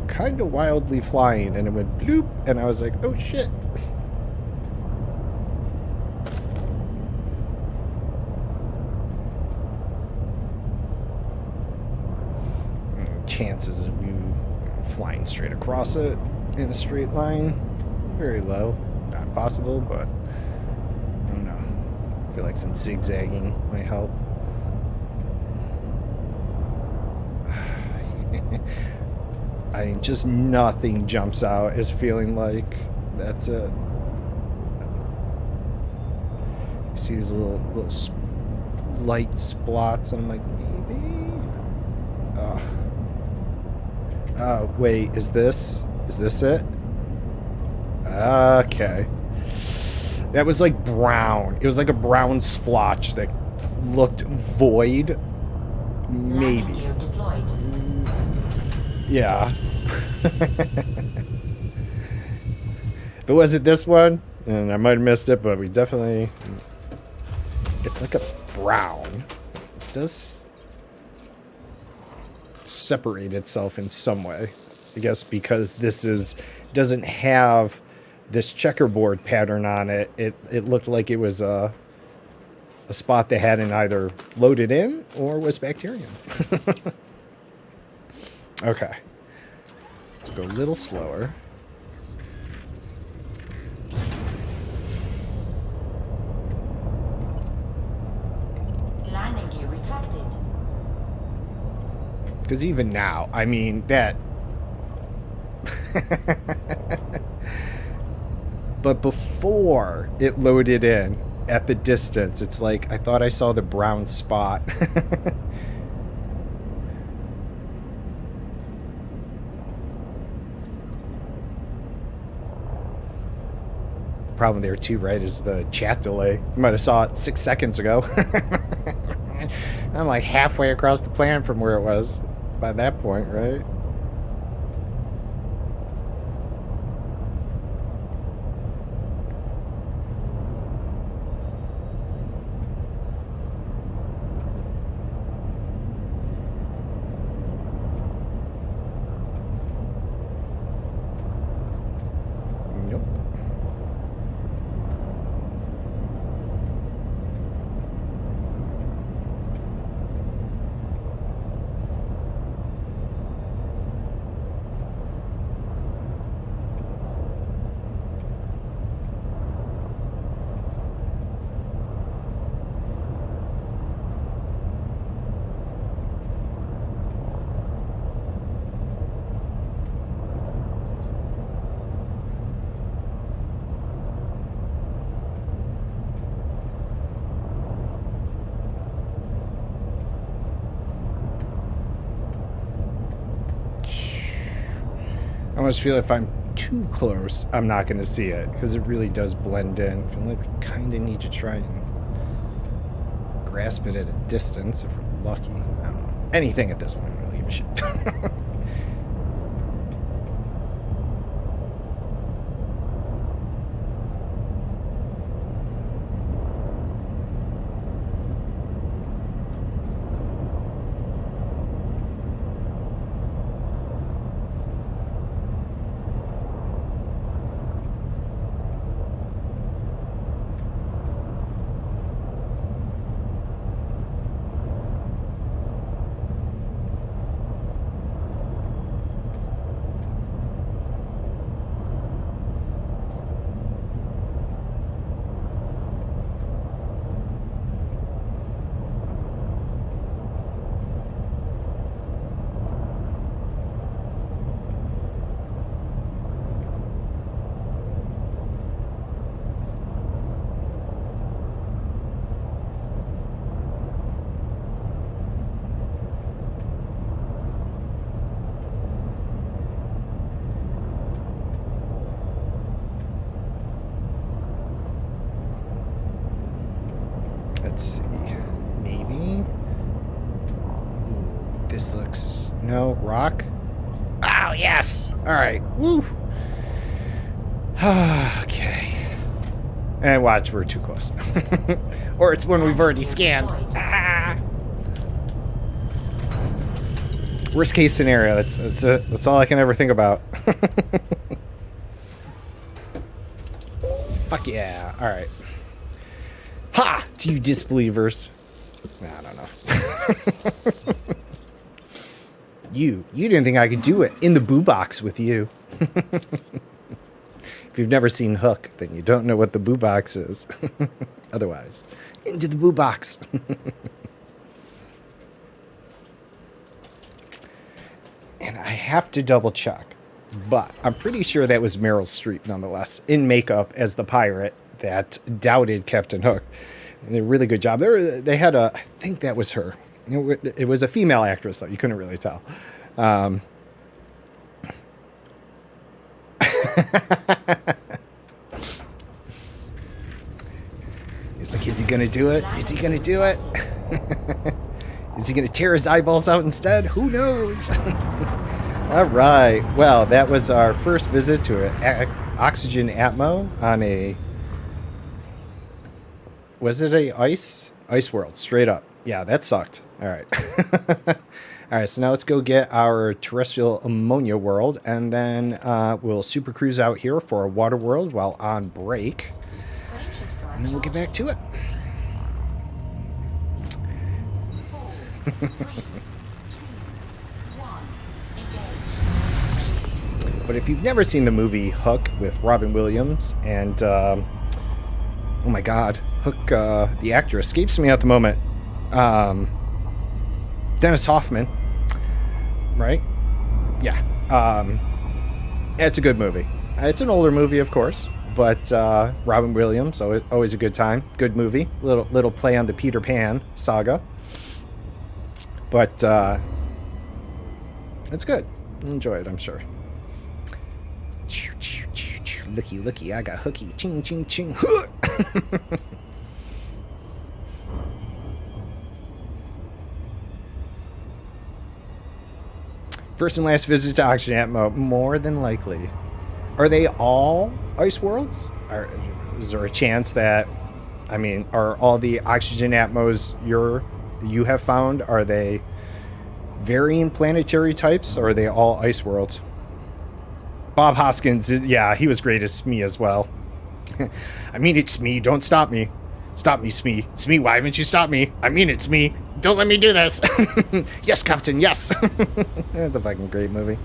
kind of wildly flying and it went bloop and I was like, oh shit. Chances of you flying straight across it in a straight line, very low. Not impossible, but I don't know. I feel like some zigzagging might help. I mean, just nothing jumps out as feeling like that's it. You see these little light splots, and I'm like, maybe. Wait, is this it? Okay. That was like brown. It was like a brown splotch that looked void. Maybe. Landing gear deployed. Yeah. If it wasn't this one, and I might have missed it, but we definitely... It's like a brown. It does separate itself in some way. I guess because this doesn't have this checkerboard pattern on it. It looked like it was a spot that hadn't either loaded in or was bacterium. Okay. Let's go a little slower. Landing gear retracted. Because even now, I mean, that... But before it loaded in at the distance, it's like I thought I saw the brown spot. Problem there too, right, is the chat delay. You might have saw it 6 seconds ago. I'm like halfway across the planet from where it was by that point, right? I almost feel if I'm too close, I'm not going to see it because it really does blend in. I feel like we kind of need to try and grasp it at a distance if we're lucky. I don't know. Anything at this point, I don't really give a shit. This looks... No, rock? Oh, yes! Alright, woo! Okay. And watch, we're too close. Or it's one we've already scanned. Ah! Worst case scenario, that's all I can ever think about. Fuck yeah, alright. Ha! To you disbelievers. I don't know. You didn't think I could do it in the boo box with you. If you've never seen Hook, then you don't know what the boo box is. Otherwise, into the boo box. And I have to double check, but I'm pretty sure that was Meryl Streep nonetheless, in makeup as the pirate that doubted Captain Hook. They did a really good job. They had I think that was her. It was a female actress, though. You couldn't really tell. He's like, is he going to do it? Is he going to do it? Is he going to tear his eyeballs out instead? Who knows? All right. Well, that was our first visit to an oxygen atmo on a... Was it a ice world? Straight up. Yeah, that sucked. All right. All right, so now let's go get our terrestrial ammonia world, and then we'll super cruise out here for a water world while on break, and then we'll get back to it. 4, 3, 2, 1, engage. But if you've never seen the movie Hook with Robin Williams and, oh my God, Hook, the actor escapes me at the moment. Dennis Hoffman, right? Yeah. It's a good movie. It's an older movie, of course, but Robin Williams, always a good time. Good movie. Little play on the Peter Pan saga. But it's good. You'll enjoy it, I'm sure. Looky, I got hooky. Ching, ching, ching. First and last visit to Oxygen Atmo, more than likely. Are they all ice worlds? Is there a chance that, I mean, are all the Oxygen Atmos you have found, are they varying planetary types, or are they all ice worlds? Bob Hoskins, yeah, he was great as Smee as well. I mean, it's Smee, don't stop me. Stop me, Smee. Smee, why haven't you stopped me? I mean, it's me. Don't let me do this. Yes, Captain, yes. That's a fucking great movie.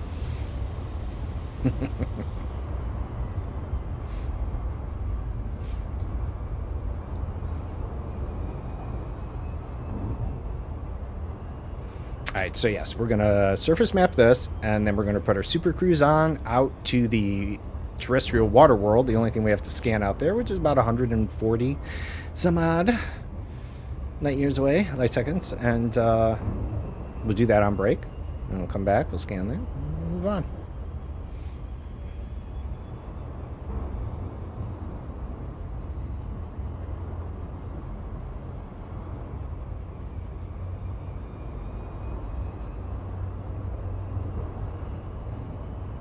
Alright, so yes, we're going to surface map this, and then we're going to put our super cruise on out to the terrestrial water world. The only thing we have to scan out there, which is about 140 some odd light years away, light seconds, and we'll do that on break, and we'll come back, we'll scan there, and move on.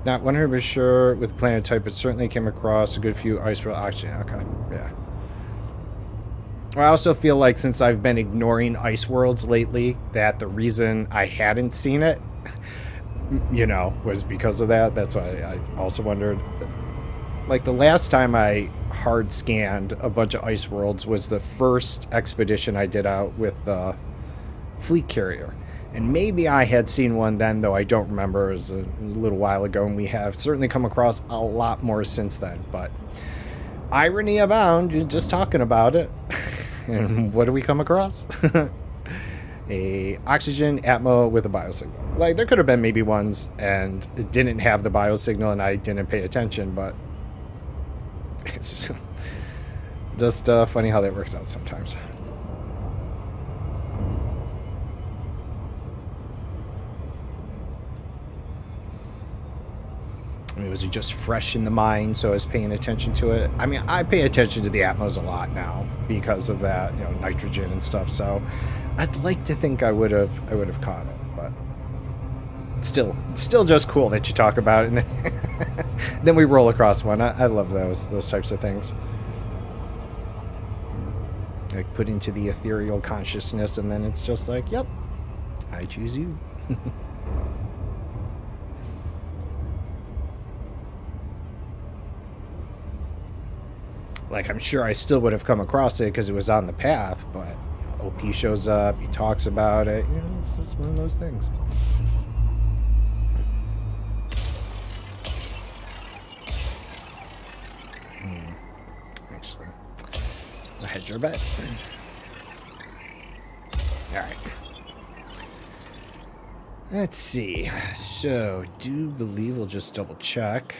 Not 100% sure with planet type, but certainly came across a good few ice world oxygen. Okay, yeah. I also feel like since I've been ignoring ice worlds lately, that the reason I hadn't seen it, was because of that. That's why I also wondered. Like the last time I hard scanned a bunch of ice worlds was the first expedition I did out with the fleet carrier. And maybe I had seen one then, though I don't remember. It was a little while ago, and we have certainly come across a lot more since then. But irony abound, just talking about it. And what do we come across? A oxygen atmo with a biosignal. Like, there could have been maybe ones, and it didn't have the biosignal, and I didn't pay attention, but it's just funny how that works out sometimes. I mean, was it just fresh in the mind, so I was paying attention to it? I mean, I pay attention to the Atmos a lot now because of that, nitrogen and stuff. So I'd like to think I would have caught it, but still just cool that you talk about it, and then, then we roll across one. I love those types of things. Like put into the ethereal consciousness, and then it's just like, yep, I choose you. Like, I'm sure I still would have come across it because it was on the path, but you know, OP shows up, he talks about it. You know, it's just one of those things. Actually, I'll hedge your bet. All right. Let's see. So, do believe we'll just double check.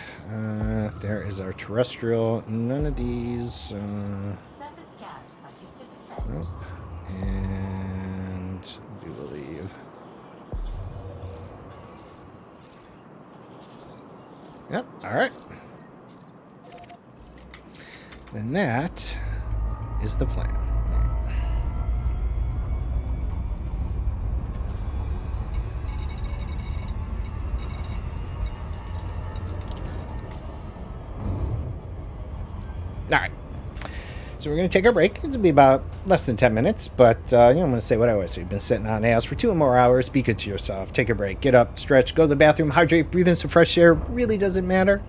There is our terrestrial. None of these. Surface scat by 50%. Nope. And do believe. Yep. All right. Then that is the plan. All right. So we're going to take our break. It'll be about less than 10 minutes, but you know, I'm going to say what I always say. You've been sitting on ass for 2 or more hours. Be good to yourself. Take a break. Get up, stretch, go to the bathroom, hydrate, breathe in some fresh air. Really doesn't matter.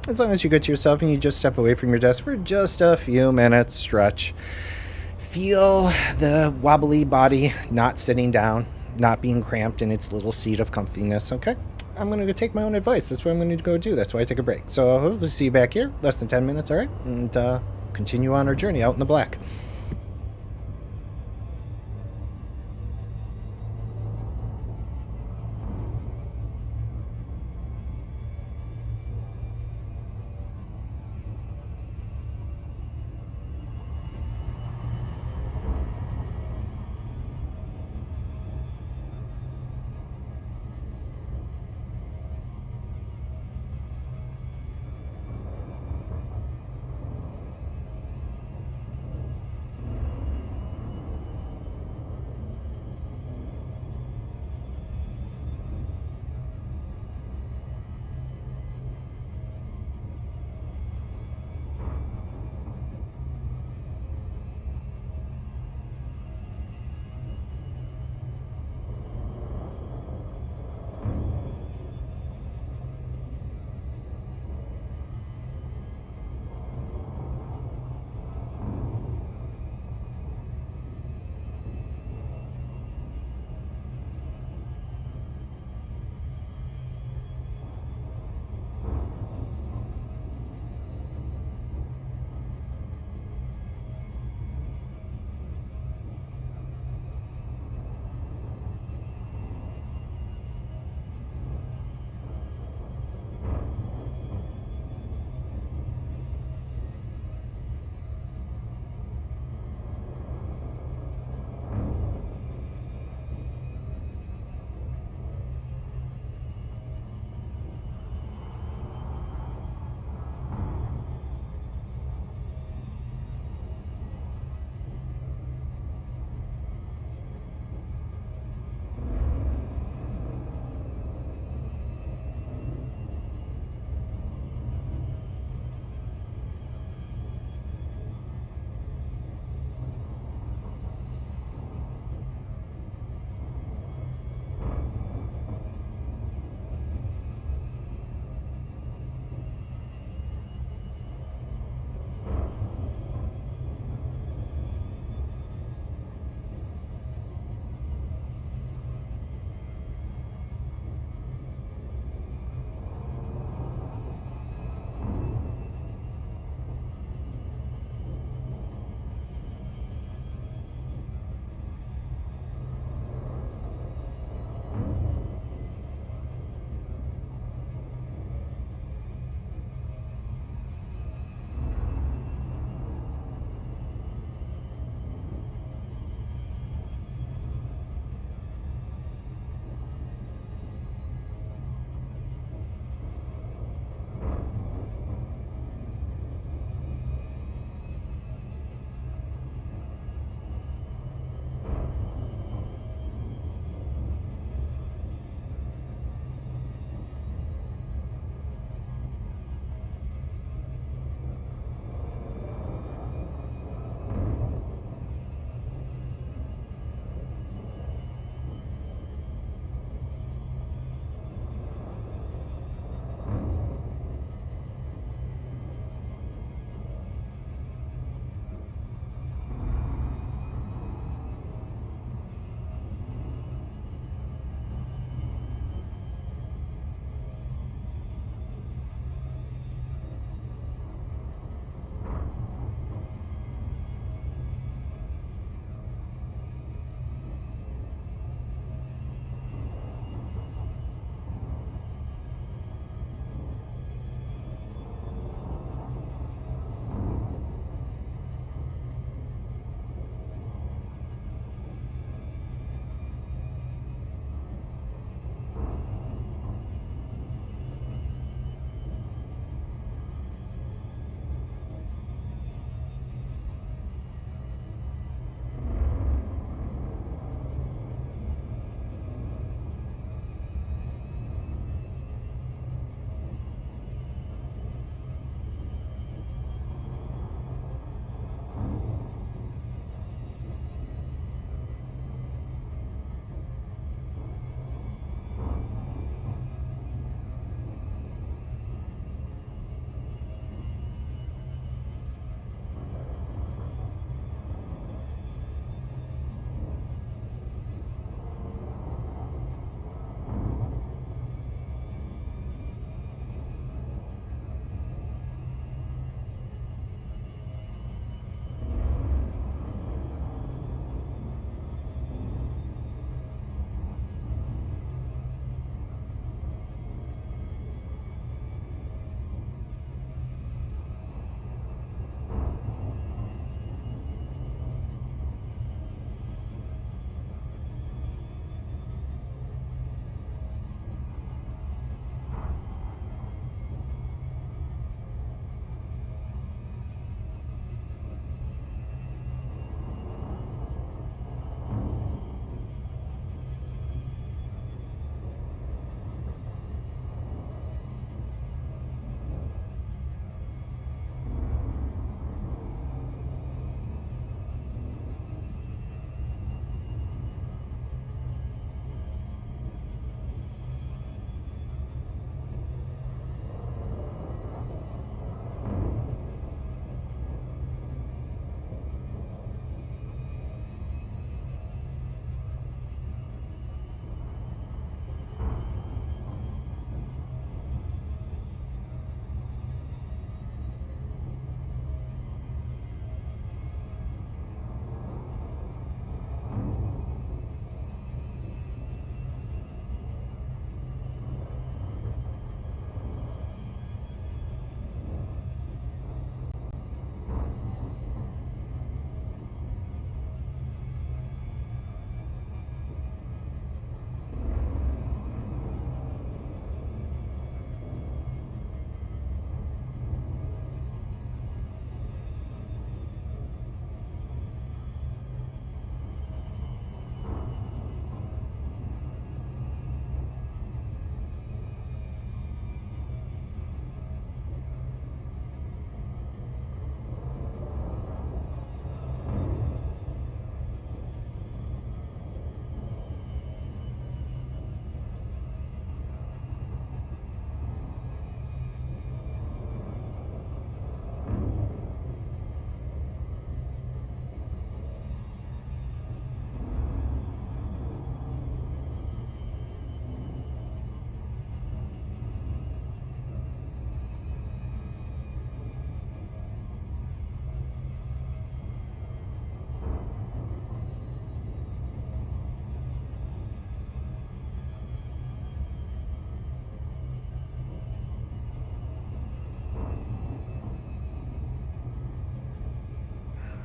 As long as you're good to yourself and you just step away from your desk for just a few minutes, stretch. Feel the wobbly body not sitting down, not being cramped in its little seat of comfiness, okay? I'm going to go take my own advice. That's what I'm going to go do. That's why I take a break. So I'll hopefully see you back here. Less than 10 minutes, all right? And continue on our journey out in the black.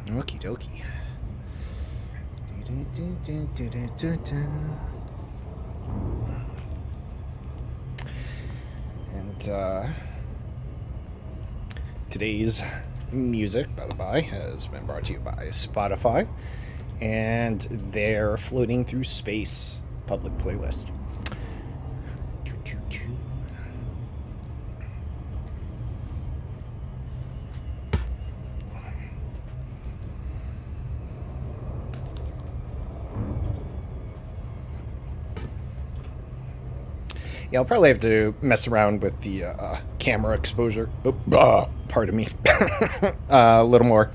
Okie dokie. And today's music, by the by, has been brought to you by Spotify and their Floating Through Space public playlist. Yeah, I'll probably have to mess around with the camera exposure. Pardon me. A little more.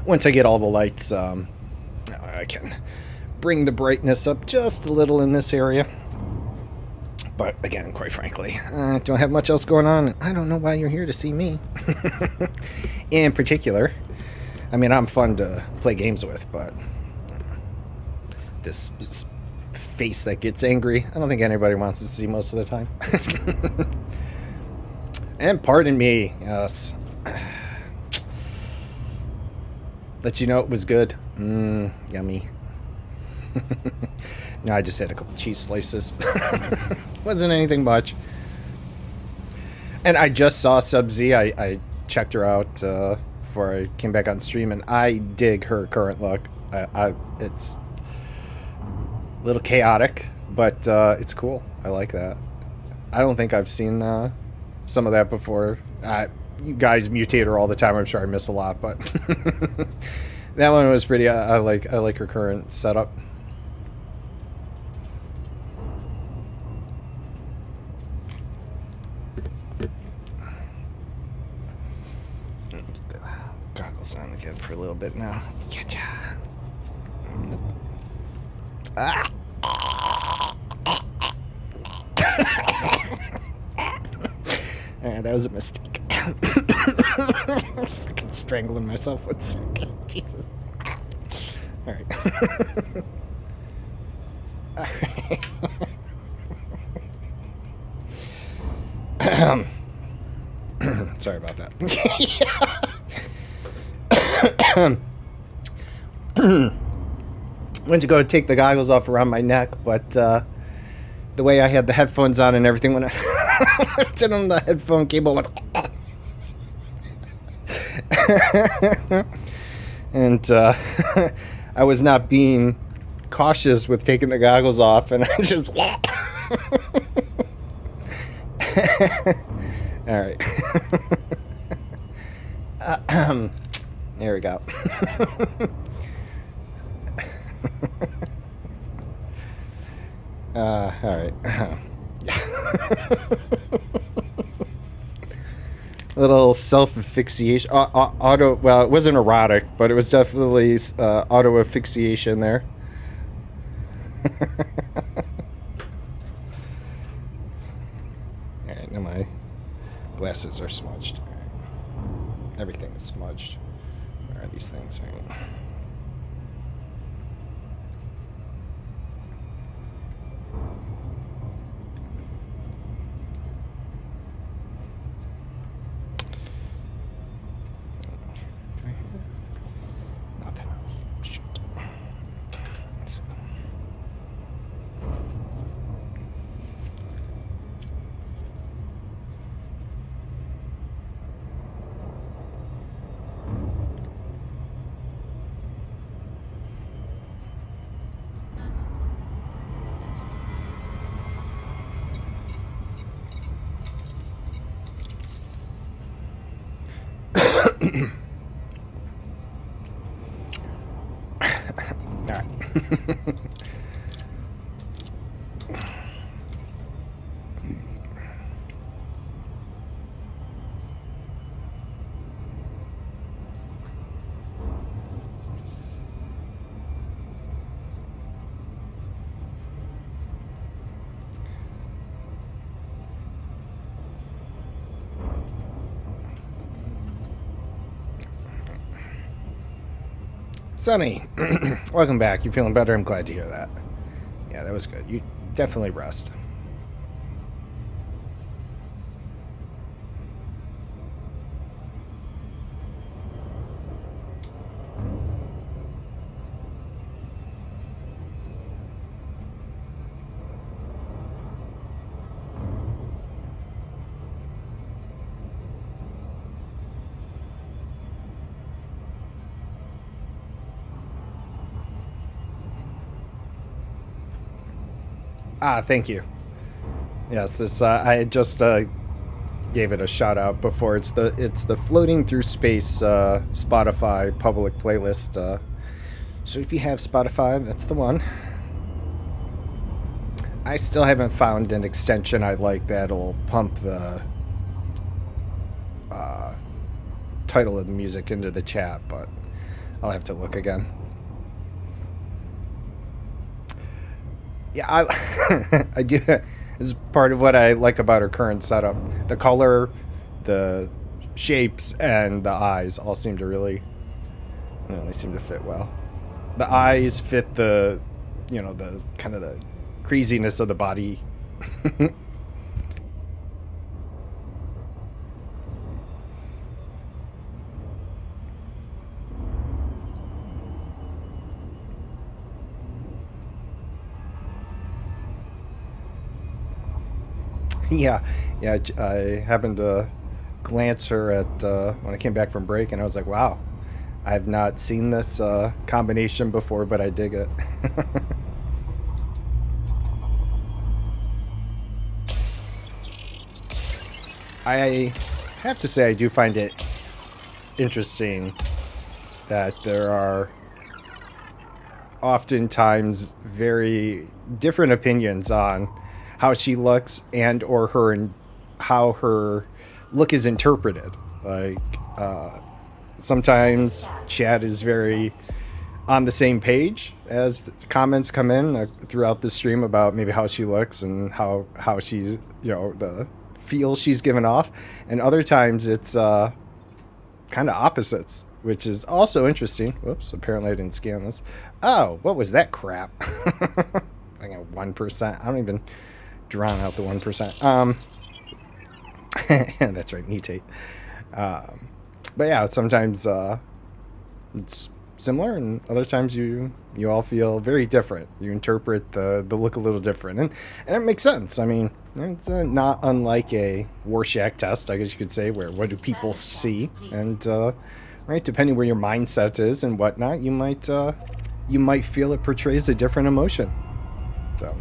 Once I get all the lights, I can bring the brightness up just a little in this area. But again, quite frankly, I don't have much else going on. I don't know why you're here to see me. In particular, I mean, I'm fun to play games with, but this face that gets angry, I don't think anybody wants to see most of the time. And pardon me, yes. Let you know it was good. Yummy. No, I just had a couple cheese slices. Wasn't anything much. And I just saw Sub-Z. I checked her out before I came back on stream, and I dig her current look. It's a little chaotic, but it's cool. I like that. I don't think I've seen some of that before. You guys mutate her all the time. I'm sure I miss a lot, but that one was pretty. I like her current setup. Goggles on again for a little bit now. Getcha. Ah. Alright, that was a mistake. Freaking strangling myself with second. Jesus. Alright. Alright. Sorry about that. Went to go take the goggles off around my neck, but the way I had the headphones on and everything, when I lifted on the headphone cable, went and I was not being cautious with taking the goggles off, and I just all right. There we go. All right. Little self-asphyxiation. Auto. Well, it wasn't erotic, but it was definitely auto-asphyxiation there. All right. Now my glasses are smudged. Everything is smudged. Where are these things? All right. Nothing else. Shit. Let's see. All right. Sonny, welcome back. You feeling better? I'm glad to hear that. Yeah, that was good. You definitely rest. Ah, thank you. Yes, this I had just gave it a shout out before. It's the Floating Through Space Spotify public playlist. So if you have Spotify, that's the one. I still haven't found an extension I like that'll pump the title of the music into the chat, but I'll have to look again. Yeah, I do. This is part of what I like about her current setup. The color, the shapes, and the eyes all seem to really, they seem to fit well. The eyes fit the, the kind of the craziness of the body. Yeah, yeah. I happened to glance her at when I came back from break, and I was like, "Wow, I have not seen this combination before, but I dig it." I have to say, I do find it interesting that there are oftentimes very different opinions on how she looks and or her and how her look is interpreted. Like sometimes Chad is very on the same page as the comments come in throughout the stream about maybe how she looks and how she's, the feel she's given off, and other times it's kind of opposites, which is also interesting. Whoops, apparently I didn't scan this. Oh, what was that crap? I got 1%. I don't even drown out the 1%. That's right, mutate. But yeah, sometimes it's similar, and other times you all feel very different. You interpret the look a little different, and it makes sense. I mean, it's not unlike a Rorschach test, I guess you could say, where what do people see, and right, depending where your mindset is and whatnot, you might feel it portrays a different emotion. So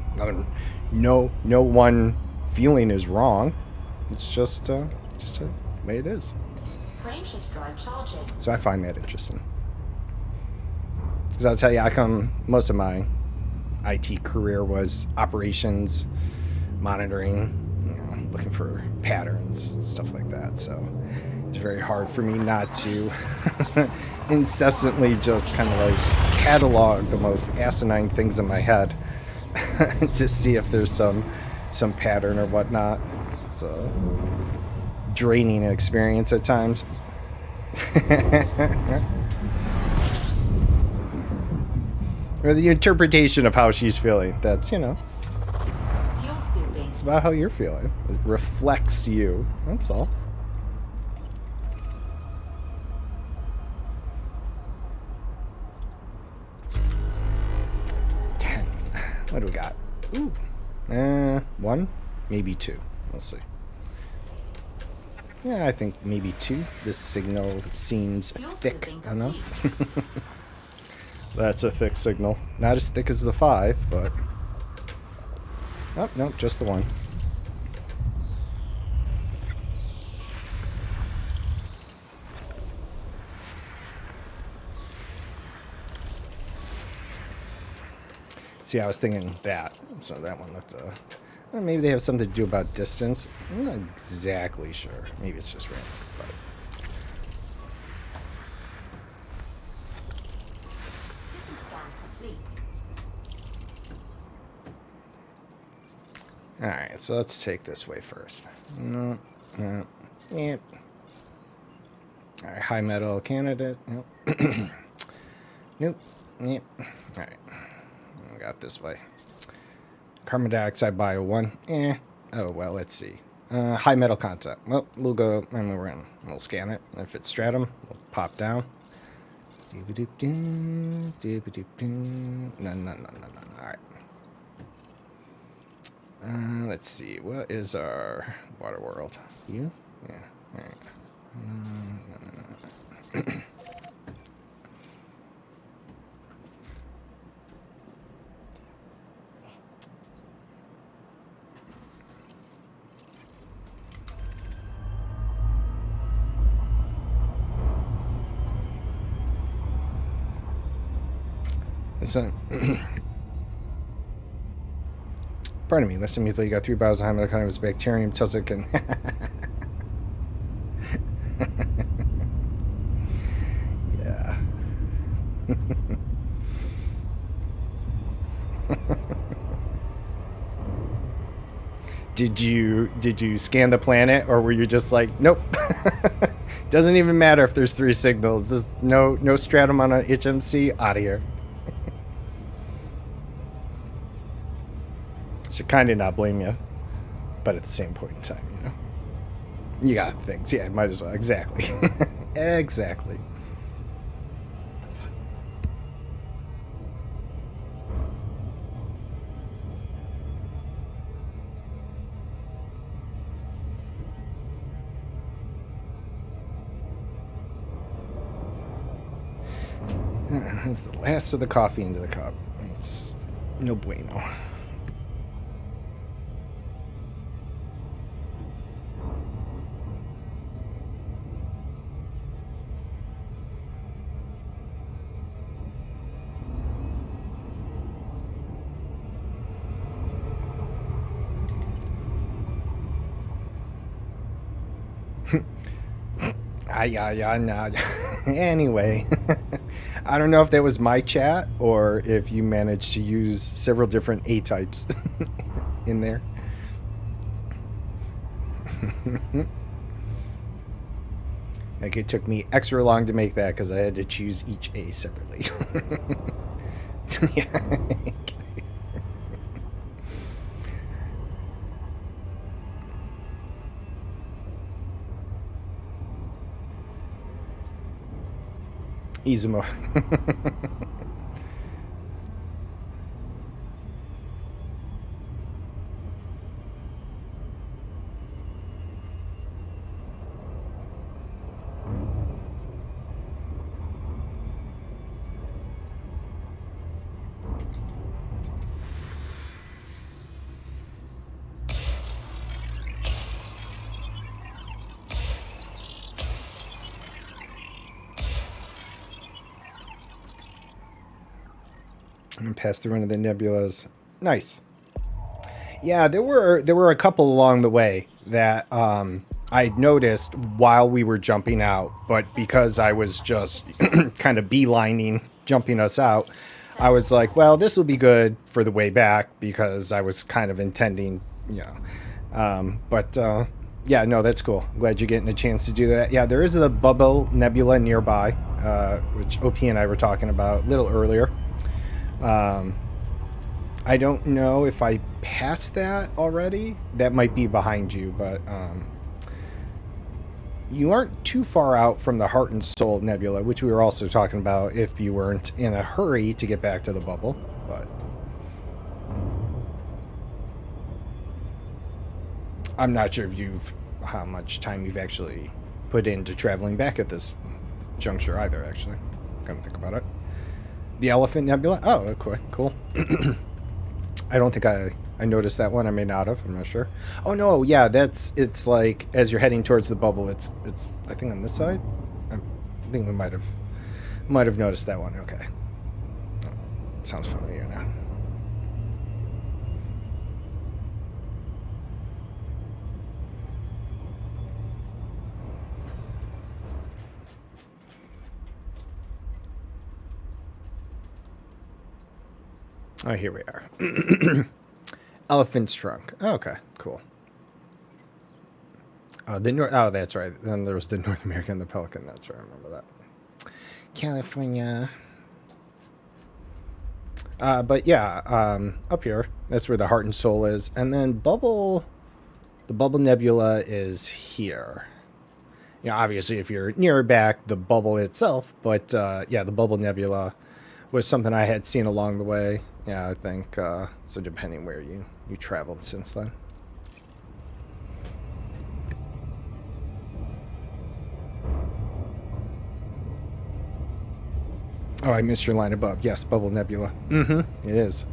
no one feeling is wrong. It's just the way it is. Frameshift drive charging. So I find that interesting. Because I'll tell you, most of my IT career was operations, monitoring, looking for patterns, stuff like that. So it's very hard for me not to incessantly just kind of like catalog the most asinine things in my head to see if there's some pattern or whatnot. It's a draining experience at times. Or the interpretation of how she's feeling. That's, Fuel scooping. it's about how you're feeling. It reflects you. That's all. What do we got? Ooh. 1, maybe 2. We'll see. Yeah, I think maybe 2. This signal seems thick enough. That's a thick signal. Not as thick as the 5, but... Oh, no, just the 1. See, I was thinking that. So that one looked... well, maybe they have something to do about distance. I'm not exactly sure. Maybe it's just random, but... System scan complete. Alright, so let's take this way first. No, yep. Alright, high metal candidate. Nope. Nope. Yep. Alright. We got this way. Carbon dioxide bio 1. Oh, well, let's see. High metal content. Well, we'll go and we'll scan it. If it's stratum, we'll pop down. No. Alright. Let's see. What is our water world? You? Yeah. Alright. No. So, pardon me. Less than immediately got 3 bottles of Hamilton was bacterium tells it can. Yeah. Did you scan the planet, or were you just like, nope? Doesn't even matter if there's 3 signals. There's no stratum on an HMC. Out of here. Should kind of not blame you, but at the same point in time, you got things. Yeah, might as well. Exactly. Exactly. That's the last of the coffee into the cup. It's no bueno. Nah. Anyway, I don't know if that was my chat or if you managed to use several different A types in there. Like, it took me extra long to make that because I had to choose each A separately. Yeah. Izumo. And pass through one of the nebulas. Nice. Yeah, there were a couple along the way that I noticed while we were jumping out, but because I was just kind of beelining jumping us out, I was like, well, this will be good for the way back because I was kind of intending, yeah, no, that's cool. Glad you're getting a chance to do that. Yeah, there is a Bubble Nebula nearby, which OP and I were talking about a little earlier. I don't know if I passed that already. That might be behind you, but you aren't too far out from the Heart and Soul Nebula, which we were also talking about if you weren't in a hurry to get back to the bubble. But I'm not sure if how much time you've actually put into traveling back at this juncture either, actually. Come to think about it. The Elephant Nebula? Oh, okay, cool. I don't think I noticed that one. I may not have. I'm not sure. Oh no, yeah, it's like as you're heading towards the bubble. It's I think on this side. I think we might have noticed that one. Okay, sounds familiar now. Oh, here we are. Elephant's trunk. Oh, okay, cool. Oh, that's right. Then there was the North American and the Pelican. That's right. I remember that. California. But yeah, up here, that's where the Heart and Soul is, and then the Bubble Nebula is here. You know, obviously, if you're nearer back, the bubble itself. But yeah, the Bubble Nebula was something I had seen along the way. Yeah, I think so. Depending where you traveled since then. Oh, I missed your line above. Yes, Bubble Nebula. Mm-hmm. It is.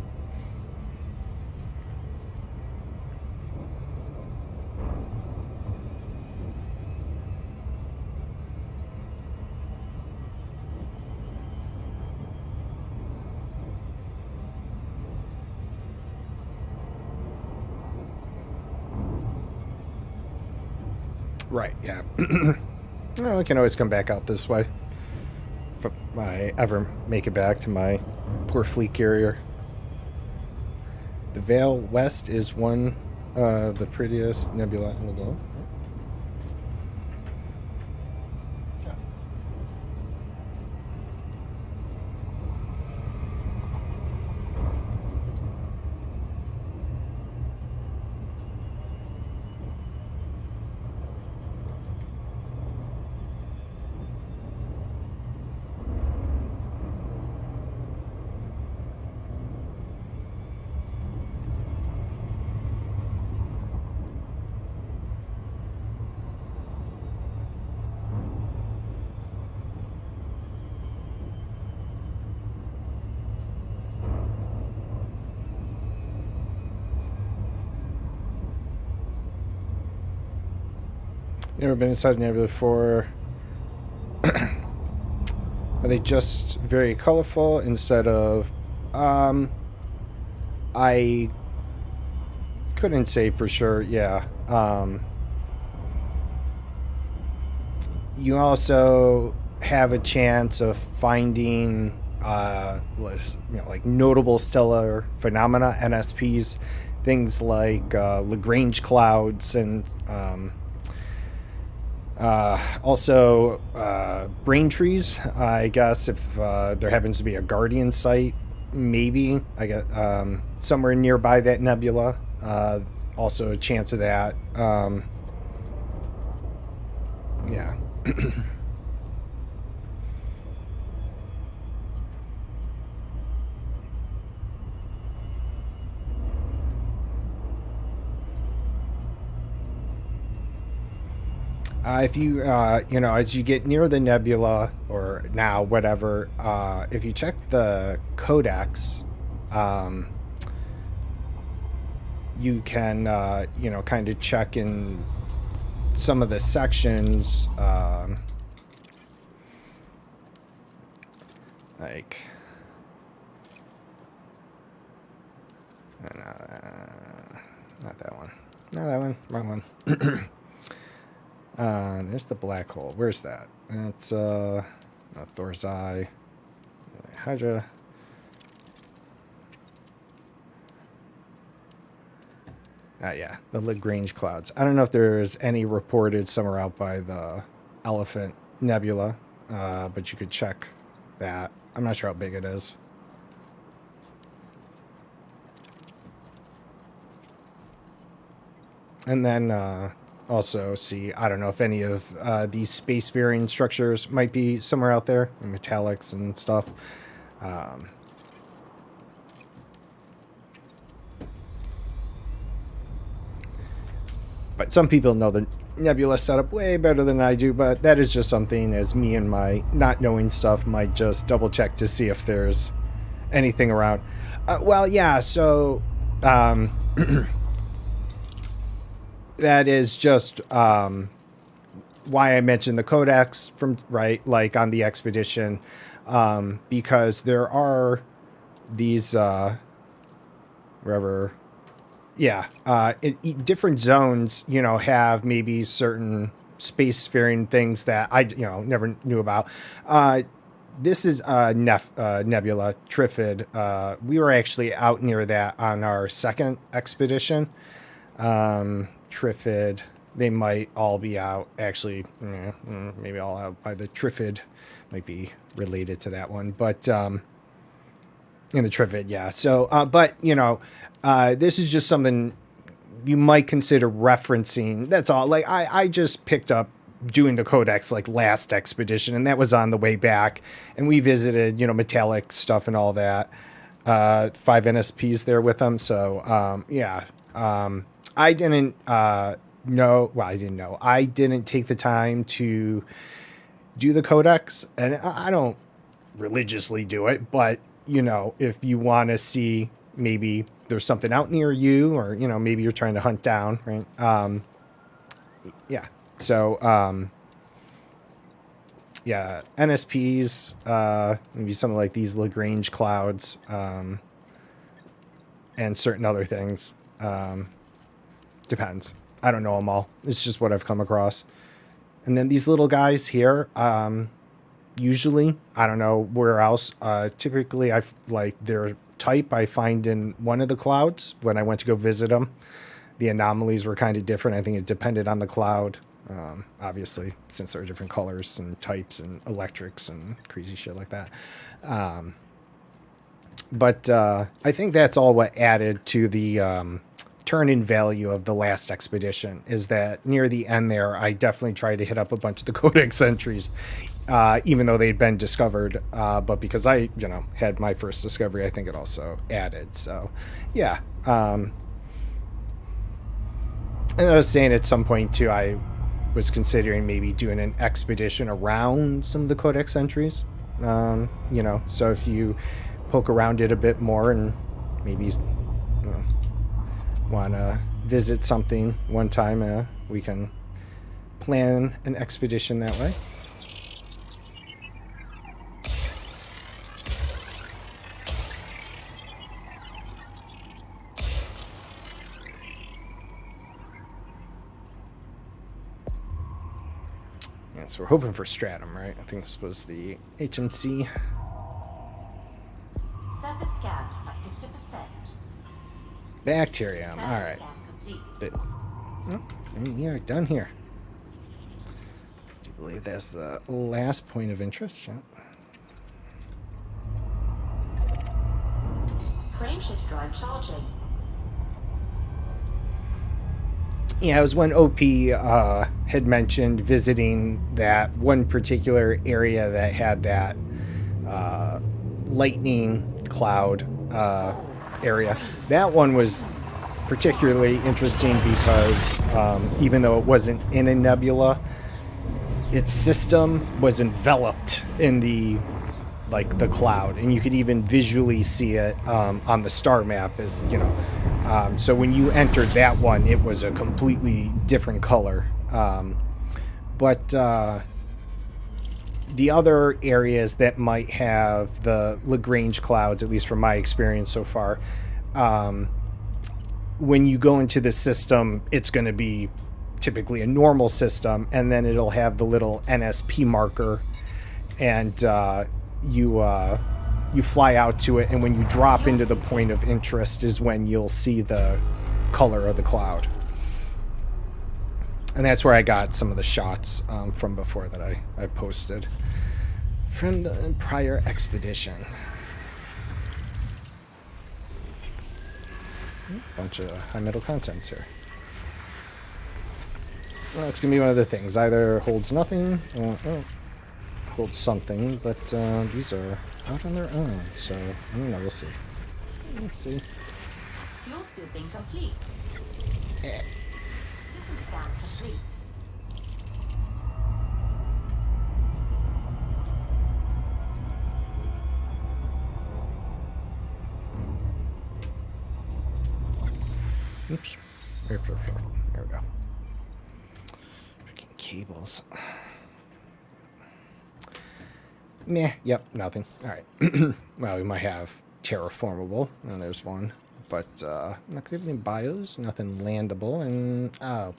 Right, yeah. Well, we can always come back out this way if I ever make it back to my poor fleet carrier. The Vale West is one the prettiest nebula in the globe. Never been inside a nebula before. Are they just very colorful instead of... I couldn't say for sure, yeah. You also have a chance of finding like notable stellar phenomena, NSPs, things like Lagrange clouds, and also brain trees. I guess if there happens to be a guardian site, maybe I get somewhere nearby that nebula. Also a chance of that. Yeah. If you, as you get near the nebula, or now, whatever, if you check the codex, you can, kind of check in some of the sections, like, not that one. Not that one. Wrong one. There's the black hole. Where's that? It's Thor's Eye, Hydra. Yeah, the Lagrange clouds. I don't know if there's any reported somewhere out by the Elephant Nebula, but you could check that. I'm not sure how big it is. And then also see, I don't know if any of these spacefaring structures might be somewhere out there, metallics and stuff. But some people know the nebula setup way better than I do, but that is just something as me and my not knowing stuff might just double check to see if there's anything around. Well, yeah, so that is just why I mentioned the codex from, right, like on the expedition, because there are these, wherever... Yeah, different zones, have maybe certain spacefaring things that I, never knew about. This is Nebula, Trifid. We were actually out near that on our second expedition. Trifid, they might all be out, actually, maybe all out by the Trifid, might be related to that one, but... in the Trifid, yeah. So, but, this is just something you might consider referencing. That's all. Like, I just picked up doing the codex, like, last expedition, and that was on the way back. And we visited, metallic stuff and all that. 5 NSPs there with them. So, yeah. I didn't know. Well, I didn't know. I didn't take the time to do the codex. And I don't religiously do it, but... if you want to see maybe there's something out near you, or, maybe you're trying to hunt down, right? Yeah. So, yeah, NSPs, maybe something like these Lagrange clouds, and certain other things. Depends. I don't know them all. It's just what I've come across. And then these little guys here, usually, I don't know where else. Typically, like their type I find in one of the clouds when I went to go visit them. The anomalies were kind of different. I think it depended on the cloud. Obviously, since there are different colors and types and electrics and crazy shit like that. But I think that's all what added to the turn-in value of the last expedition, is that near the end there, I definitely tried to hit up a bunch of the codex entries, even though they'd been discovered. But because I, had my first discovery, I think it also added. So, yeah. And I was saying at some point, too, I was considering maybe doing an expedition around some of the codex entries. So if you poke around it a bit more and maybe want to visit something one time, we can plan an expedition that way. Yeah, so we're hoping for stratum, right? I think this was the HMC. Surface scan at 50%. Bacterium. Surface All right. scan complete. And we are done here. Do you believe that's the last point of interest? Yeah. Frameshift drive charging. Yeah, it was when OP had mentioned visiting that one particular area that had that lightning cloud area. That one was particularly interesting because even though it wasn't in a nebula, its system was enveloped in the cloud, and you could even visually see it on the star map, as so when you entered that one, it was a completely different color. But the other areas that might have the Lagrange clouds, at least from my experience so far, when you go into the system, it's going to be typically a normal system, and then it'll have the little NSP marker, and you fly out to it, and when you drop into the point of interest is when you'll see the color of the cloud. And that's where I got some of the shots from before that I posted from the prior expedition. Bunch of high metal contents here. Well, it's going to be one of the things. Either holds nothing or holds something, but these are out on their own, so I don't know, we'll see. Let's see. Fuel scooping complete. System scan complete. Oops. There we go. Freaking cables. Meh. Yep. Nothing. All right. Well, we might have terraformable, and there's one, but not gonna have any bios. Nothing landable, and oh,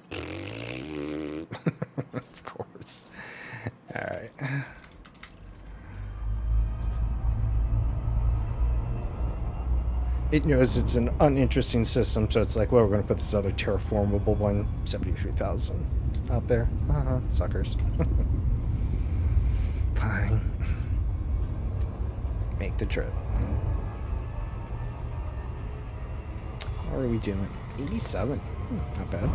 of course. All right. It knows it's an uninteresting system, so it's like, well, we're going to put this other terraformable one, 73,000, out there. Suckers. Fine. Make the trip. How are we doing? 87. Not bad.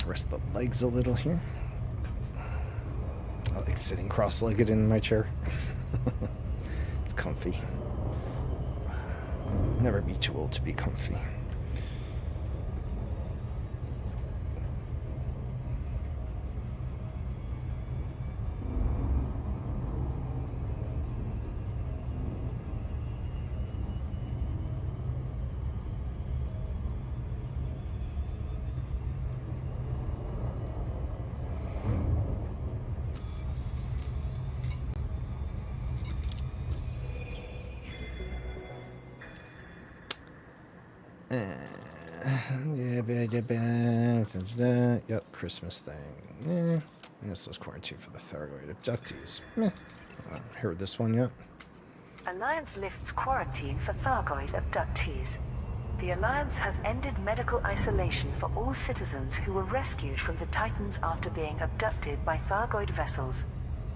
Rest the legs a little here. I like sitting cross-legged in my chair. It's comfy. Never be too old to be comfy. Yep, Christmas thing. This was quarantine for the thyroid abductees. Heard this one yet? Alliance lifts quarantine for Thargoid abductees. The Alliance has ended medical isolation for all citizens who were rescued from the Titans after being abducted by Thargoid vessels.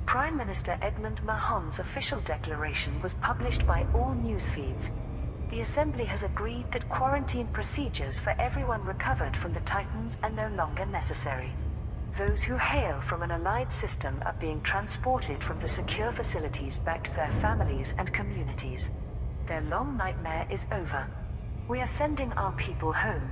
Prime Minister Edmund Mahon's official declaration was published by all news feeds. The Assembly has agreed that quarantine procedures for everyone recovered from the Titans are no longer necessary. Those who hail from an allied system are being transported from the secure facilities back to their families and communities. Their long nightmare is over. We are sending our people home.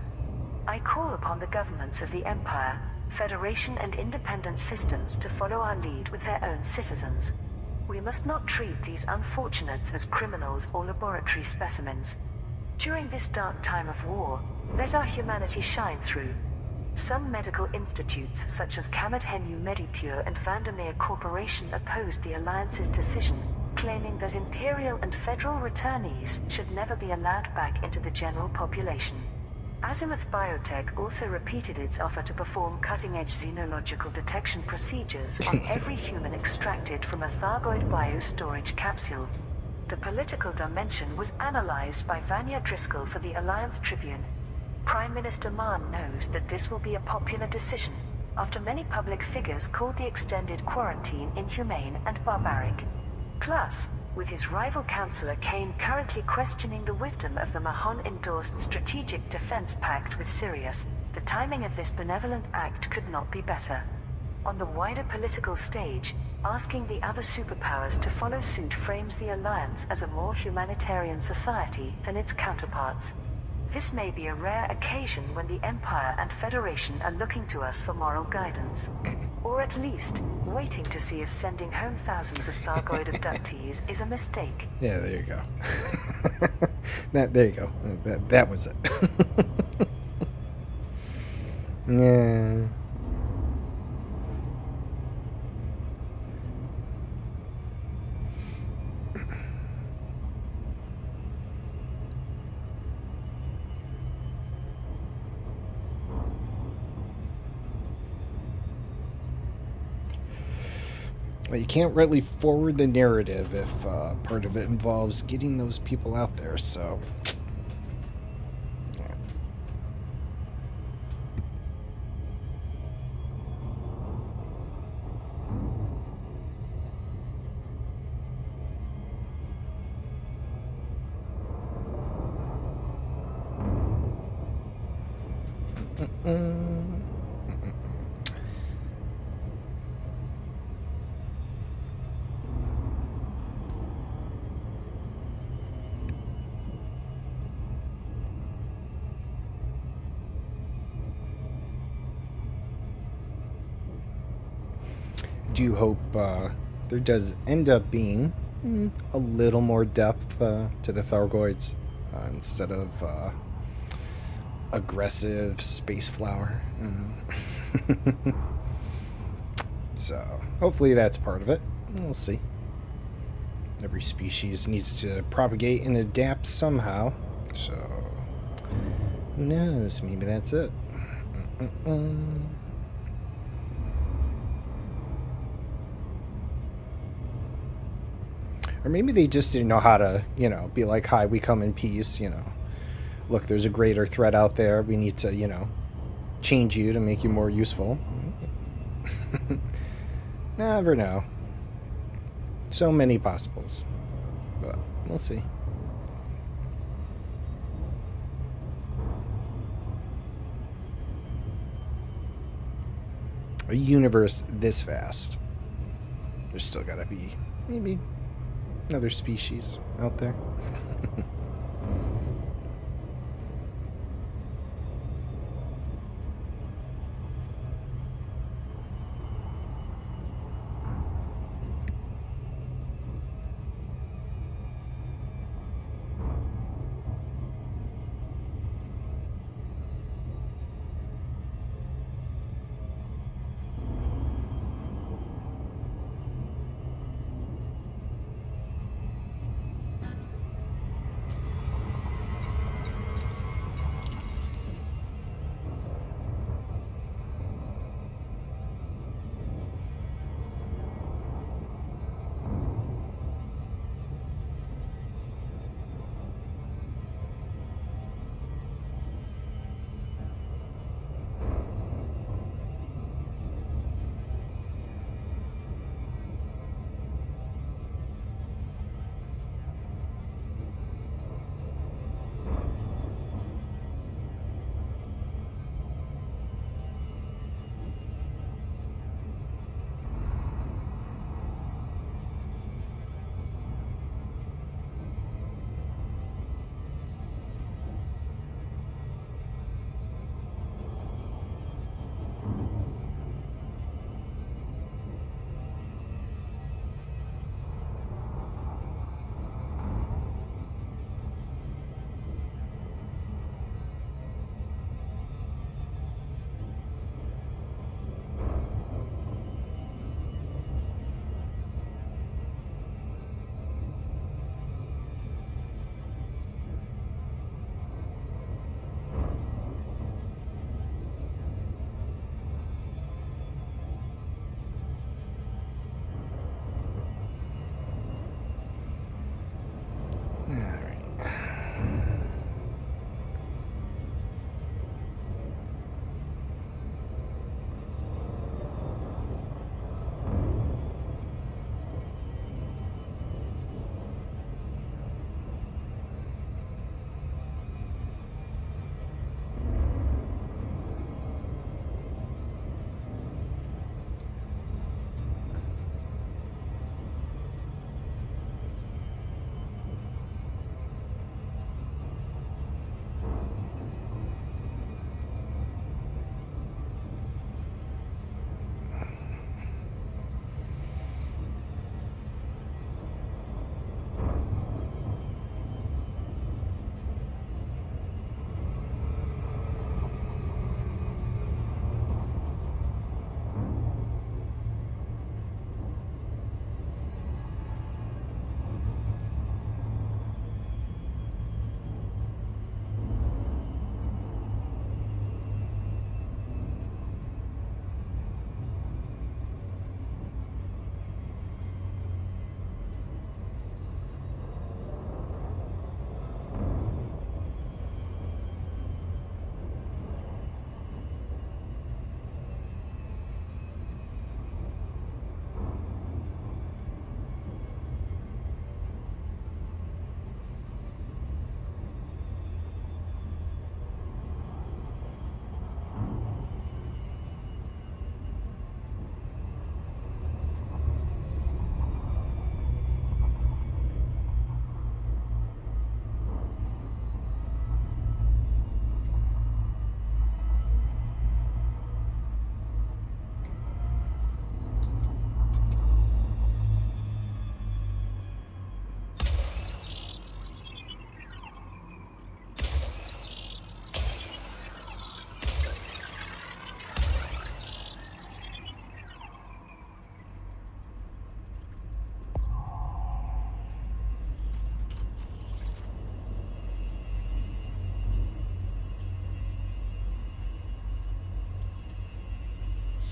I call upon the governments of the Empire, Federation and independent systems to follow our lead with their own citizens. We must not treat these unfortunates as criminals or laboratory specimens. During this dark time of war, let our humanity shine through. Some medical institutes, such as Kamadhenu Medipure and Vandermeer Corporation, opposed the Alliance's decision, claiming that Imperial and Federal returnees should never be allowed back into the general population. Azimuth Biotech also repeated its offer to perform cutting-edge xenological detection procedures on every human extracted from a Thargoid biostorage capsule. The political dimension was analyzed by Vanya Driscoll for the Alliance Tribune. Prime Minister Mann knows that this will be a popular decision, after many public figures called the extended quarantine inhumane and barbaric. Plus, with his rival councillor Kane currently questioning the wisdom of the Mahon-endorsed Strategic Defense Pact with Sirius, the timing of this benevolent act could not be better. On the wider political stage, asking the other superpowers to follow suit frames the Alliance as a more humanitarian society than its counterparts. This may be a rare occasion when the Empire and Federation are looking to us for moral guidance. Or at least, waiting to see if sending home thousands of Thargoid abductees is a mistake. Yeah, there you go. There you go. That was it. Yeah. Well, you can't really forward the narrative if part of it involves getting those people out there, so... Yeah. Do hope there does end up being a little more depth to the Thargoids instead of aggressive space flower. So hopefully that's part of it. We'll see. Every species needs to propagate and adapt somehow. So who knows? Maybe that's it. Or maybe they just didn't know how to, be like, hi, we come in peace, Look, there's a greater threat out there. We need to, change you to make you more useful. Never know. So many possibles. But we'll see. a universe this vast, there's still got to be maybe another species out there.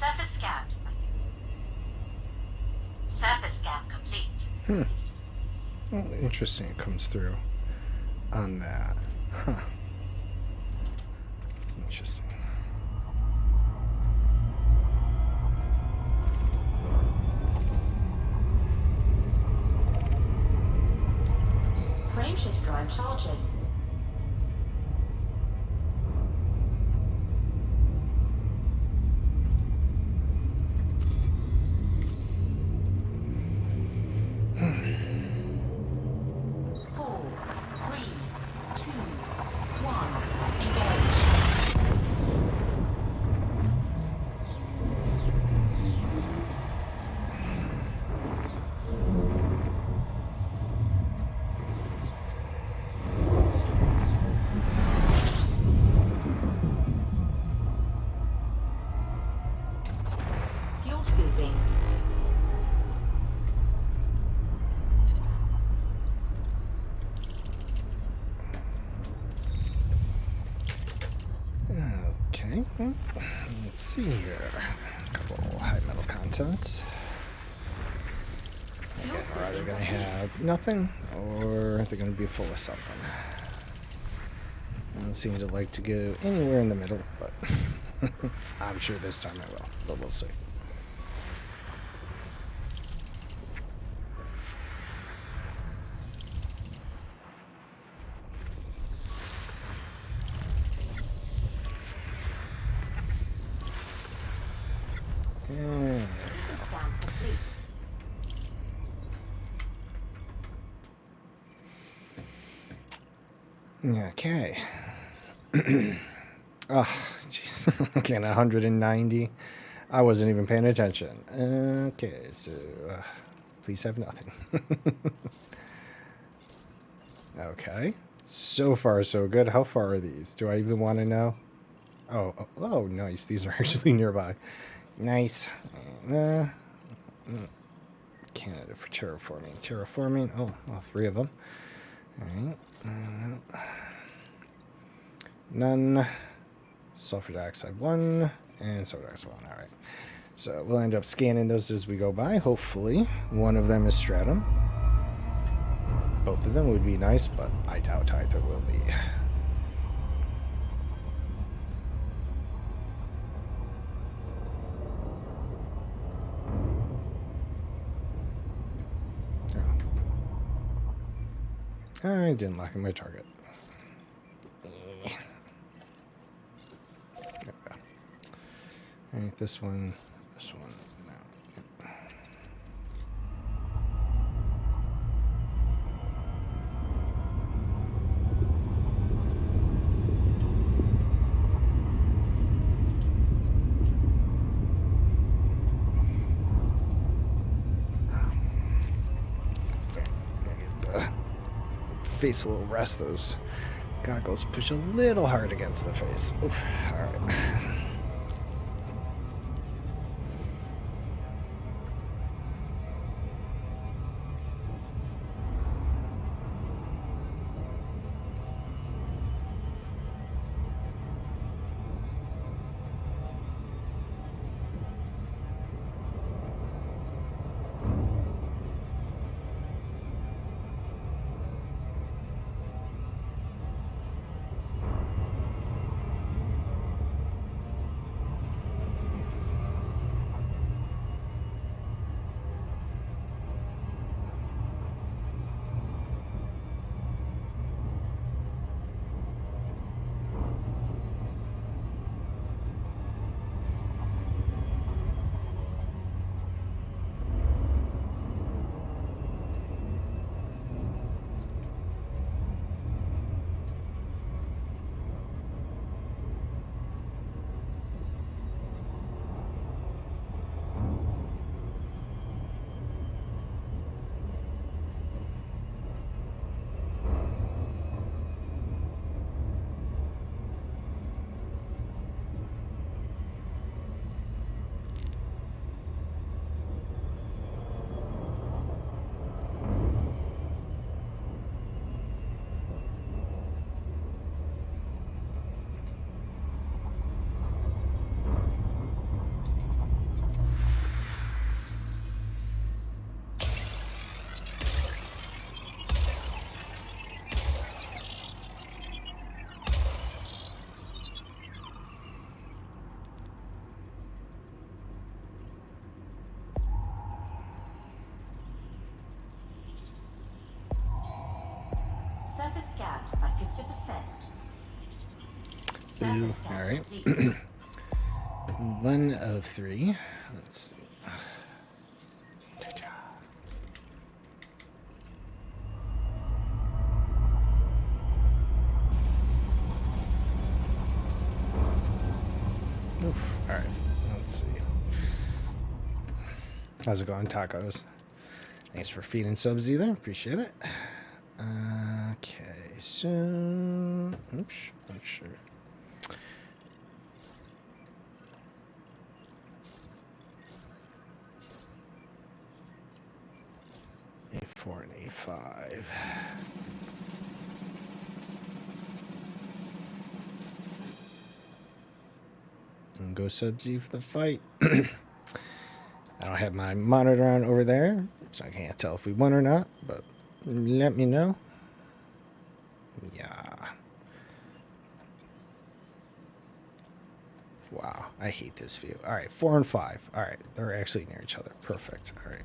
Surface scan. Surface scan complete. Well, interesting. It comes through on that. Huh. Interesting. Frameshift drive charging. Let's see here. A couple high metal contents. Okay, are they going to have nothing, or are they going to be full of something? I don't seem to like to go anywhere in the middle, but I'm sure this time I will, but we'll see. System scan complete. Okay. Oh, jeez. Again, 190. I wasn't even paying attention. Okay, so please have nothing. Okay. So far, so good. How far are these? Do I even want to know? Oh, nice. These are actually nearby. Nice. Candidate for terraforming. Terraforming. Oh, well, 3 of them. All right. None. Sulfur dioxide 1 and sulfur dioxide 1. All right. So we'll end up scanning those as we go by. Hopefully, one of them is stratum. Both of them would be nice, but I doubt either will be. Oh. I didn't lock in my target. Alright, this one, no. Face a little rest. Those goggles push a little hard against the face. Oof. All right. Surface scanned by 50%. Ooh, Surface scan all right. complete. 1 of 3. Let's see. Oof. All right. Let's see. How's it going, tacos? Thanks for feeding subs either. Appreciate it. Okay, so oops, not sure. A4 and A5. Welcome, Go Subsy, for the fight. I don't have my monitor on over there, so I can't tell if we won or not, but let me know. Yeah. Wow, I hate this view. All right, 4 and 5. All right, they're actually near each other. Perfect. All right.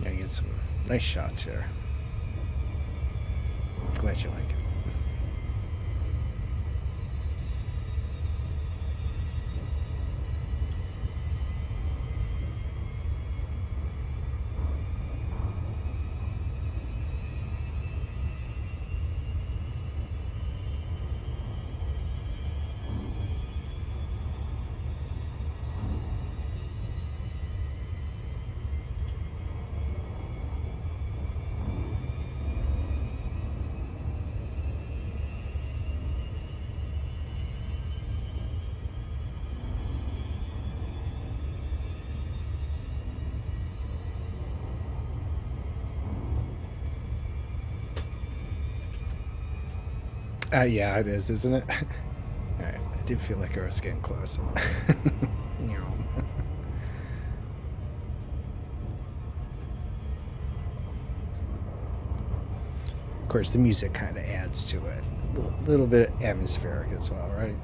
Yeah, get some nice shots here. Glad you like it. Yeah, it is, isn't it? All right, I did feel like I was getting close. Of course, the music kind of adds to it. A little bit atmospheric as well, right?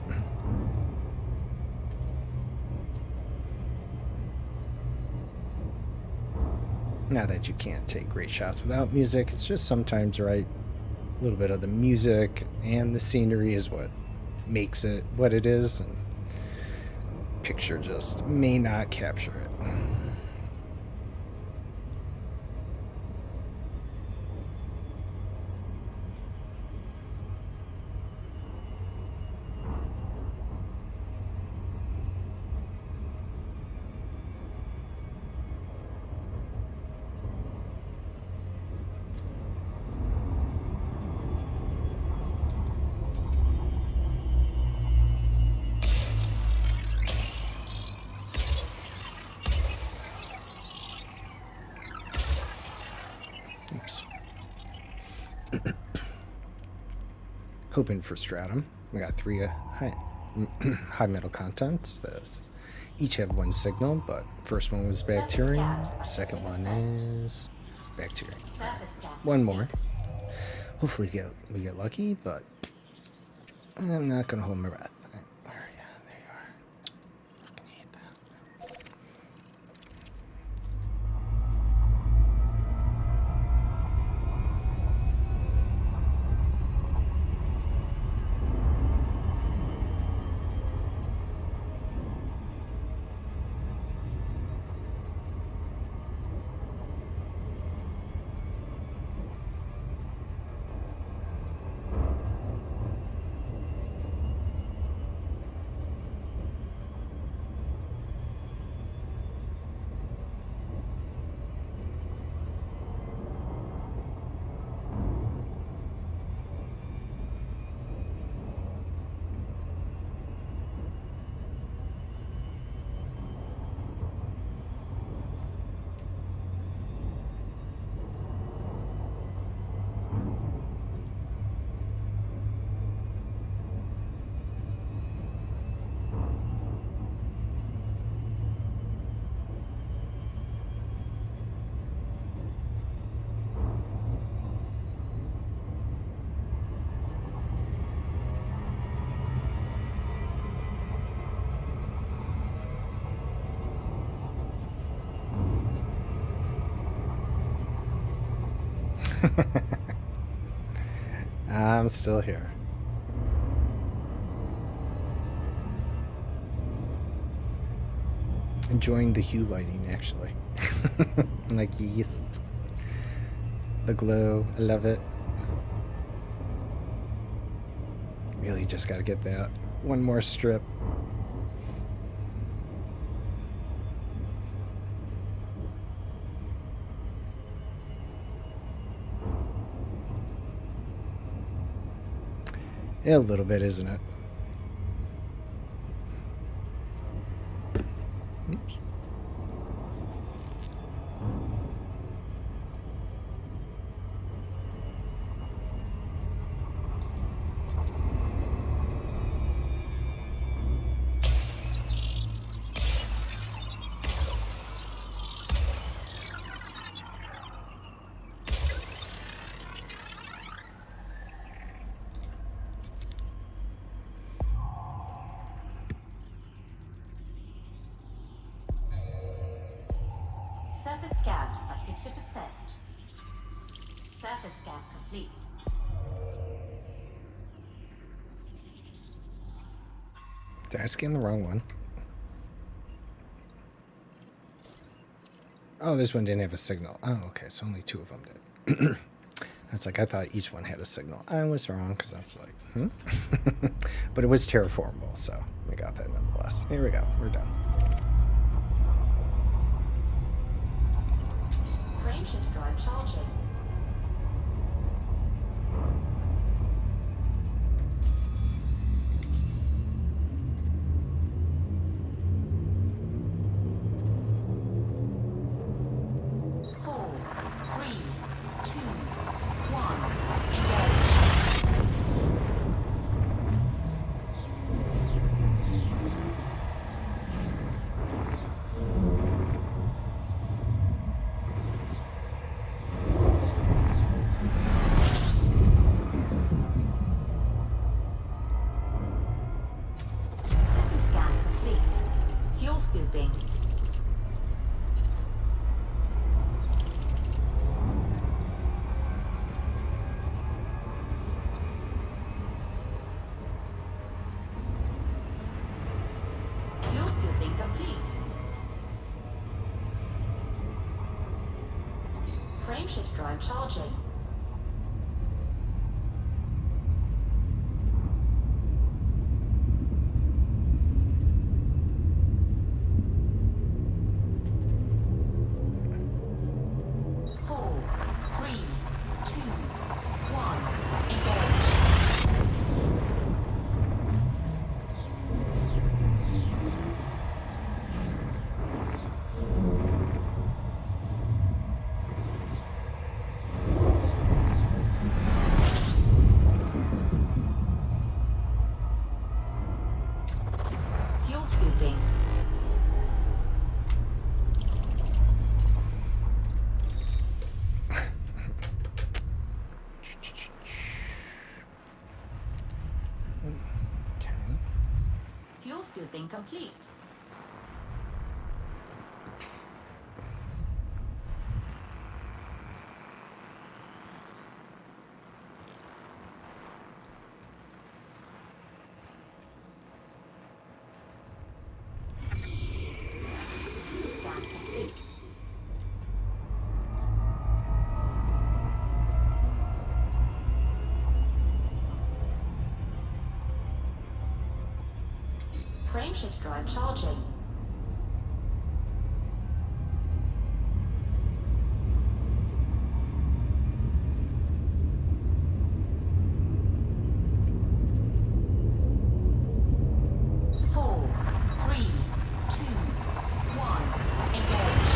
Not that you can't take great shots without music. It's just sometimes, right? A little bit of the music and the scenery is what makes it what it is, and picture just may not capture it. Hoping for stratum. We got 3 high metal contents that each have 1 signal, but first one was bacterium, second one is bacterium. Surface scan. 1 more. Hopefully we get lucky, but I'm not gonna hold my breath. There you are. Fucking hate that. I'm still here. Enjoying the hue lighting, actually. I'm like, yes. The glow, I love it. Really just got to get that one more strip. A little bit, isn't it? Oops. Surface scan at 50%. Surface scan complete. Did I scan the wrong one? Oh, this one didn't have a signal. Oh, okay, so only 2 of them did. That's like, I thought each one had a signal. I was wrong, because I was like, But it was terraformable, so we got that nonetheless. Here we go, we're done. Frameshift drive charging. Four, three, two, one, System scan complete. Fuel scooping. Fuel scooping complete. Frameshift drive charging. Four, three, two, one, engage. Fuel scooping. Okay. Fuel scooping complete. System scan complete. Frameshift drive charging. Four, three, two, one, engage.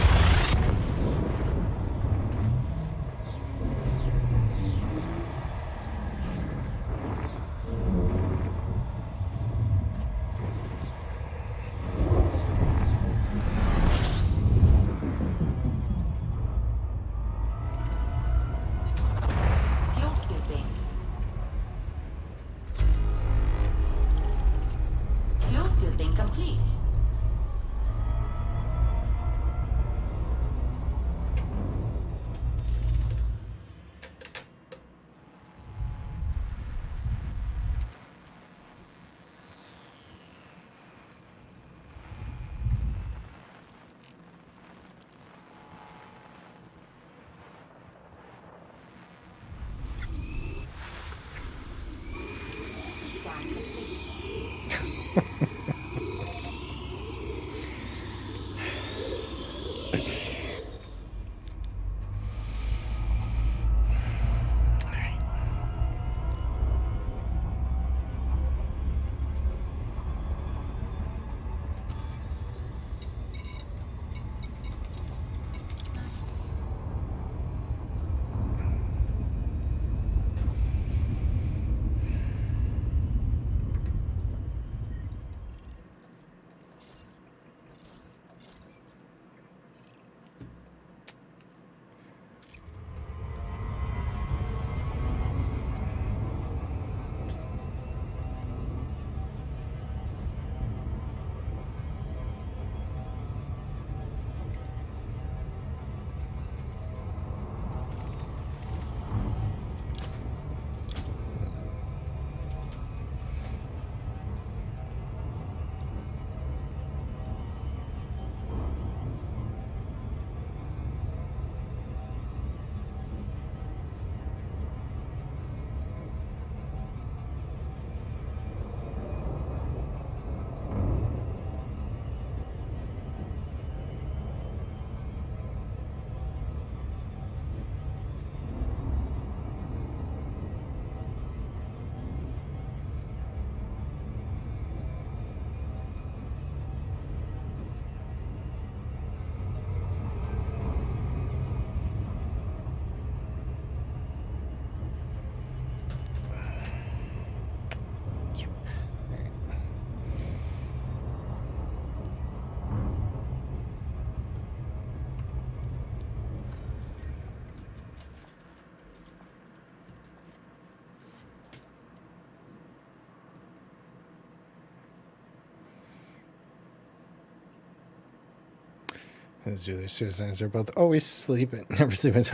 Those do their suicides. They're both always sleeping, never sleeping.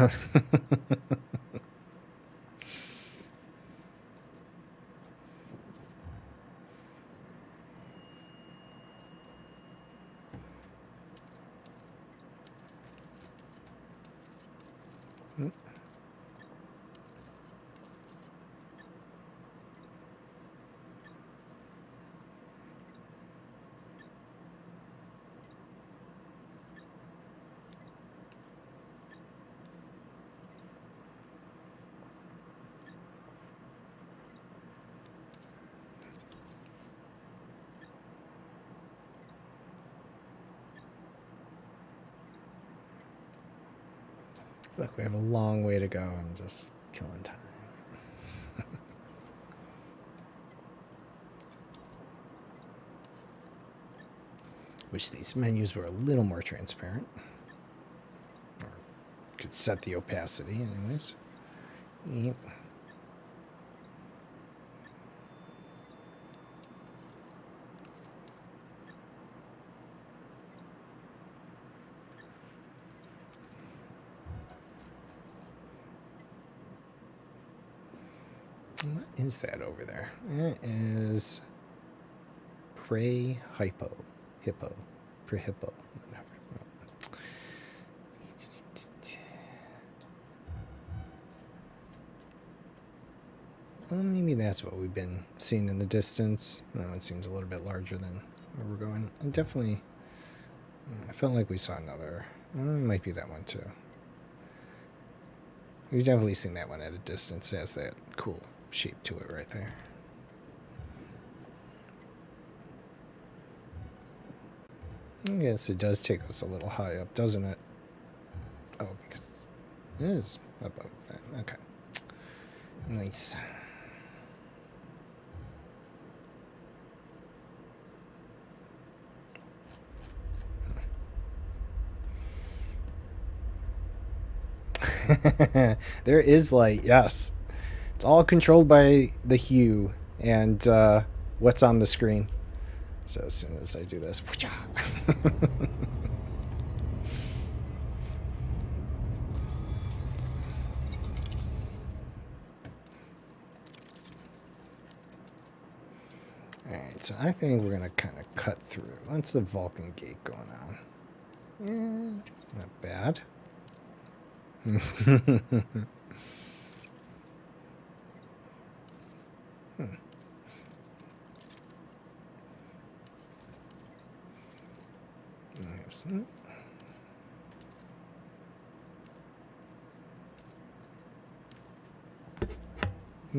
Look, we have a long way to go. I'm just killing time. Wish these menus were a little more transparent. Or could set the opacity anyways. Yep. What is that over there? That is pre-hippo. Pre-hippo. Whatever. Well, maybe that's what we've been seeing in the distance. That one seems a little bit larger than where we're going. And definitely, I felt like we saw another. It might be that one too. We've definitely seen that one at a distance. It has that cool shape to it right there. I guess it does take us a little high up, doesn't it? Oh, because it is above that. Okay. Nice. There is light, yes. It's all controlled by the hue and what's on the screen. So as soon as I do this, Alright, so I think we're gonna kind of cut through. What's the Vulcan gate going on? Not bad.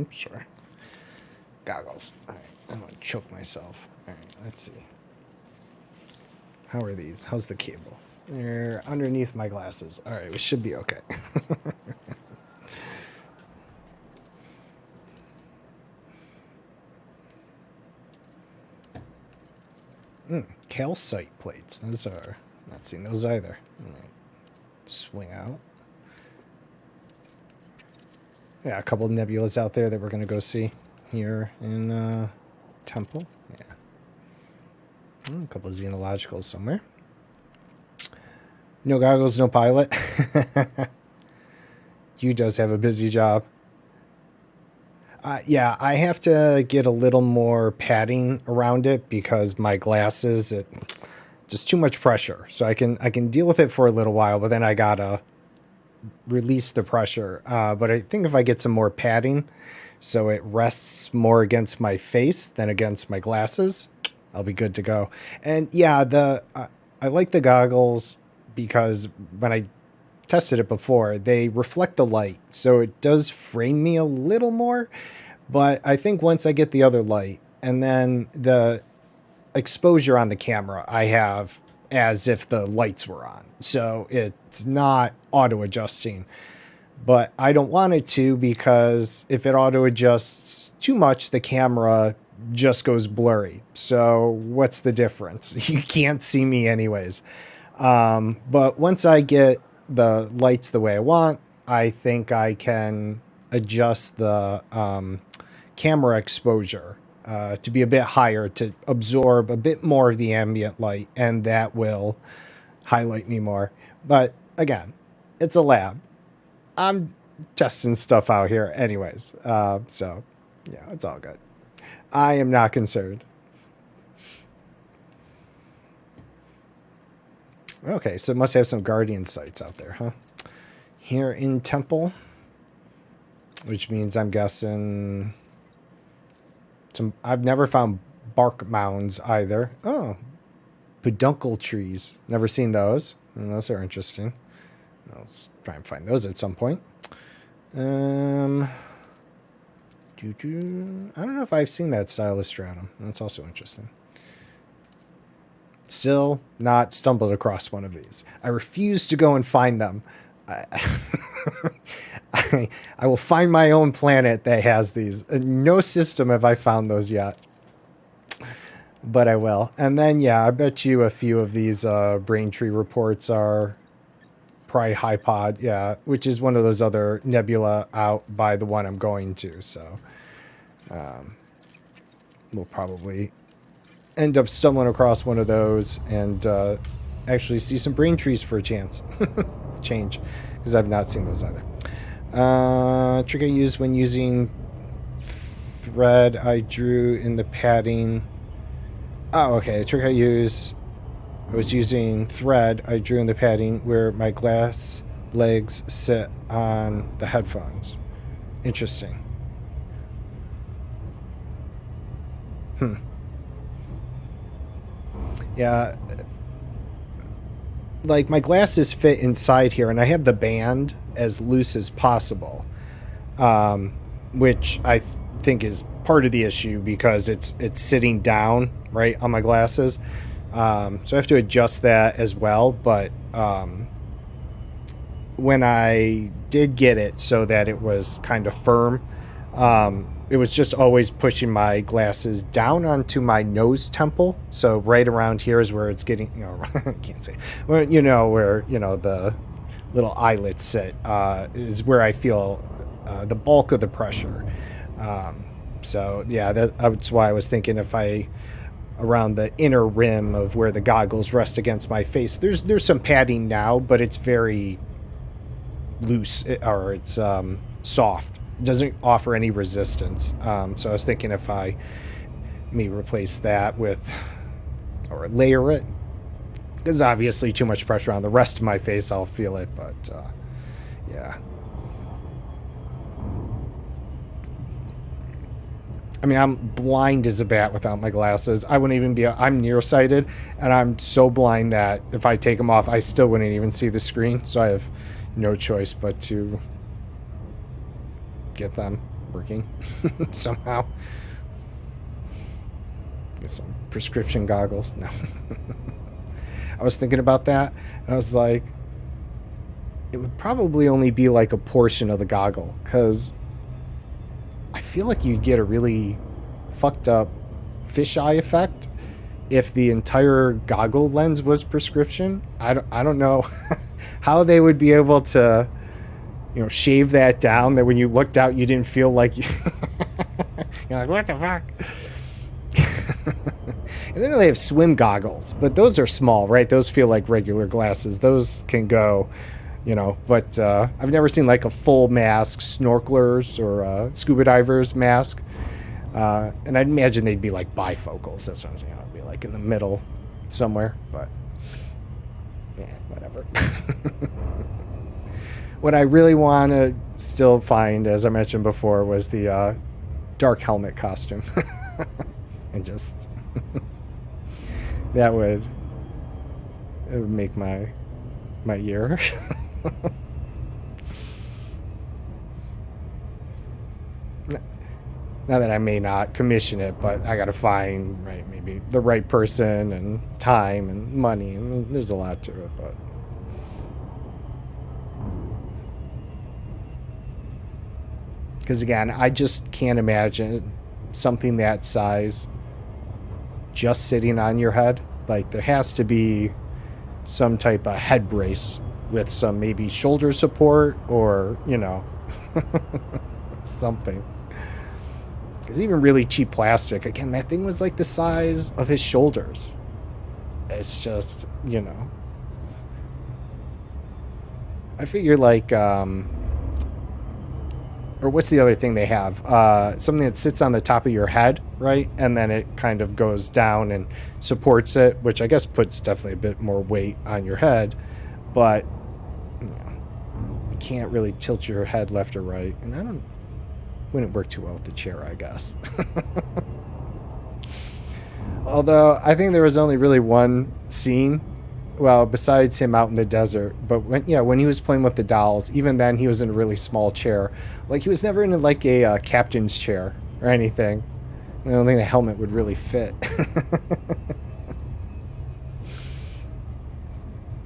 Sure. Goggles. Alright, I'm gonna choke myself. Alright, let's see. How are these? How's the cable? They're underneath my glasses. Alright, we should be okay. Calcite plates. Those are... not seen those either. Alright. Swing out. Yeah, a couple of nebulas out there that we're going to go see here in Temple. Yeah. A couple of xenologicals somewhere. No goggles, no pilot. You does have a busy job. Yeah, I have to get a little more padding around it because my glasses, it just too much pressure. So I can deal with it for a little while, but then I gotta release the pressure. But I think if I get some more padding so it rests more against my face than against my glasses, I'll be good to go. And yeah, I like the goggles because when I tested it before, they reflect the light, so it does frame me a little more. But I think once I get the other light and then the exposure on the camera, I have as if the lights were on, so it's not auto adjusting. But I don't want it to, because if it auto adjusts too much, the camera just goes blurry. So what's the difference? You can't see me anyways. But once I get the lights the way I want, I think I can adjust the camera exposure to be a bit higher to absorb a bit more of the ambient light, and that will highlight me more. But again, it's a lab. I'm testing stuff out here anyways. So, yeah, it's all good. I am not concerned. Okay, so it must have some guardian sites out there, huh? Here in Temple, which means I'm guessing I've never found bark mounds either. Oh, peduncle trees. Never seen those. And those are interesting. Let's try and find those at some point. I don't know if I've seen that style of stratum. That's also interesting. Still not stumbled across one of these. I refuse to go and find them. I will find my own planet that has these. No system have I found those yet. But I will. And then, yeah, I bet you a few of these Braintree reports are probably Hypod, yeah, which is one of those other nebula out by the one I'm going to. So we'll probably end up stumbling across one of those and actually see some brain trees for a chance. Change, because I've not seen those either. Trick I used when using thread I drew in the padding. Oh, okay. The trick I was using thread I drew in the padding where my glass legs sit on the headphones. Interesting. Yeah. Like, my glasses fit inside here, and I have the band as loose as possible, which I think is part of the issue because it's sitting down right on my glasses. So I have to adjust that as well. But when I did get it so that it was kind of firm, it was just always pushing my glasses down onto my nose temple. So right around here is where it's getting, I can't say, well, where, the little eyelets sit, is where I feel the bulk of the pressure. So yeah, that's why I was thinking if around the inner rim of where the goggles rest against my face, there's some padding now, but it's very loose, or it's soft. Doesn't offer any resistance. So I was thinking if I may replace that with, or layer it, because obviously too much pressure on the rest of my face, I'll feel it. But yeah. I mean, I'm blind as a bat without my glasses. I wouldn't even be, I'm nearsighted, and I'm so blind that if I take them off, I still wouldn't even see the screen. So I have no choice but to get them working somehow. Get some prescription goggles. No. I was thinking about that, and I was like, it would probably only be like a portion of the goggle, because I feel like you'd get a really fucked up fisheye effect if the entire goggle lens was prescription. I don't know how they would be able to, shave that down, that when you looked out, you didn't feel like you're like, what the fuck? And then they have swim goggles, but those are small, right? Those feel like regular glasses. Those can go, but I've never seen like a full mask snorkelers or scuba divers mask. And I'd imagine they'd be like bifocals. That's what I'm saying. It'd be like in the middle somewhere, but yeah, whatever. What I really want to still find, as I mentioned before, was the dark helmet costume. And just it would make my year. Now that I may not commission it, but I got to find maybe the right person and time and money, and there's a lot to it, but. Because again, I just can't imagine something that size just sitting on your head. Like, there has to be some type of head brace with some maybe shoulder support or, something. Because even really cheap plastic, again, that thing was like the size of his shoulders. It's just, I figure like, or what's the other thing they have? Something that sits on the top of your head, right? And then it kind of goes down and supports it, which I guess puts definitely a bit more weight on your head, but you can't really tilt your head left or right. And wouldn't work too well with the chair, I guess. Although I think there was only really one scene, well, besides him out in the desert, but when he was playing with the dolls, even then he was in a really small chair. Like, he was never in like a captain's chair or anything. I don't think the helmet would really fit.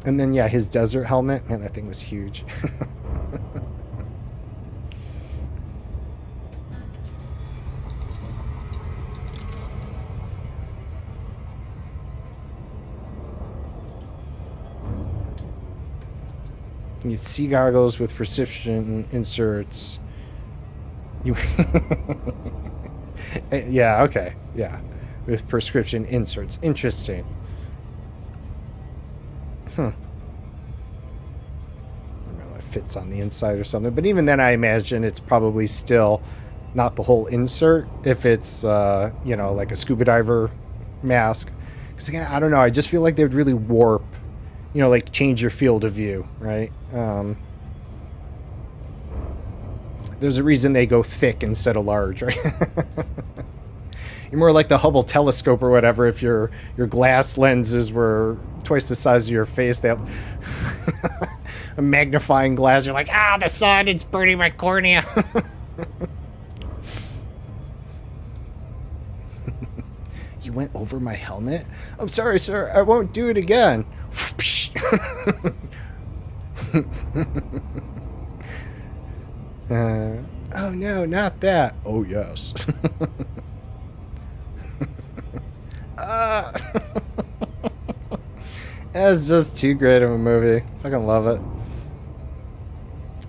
And then, yeah, his desert helmet, man, that thing was huge. You get sea goggles with prescription inserts. You yeah, okay. Yeah. With prescription inserts. Interesting. I don't know, it fits on the inside or something. But even then, I imagine it's probably still not the whole insert if it's, like a scuba diver mask. Because, again, I don't know. I just feel like they would really warp, like change your field of view, right? There's a reason they go thick instead of large, right? You're more like the Hubble telescope or whatever. If your glass lenses were twice the size of your face, that a magnifying glass, you're like, the sun, it's burning my cornea. You went over my helmet? I'm sorry, sir. I won't do it again. Oh no, not that. Oh yes. That's just too great of a movie. Fucking love it.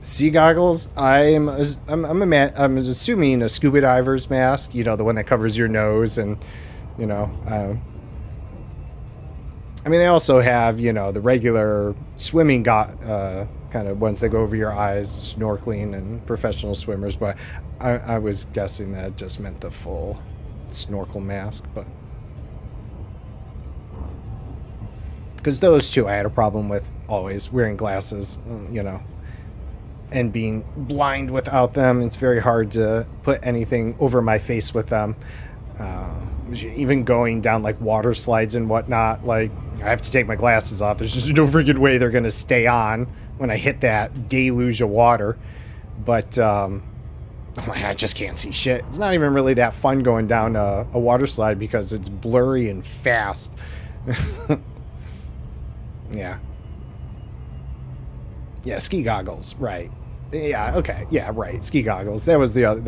Sea goggles. I'm assuming a scuba diver's mask. The one that covers your nose and, they also have, the regular swimming kind of ones that go over your eyes, snorkeling and professional swimmers, but I was guessing that just meant the full snorkel mask, but because those two I had a problem with always wearing glasses, and being blind without them. It's very hard to put anything over my face with them. Even going down like water slides and whatnot, like I have to take my glasses off. There's just no freaking way they're gonna stay on when I hit that deluge of water. But I just can't see shit. It's not even really that fun going down a water slide because it's blurry and fast. Yeah, ski goggles, right. Yeah, okay, yeah, right, ski goggles. That was the other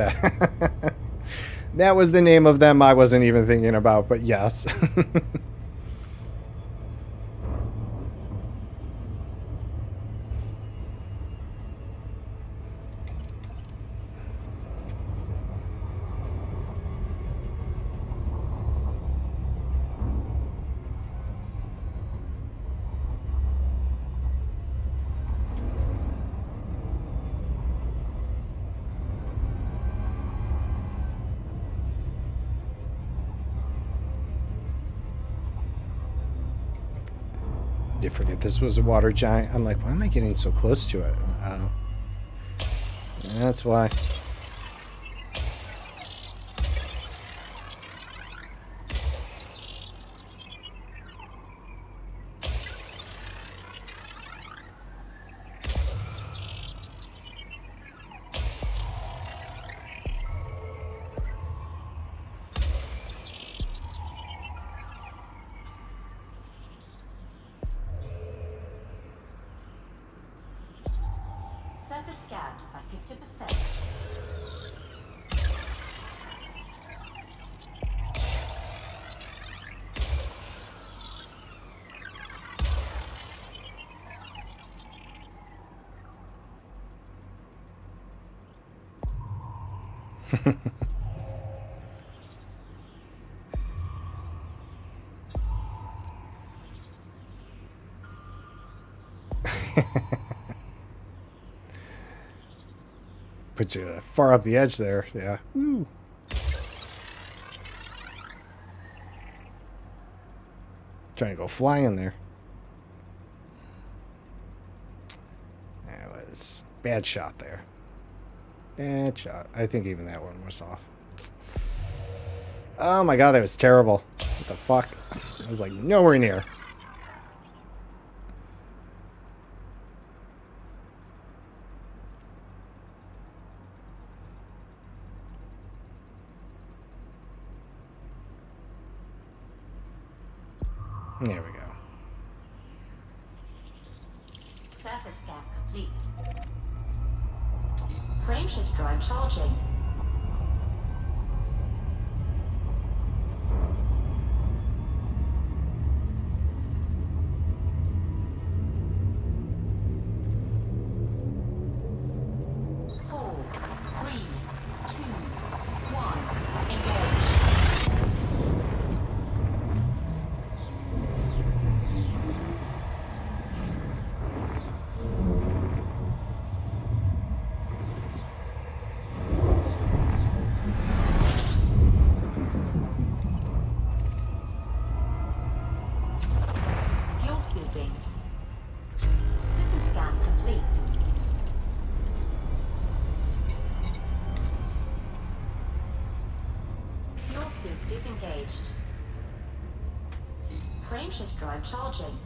that was the name of them I wasn't even thinking about, but yes. Did forget this was a water giant. I'm like, why am I getting so close to it? That's why. Surface scanned by 50%. put you far up the edge there. Yeah. Woo. Trying to go flying there. That was bad shot there. Bad shot. I think even that one was off. Oh my god, that was terrible. What the fuck? I was like nowhere near. There we go. Surface scan complete. Frameshift drive charging. Four, three, two, one. Engage. Fuel scooping. System scan complete. Fuel scoop disengaged. Frameshift drive charging.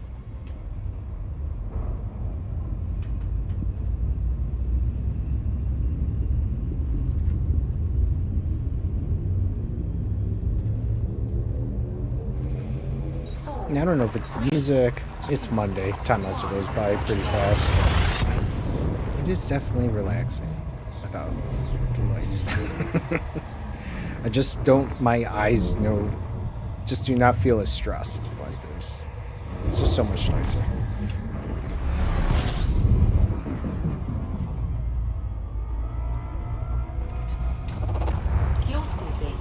I don't know if it's the music. It's Monday. Time also goes by pretty fast. But it is definitely relaxing without the lights. I just don't. My eyes just do not feel as stressed. Like it's just so much nicer. Fuel scooping.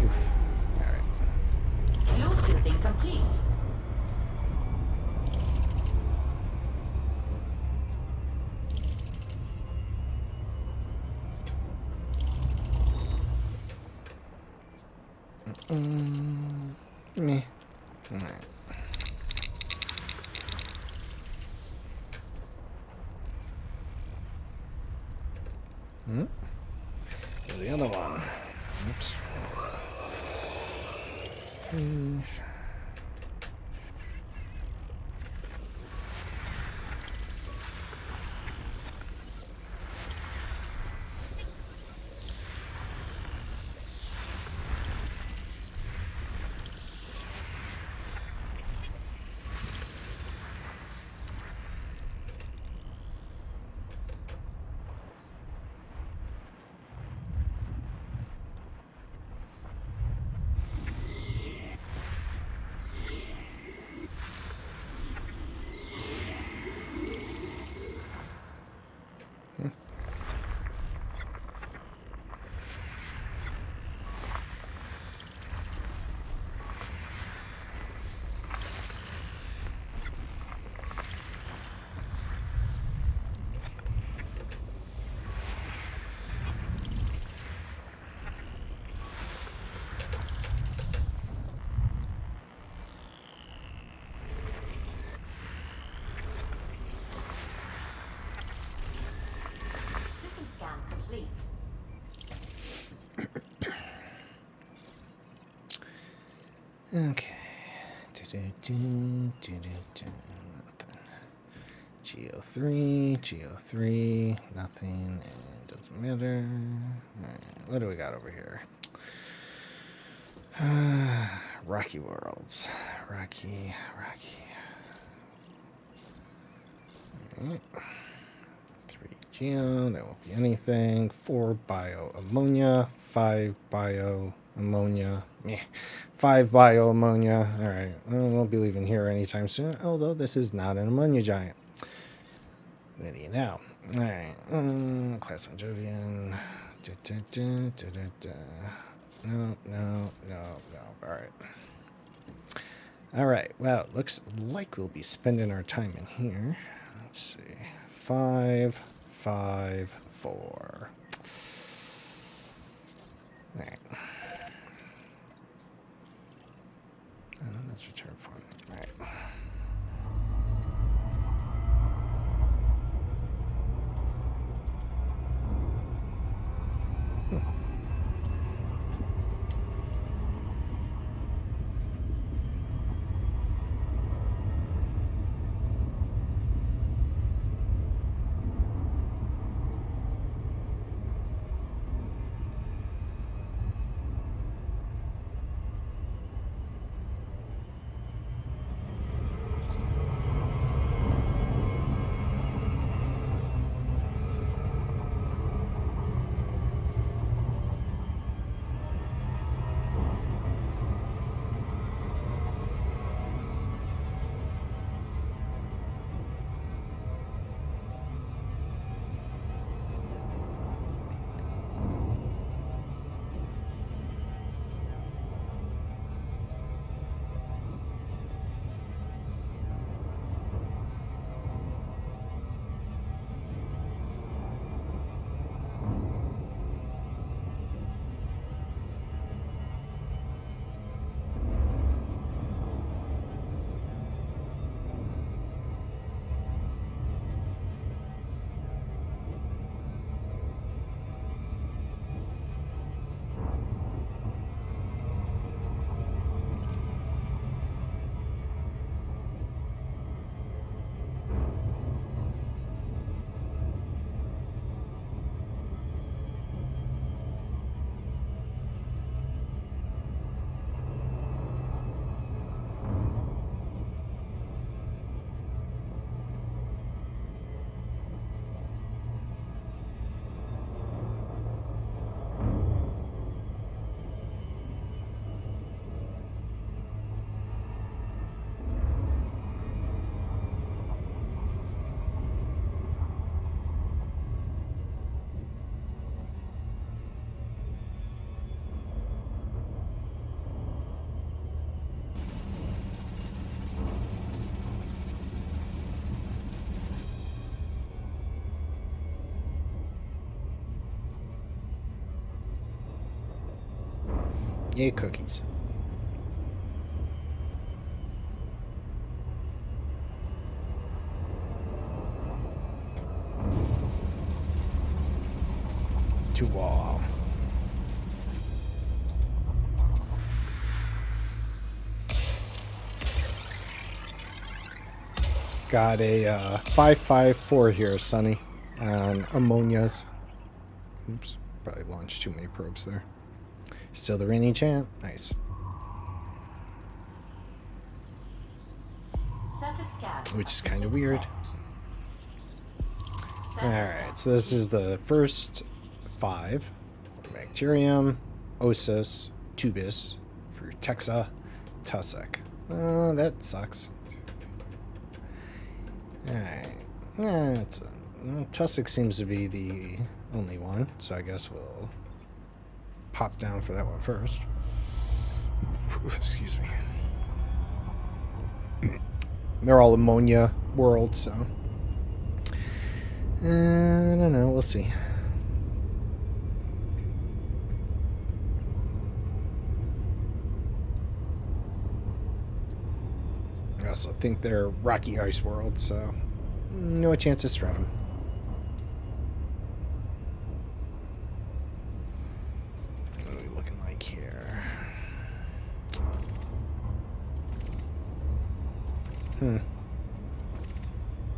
Oof. All right. Fuel scooping complete. Meh. All right. The other one. Oops. Three. System scan complete. Okay. Geo3, nothing, and doesn't matter. Alright, what do we got over here? Rocky Worlds. Rocky. Alright. 3 Geo, that won't be anything. 4 Bio Ammonia, 5 Bio Ammonia. Meh. 5 Bio Ammonia. Alright, well, won't be leaving here anytime soon, although this is not an ammonia giant. What do you know? Alright, Class 1 Jovian. No. Alright. Alright, well, looks like we'll be spending our time in here. Let's see. 5, 5, 4. All right. Let's return fund. All right. Yay, cookies. To wall. Got a 554 here, Sonny, on ammonias. Oops, probably launched too many probes there. Still the reigning champ. Nice. Surface scan. Which is kind of weird. Surface Alright, so this is the first 5. Bacterium, Osus, Tubus, Frutexa, Tussock. That sucks. Alright. Tussock seems to be the only one, so I guess we'll pop down for that one first. Excuse me. They're all ammonia world, so I don't know. We'll see. I also think they're rocky ice world, so no chance to stratum. What are we looking like here?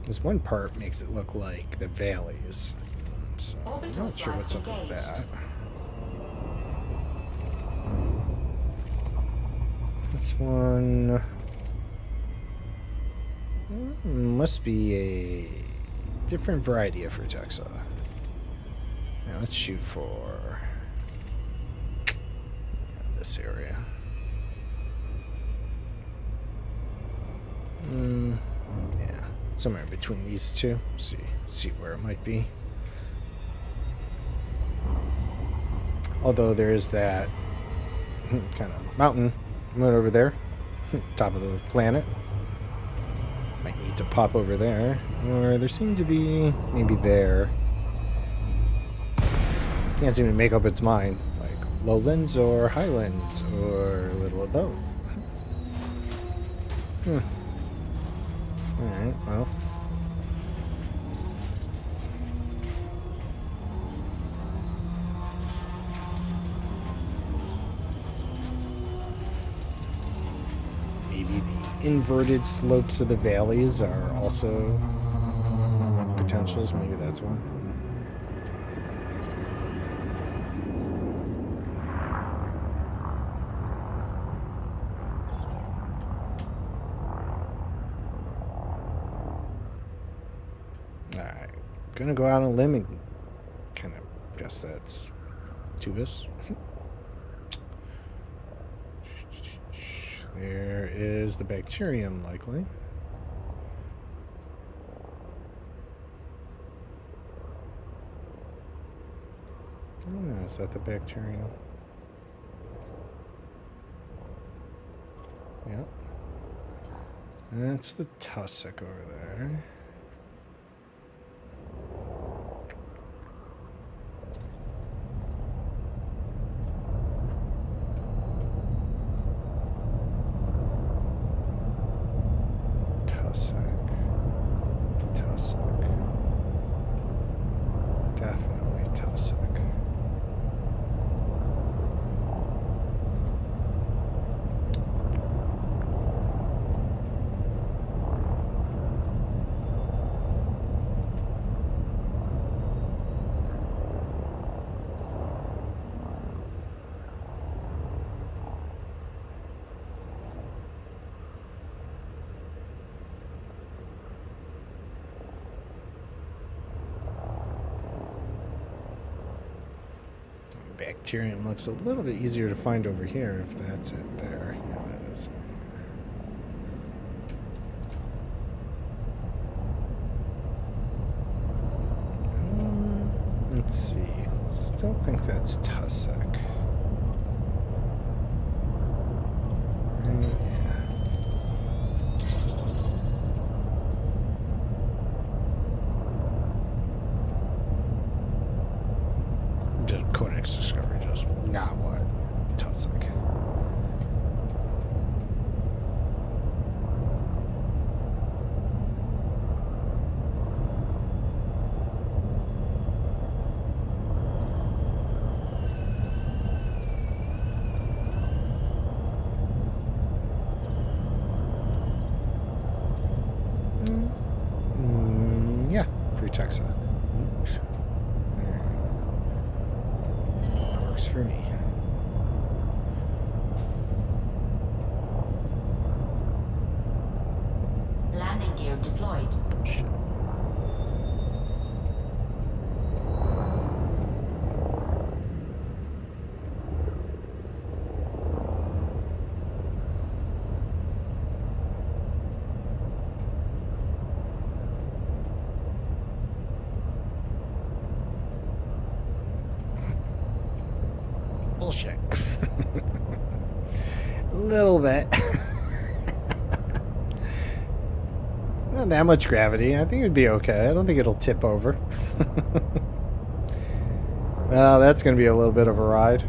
This one part makes it look like the valleys, so I'm not sure what's up with that. This one must be a different variety of Frutexa. Now let's shoot for this area. Yeah, somewhere between these two. See where it might be. Although there is that kind of mountain right over there, top of the planet. Might need to pop over there. Or there seem to be maybe there. Can't seem to make up its mind. Like lowlands or highlands or a little of both. Alright, well. Maybe the inverted slopes of the valleys are also potentials. Maybe that's one. Alright. Gonna go out on a limb and kind of guess that's tubus. There is the bacterium, likely. Oh, is that the bacterium? Yep. That's the tussock over there. Definitely tussock. Bacterium looks a little bit easier to find over here if that's it there. Yeah, that is. Let's see. Still think that's tussock. Codex discovery, just not what tussock. Yeah, free Texas. For me. Landing gear deployed. Shit. Bullshit. A little bit. Not that much gravity. I think it'd be okay. I don't think it'll tip over. Well, that's going to be a little bit of a ride.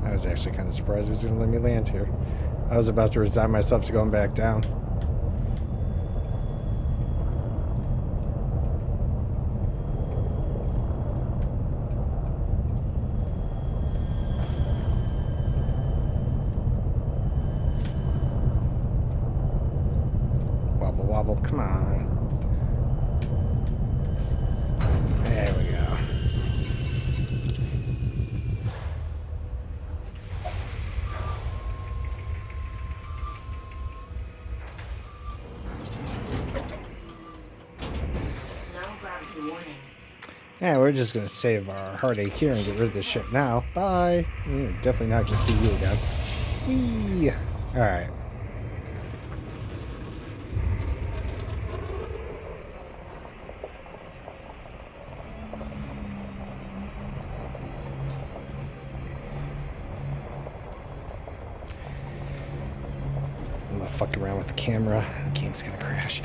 I was actually kind of surprised he was going to let me land here. I was about to resign myself to going back down. Wobble, wobble, come on. There we go. Yeah, we're just going to save our heartache here and get rid of this ship now. Bye. Definitely not going to see you again. Whee! Alright. I'm gonna fuck around with the camera. The game's gonna crash.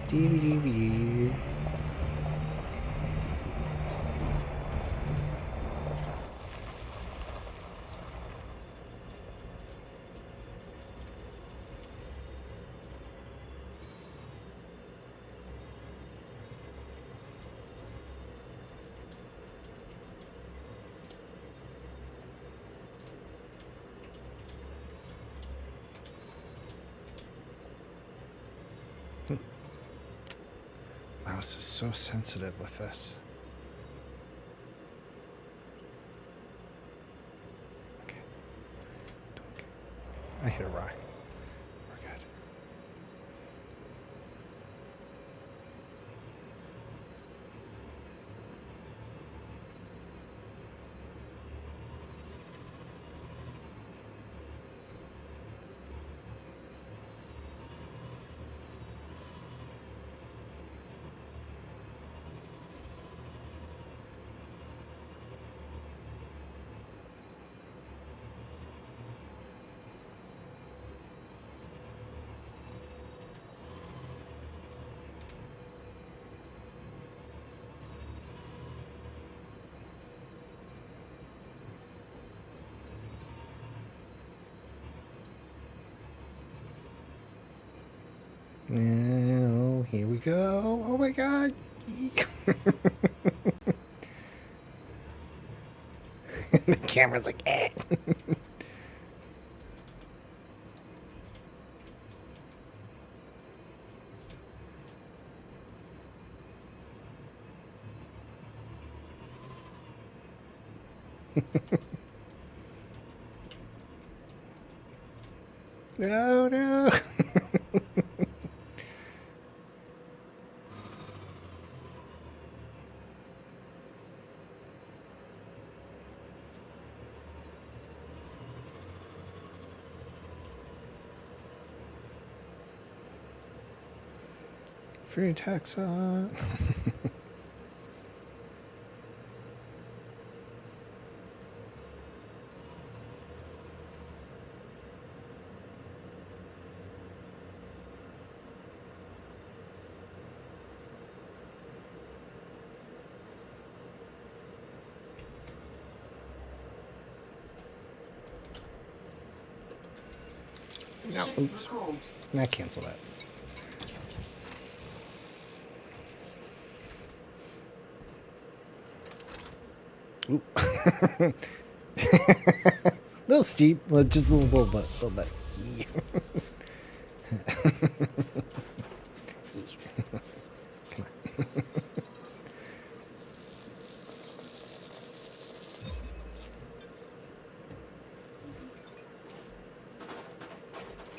DVD. Mouse is so sensitive with this. Okay. I hit a rock. We're good. Now, here we go. Oh my god. The camera's like, eh. No, no. Free taxa. No, oops. Nah, cancel that. Ooh. Little steep, just a little bit, Come on.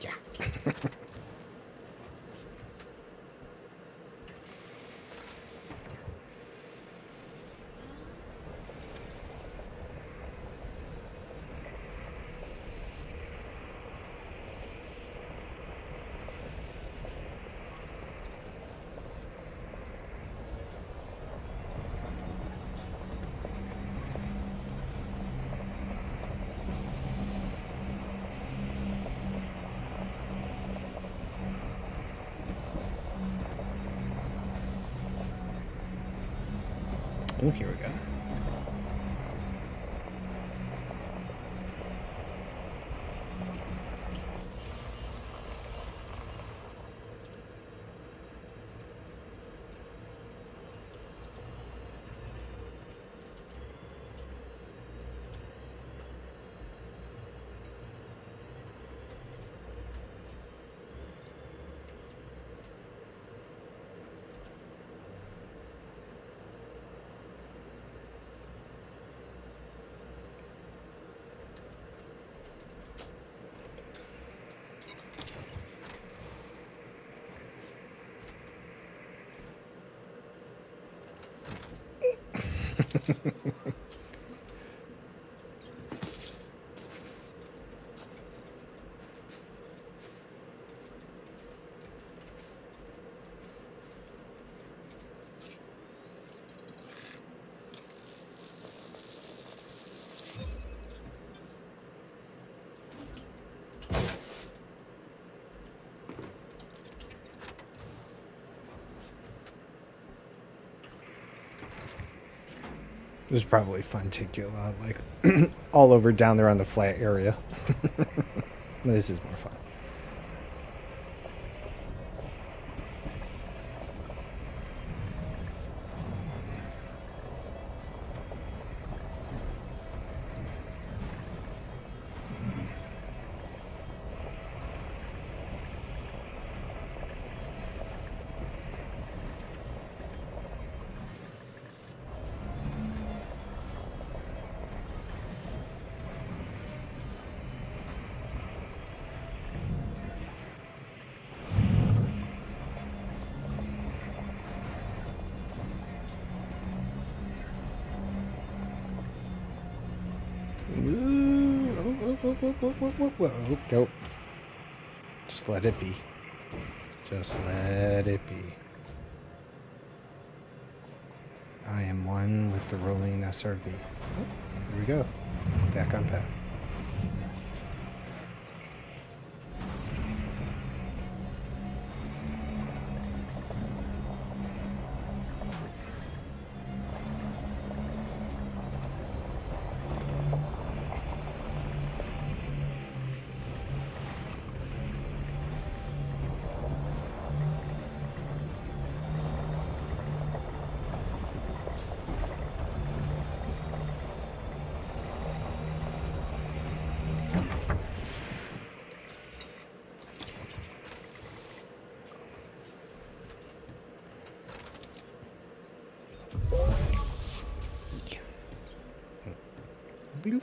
Yeah. Oh, here we go. There's probably funticula, like, all over down there on the flat area. This is more fun. Nope. Just let it be. Just let it be. I am one with the rolling SRV. Oh, there we go. Back on path. Bloop.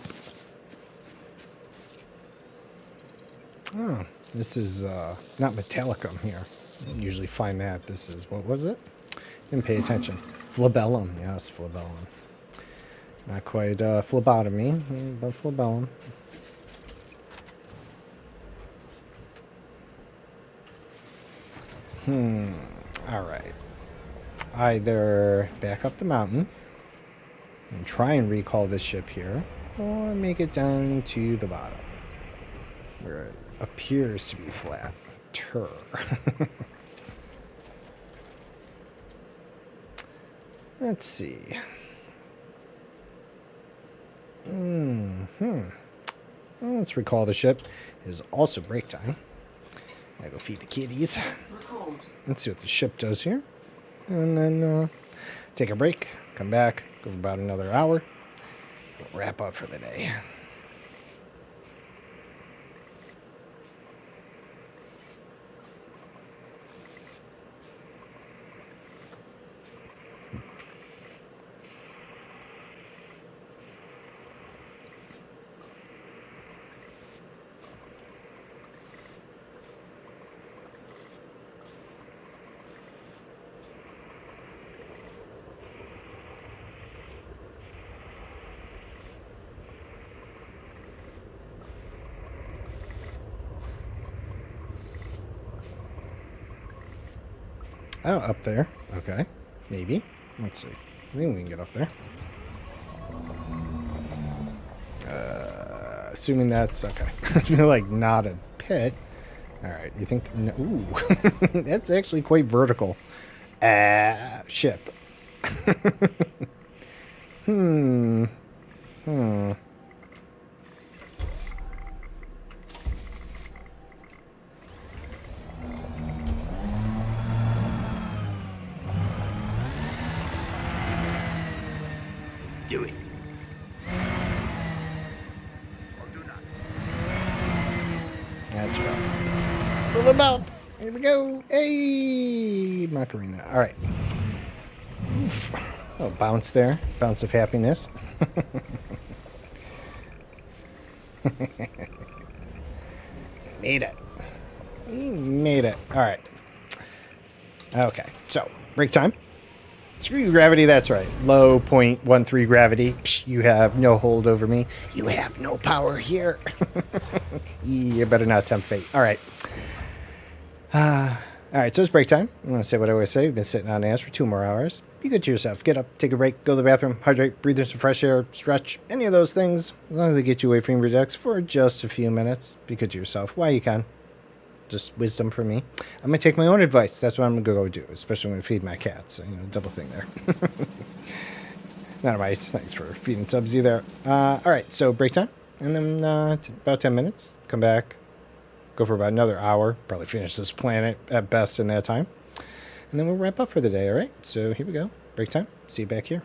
Oh, this is not metallicum here. I don't usually find that. This is, what was it? Didn't pay attention. Flabellum. Yes, flabellum. Not quite phlebotomy, but flabellum. All right. Either back up the mountain and try and recall this ship here, or make it down to the bottom where it appears to be flat. Tur. Let's see. Let's recall the ship. It is also break time. I go feed the kitties. Let's see what the ship does here. And then take a break, come back, go for about another hour, wrap up for the day. Oh, up there. Okay. Maybe. Let's see. I think we can get up there. Assuming that's okay. Like not a pit. All right. You think? No, ooh, that's actually quite vertical. Ship. Do it. That's right. Fill the mouth. Here we go. Hey, Macarena. All right. Oof. Oh, bounce there. Bounce of happiness. Made it. We made it. All right. Okay. So, break time. Screw you, gravity. That's right. Low 0.13 gravity. Psh, you have no hold over me. You have no power here. You better not tempt fate. All right. All right, so it's break time. I'm going to say what I always say. We've been sitting on ass for 2 more hours. Be good to yourself. Get up, take a break, go to the bathroom, hydrate, breathe in some fresh air, stretch, any of those things. As long as they get you away from your decks for just a few minutes. Be good to yourself while you can. Just wisdom from me. I'm going to take my own advice. That's what I'm going to go do, especially when I feed my cats. So, double thing there. Not a mice. Thanks for feeding Subsy there. All right, so break time. And then about 10 minutes. Come back. Go for about another hour. Probably finish this planet at best in that time. And then we'll wrap up for the day, all right? So here we go. Break time. See you back here.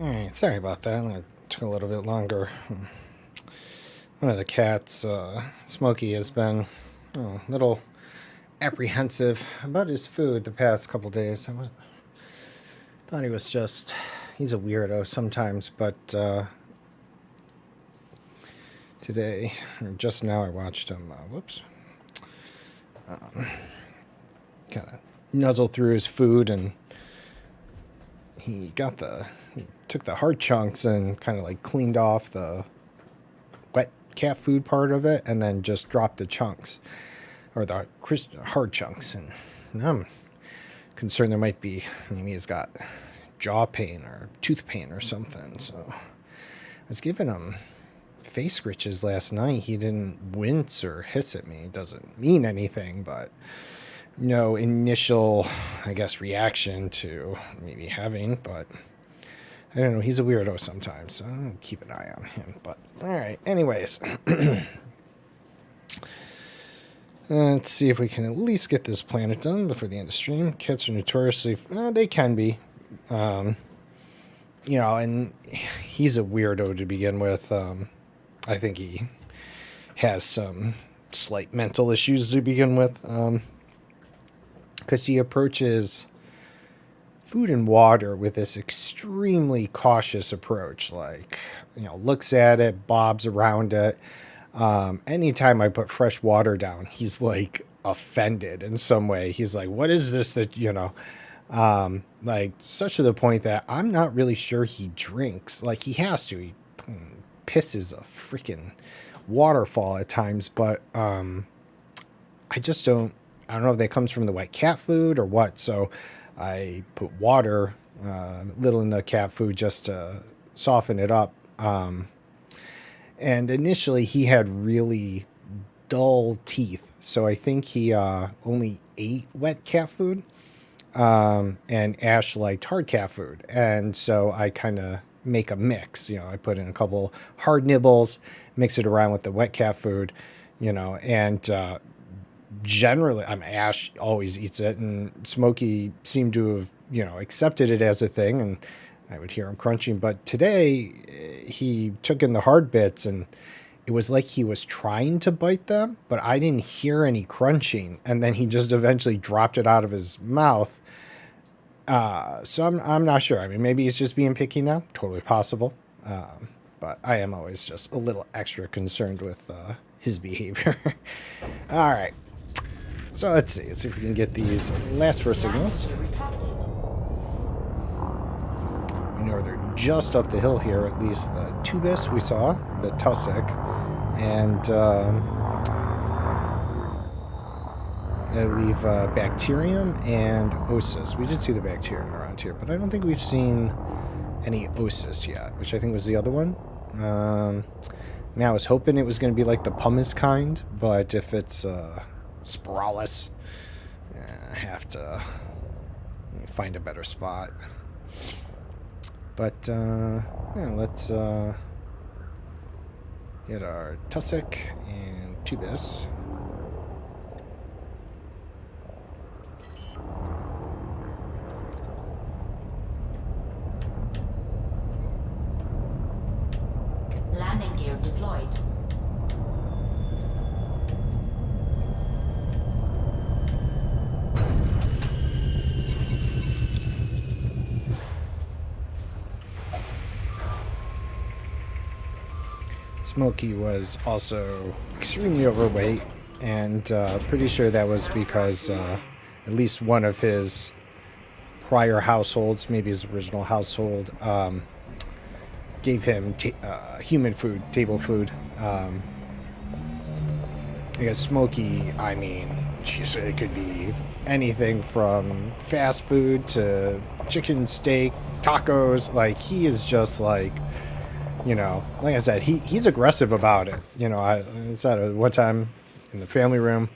Alright, sorry about that. It took a little bit longer. One of the cats, Smokey, has been a little apprehensive about his food the past couple days. Thought he was just... He's a weirdo sometimes, but today, or just now, I watched him, kind of nuzzle through his food, and he took the hard chunks and kind of like cleaned off the wet cat food part of it, and then just dropped the chunks, or the hard chunks. And I'm concerned there might be, maybe he's got jaw pain or tooth pain or something. So I was giving him face scritches last night. He didn't wince or hiss at me. It doesn't mean anything, but no initial, I guess, reaction to maybe having. But I don't know. He's a weirdo sometimes, so I'll keep an eye on him. But all right. Anyways, let's see if we can at least get this planet done before the end of stream. Cats are notoriously, they can be. And he's a weirdo to begin with. I think he has some slight mental issues to begin with, because he approaches food and water with this extremely cautious approach. Like, looks at it, bobs around it. Anytime I put fresh water down, he's like offended in some way. He's like, what is this that, like, such to the point that I'm not really sure he drinks. Like, he has to. He pisses a freaking waterfall at times, but I don't know if that comes from the wet cat food or what. So I put water little in the cat food just to soften it up. And initially he had really dull teeth, so I think he only ate wet cat food. And Ash liked hard cat food, and so I kind of make a mix. I put in a couple hard nibbles, mix it around with the wet cat food, and generally, Ash always eats it, and Smokey seemed to have, accepted it as a thing, and I would hear him crunching. But today, he took in the hard bits, and it was like he was trying to bite them, but I didn't hear any crunching, and then he just eventually dropped it out of his mouth. So I'm not sure. I mean, maybe he's just being picky now. Totally possible. But I am always just a little extra concerned with his behavior. All right. So let's see. Let's see if we can get these last four signals. We know they're just up the hill here. At least the Tubus we saw, the Tussock, and I leave Bacterium and Osis. We did see the Bacterium around here, but I don't think we've seen any Osis yet, which I think was the other one. I was hoping it was going to be like the pumice kind, but if it's Spiralis, I have to find a better spot. But let's get our Tussock and Tubus. Landing gear deployed. Smokey was also extremely overweight, and pretty sure that was because at least one of his prior households, maybe his original household, gave him human food, table food. Because Smokey, I mean, it could be anything from fast food to chicken, steak, tacos. Like, he is just like, like I said, he's aggressive about it. I said one time in the family room,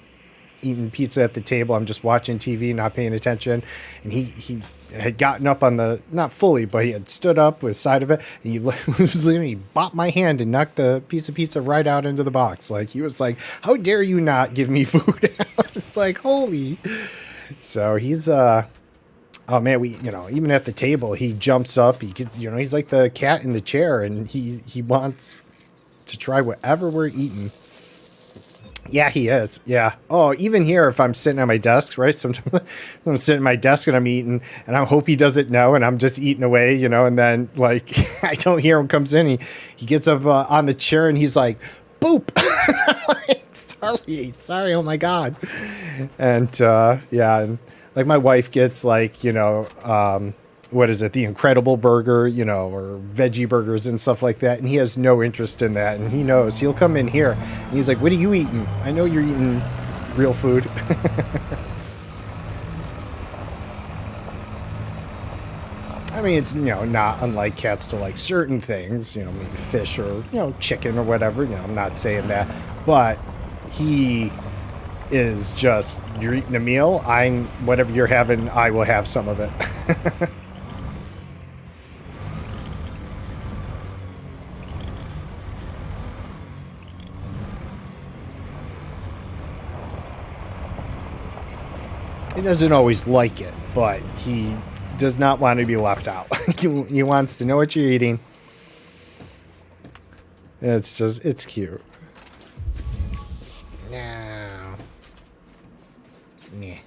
eating pizza at the table. I'm just watching TV, not paying attention. And he had gotten up on the, not fully, but he had stood up with side of it. And he bopped my hand and knocked the piece of pizza right out into the box. Like, he was like, how dare you not give me food? It's like, holy. So he's Oh man, even at the table, he jumps up. He gets, he's like the cat in the chair, and he wants to try whatever we're eating. Yeah, he is. Yeah. Oh, even here, if I'm sitting at my desk, right? Sometimes I'm sitting at my desk and I'm eating, and I hope he doesn't know, and I'm just eating away, and then like I don't hear him comes in. He gets up on the chair and he's like, "Boop." Sorry. Oh my god. And yeah, and like my wife gets like what is it, the Incredible Burger, or veggie burgers and stuff like that. And he has no interest in that. And he knows he'll come in here and he's like, "What are you eating? I know you're eating real food." I mean, it's, not unlike cats to like certain things, maybe fish or, chicken or whatever. I'm not saying that. But he is just, you're eating a meal. Whatever you're having, I will have some of it. He doesn't always like it, but he does not want to be left out. He wants to know what you're eating. It's cute. No. Yeah.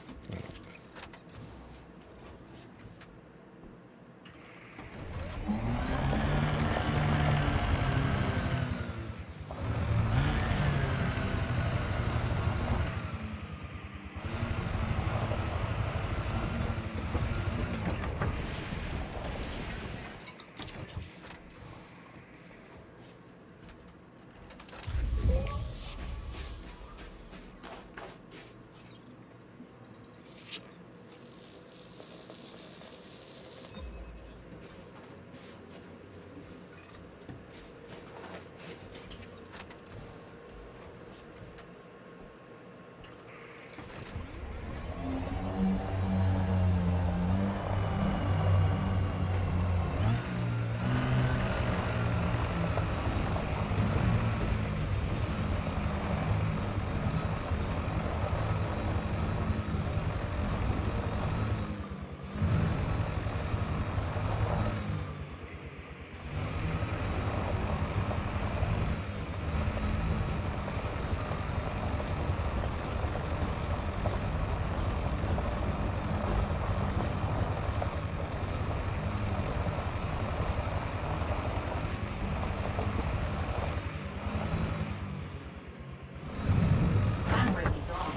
Camera is on.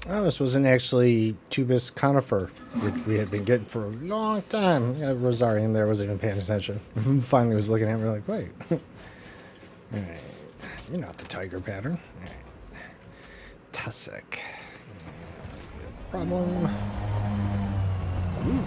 Oh, this wasn't actually Tubus conifer, which we had been getting for a long time. Yeah, Rosarian there wasn't even paying attention. Finally was looking at me like, wait. All right. You're not the tiger pattern. All right. Tussock. Problem. Ooh.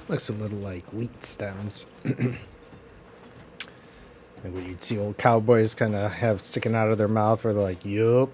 Looks a little like wheat stems. Like what you'd see old cowboys kind of have sticking out of their mouth where they're like, yup.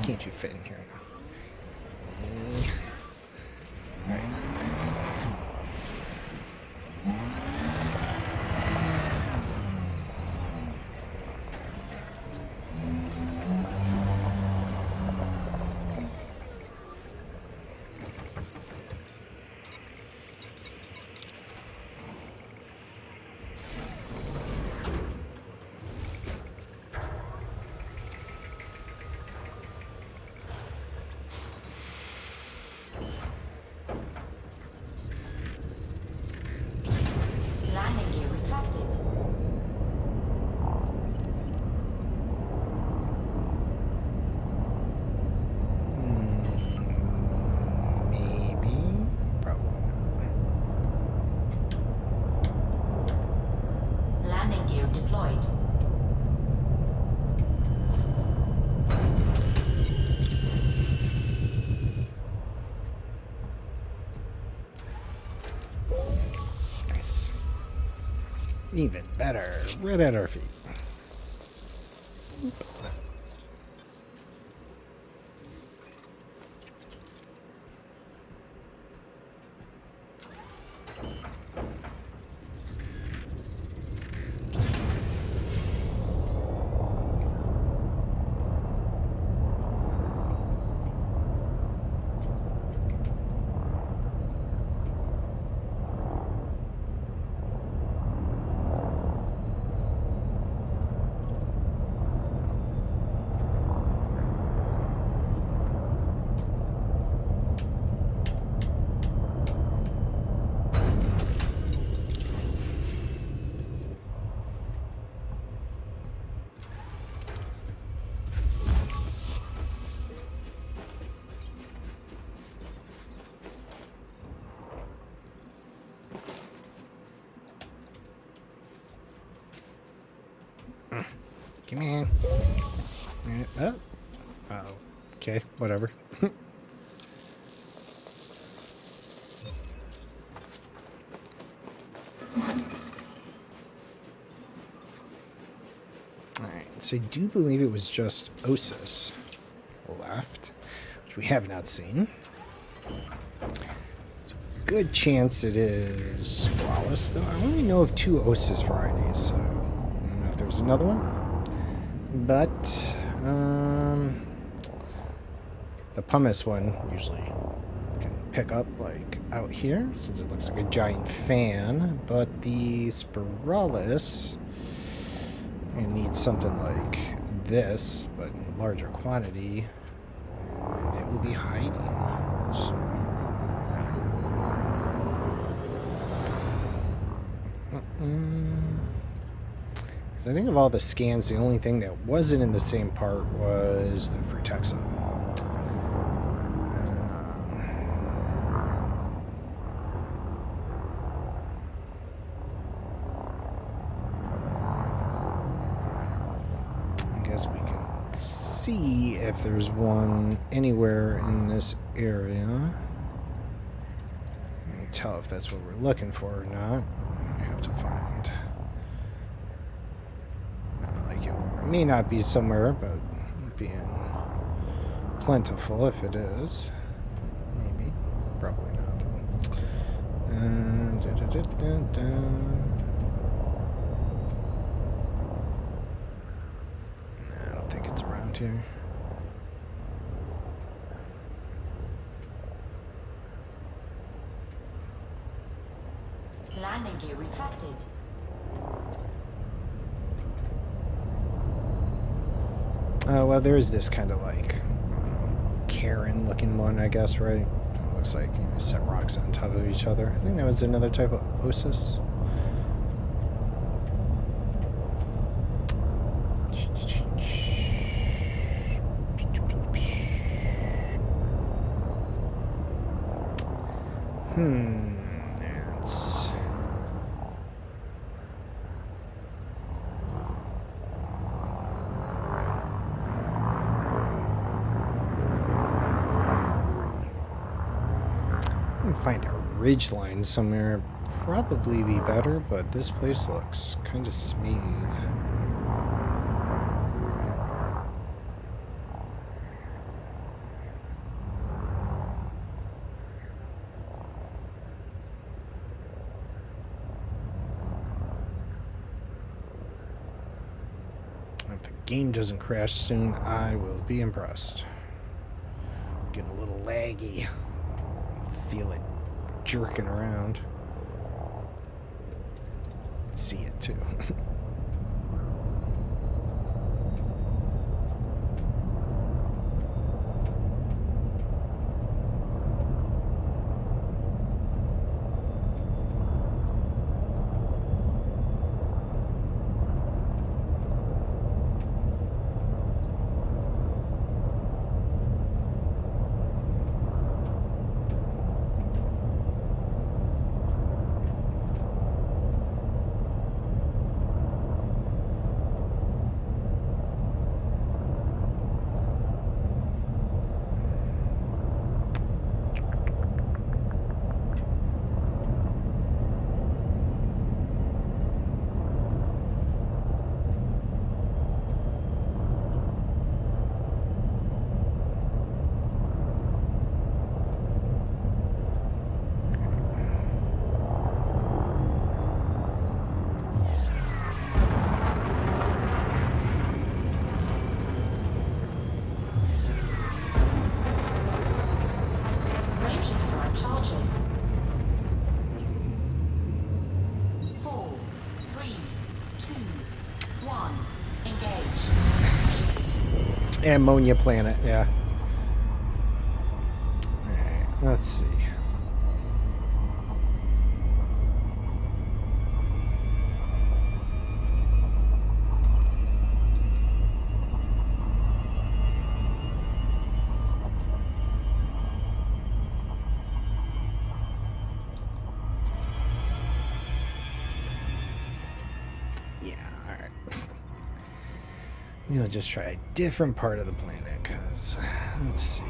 can't you fit in here now? Alright. Landing gear retracted. Maybe. Probably not. Landing gear deployed. Nice. Even better. Right at our feet. Come on. Oh. Uh-oh. Okay, whatever. Alright, so I do believe it was just Osis left, which we have not seen. So good chance it is Sprawless, though. I only know of 2 Osis varieties, so I don't know if there's another one. But the pumice one usually can pick up like out here, since it looks like a giant fan. But the Sprawless, you need something like this, but in larger quantity, and it will be hiding. So, I think of all the scans, the only thing that wasn't in the same part was the Frutexa. I guess we can see if there's one anywhere in this area. I can tell if that's what we're looking for or not. I have to find. It may not be somewhere, but being plentiful if it is. Maybe. Probably not. I don't think it's around here. Landing gear retracted. Well, there is this kind of like Karen looking one, I guess, right? It looks like set rocks on top of each other. I think that was another type of Osis. It's... find a ridge line somewhere, probably be better, but this place looks kind of smooth. If the game doesn't crash soon, I will be impressed. Getting a little laggy. Feel it jerking around. See it too. Frameshift drive charging. 4, 3, 2, 1. Engage. Ammonia planet, yeah. Alright, let's see. Yeah, alright. We'll just try a different part of the planet, because, let's see.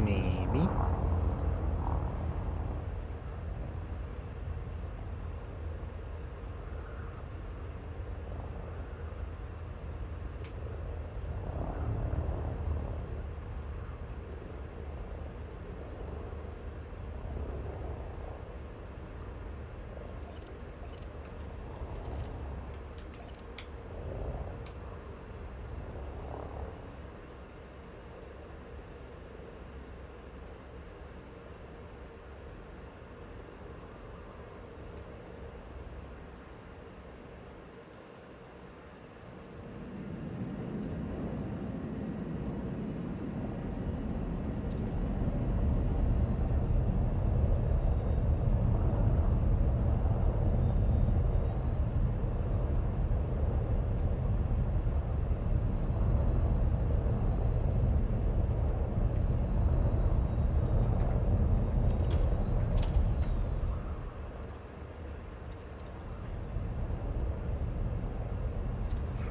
Maybe.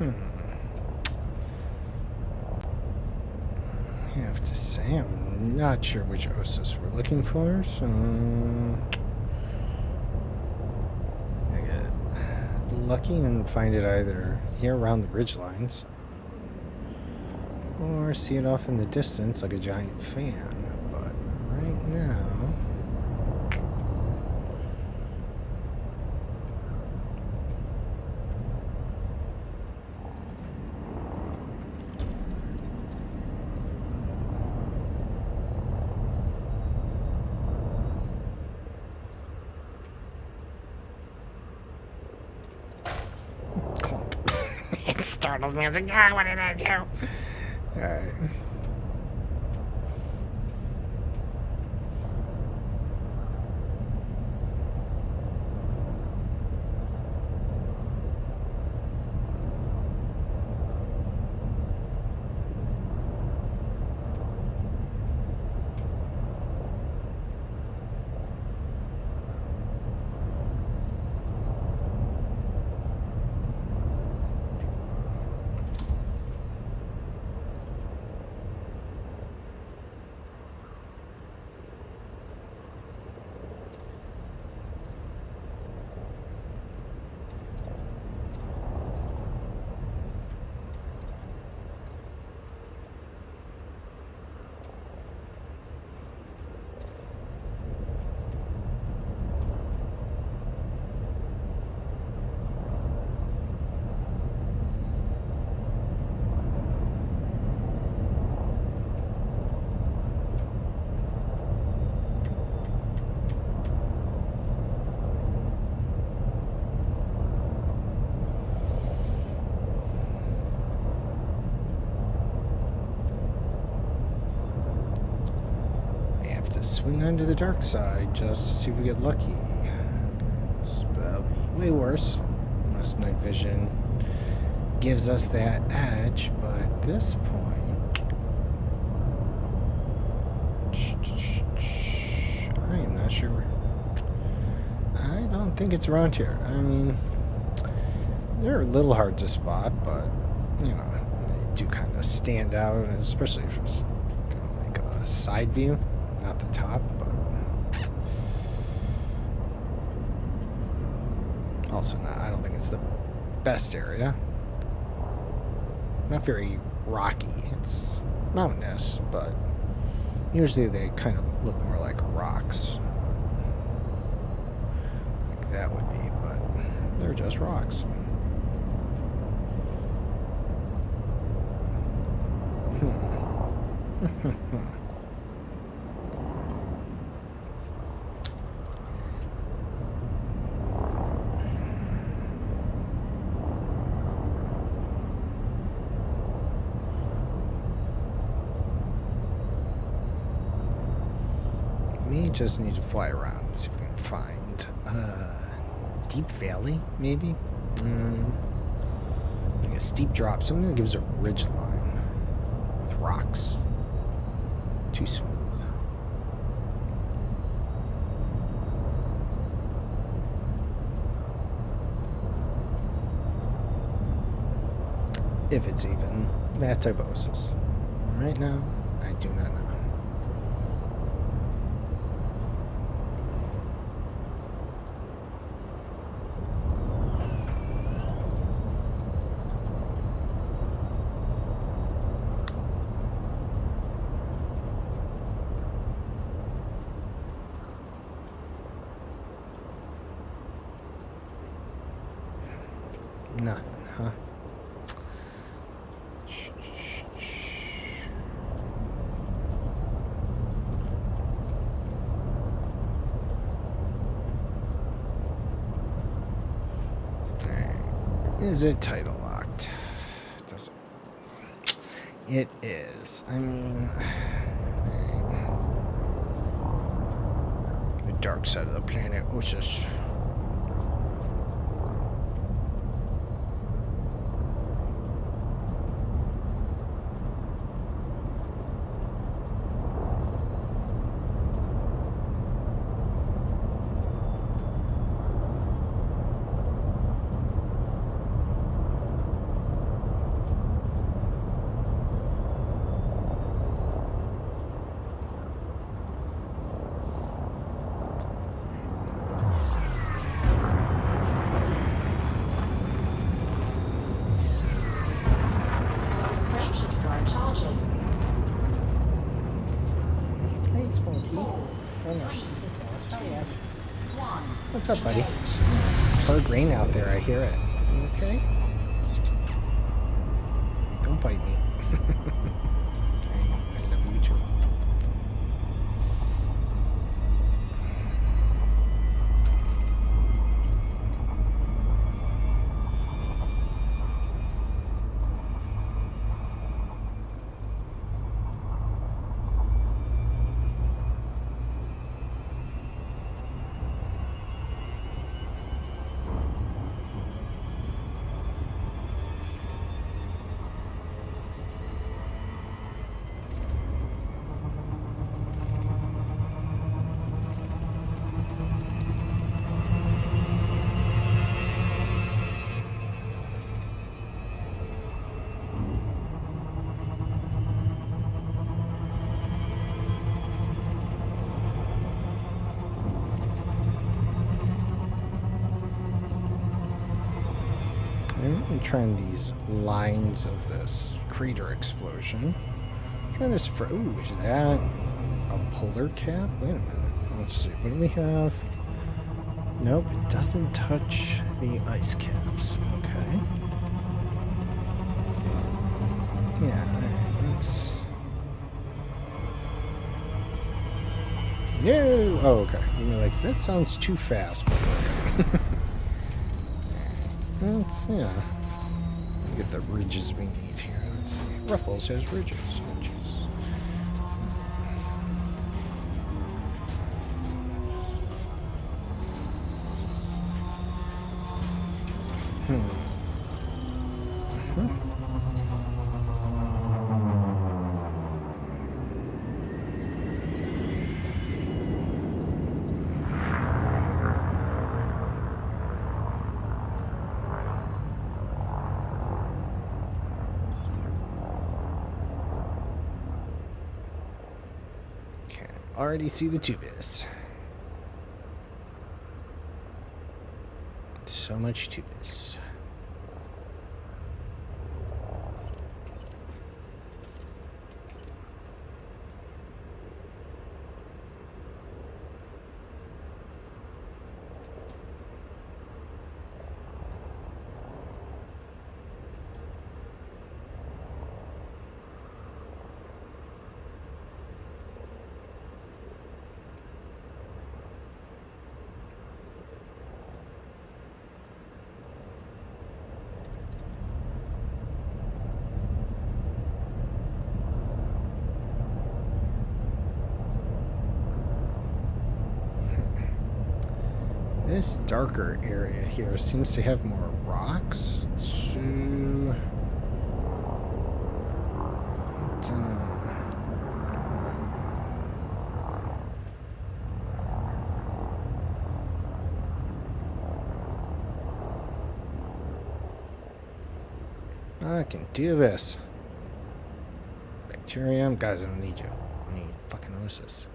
I have to say, I'm not sure which Osus we're looking for, so I get lucky and find it either here around the ridgelines or see it off in the distance like a giant fan. But right now, Startled me. I was like, ah, what did I do? Alright. Swing onto the dark side just to see if we get lucky. That'll be way worse unless night vision gives us that edge, but at this point I am not sure. I don't think it's around here. I mean, they're a little hard to spot, but you know, they do kind of stand out, especially from kind of like a side view. Not the top, but also not. I don't think it's the best area. Not very rocky. It's mountainous, but usually they kind of look more like rocks. Like that would be, but they're just rocks. Just need to fly around and see if we can find deep valley, maybe like a steep drop, something that gives a ridge line with rocks. Too smooth. If it's even that type of oasis. Right now, I do not know. Nothing, huh? Is it title locked? Does it? It is. I mean, the dark side of the planet, Osis. What's up, buddy? Hard rain out there, I hear it. You okay? Don't bite me. I love you too. I'm trying these lines of this crater explosion. Try this for. Ooh, is that a polar cap? Wait a minute. Let's see. What do we have? Nope, it doesn't touch the ice caps. Okay. Yeah, alright, let's. No! Oh, okay. You're like, that sounds too fast, but okay. Let's, yeah. Get the ridges we need here. Let's see. Ruffles has ridges. Already see the tubis. So much tubis. This darker area here seems to have more rocks. So I can do this. Bacterium, guys, I don't need you. I need fucking Osis.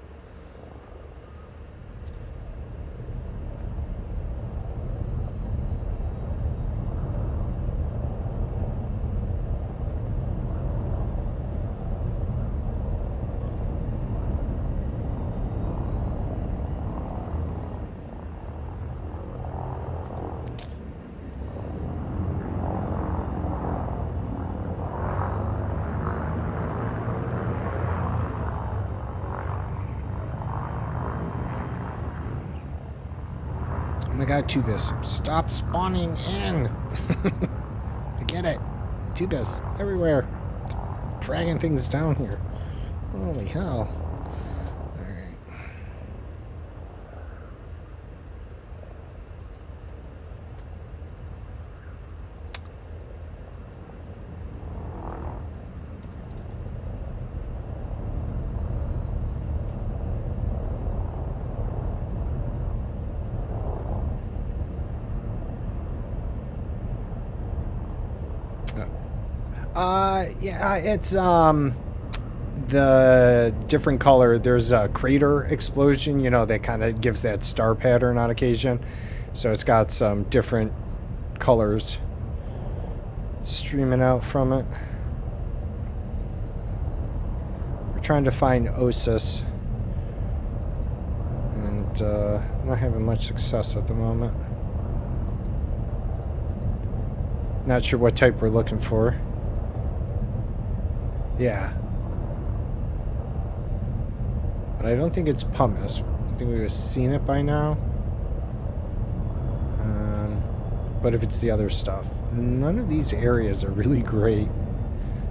Oh my god, Tubis, stop spawning in! I get it. Tubis, everywhere. Dragging things down here. Holy hell. Alright. Yeah, it's the different color. There's a crater explosion, you know, that kind of gives that star pattern on occasion. So it's got some different colors streaming out from it. We're trying to find Osis, and not having much success at the moment. Not sure what type we're looking for. Yeah. But I don't think it's pumice. I think we've seen it by now. But if it's the other stuff. None of these areas are really great.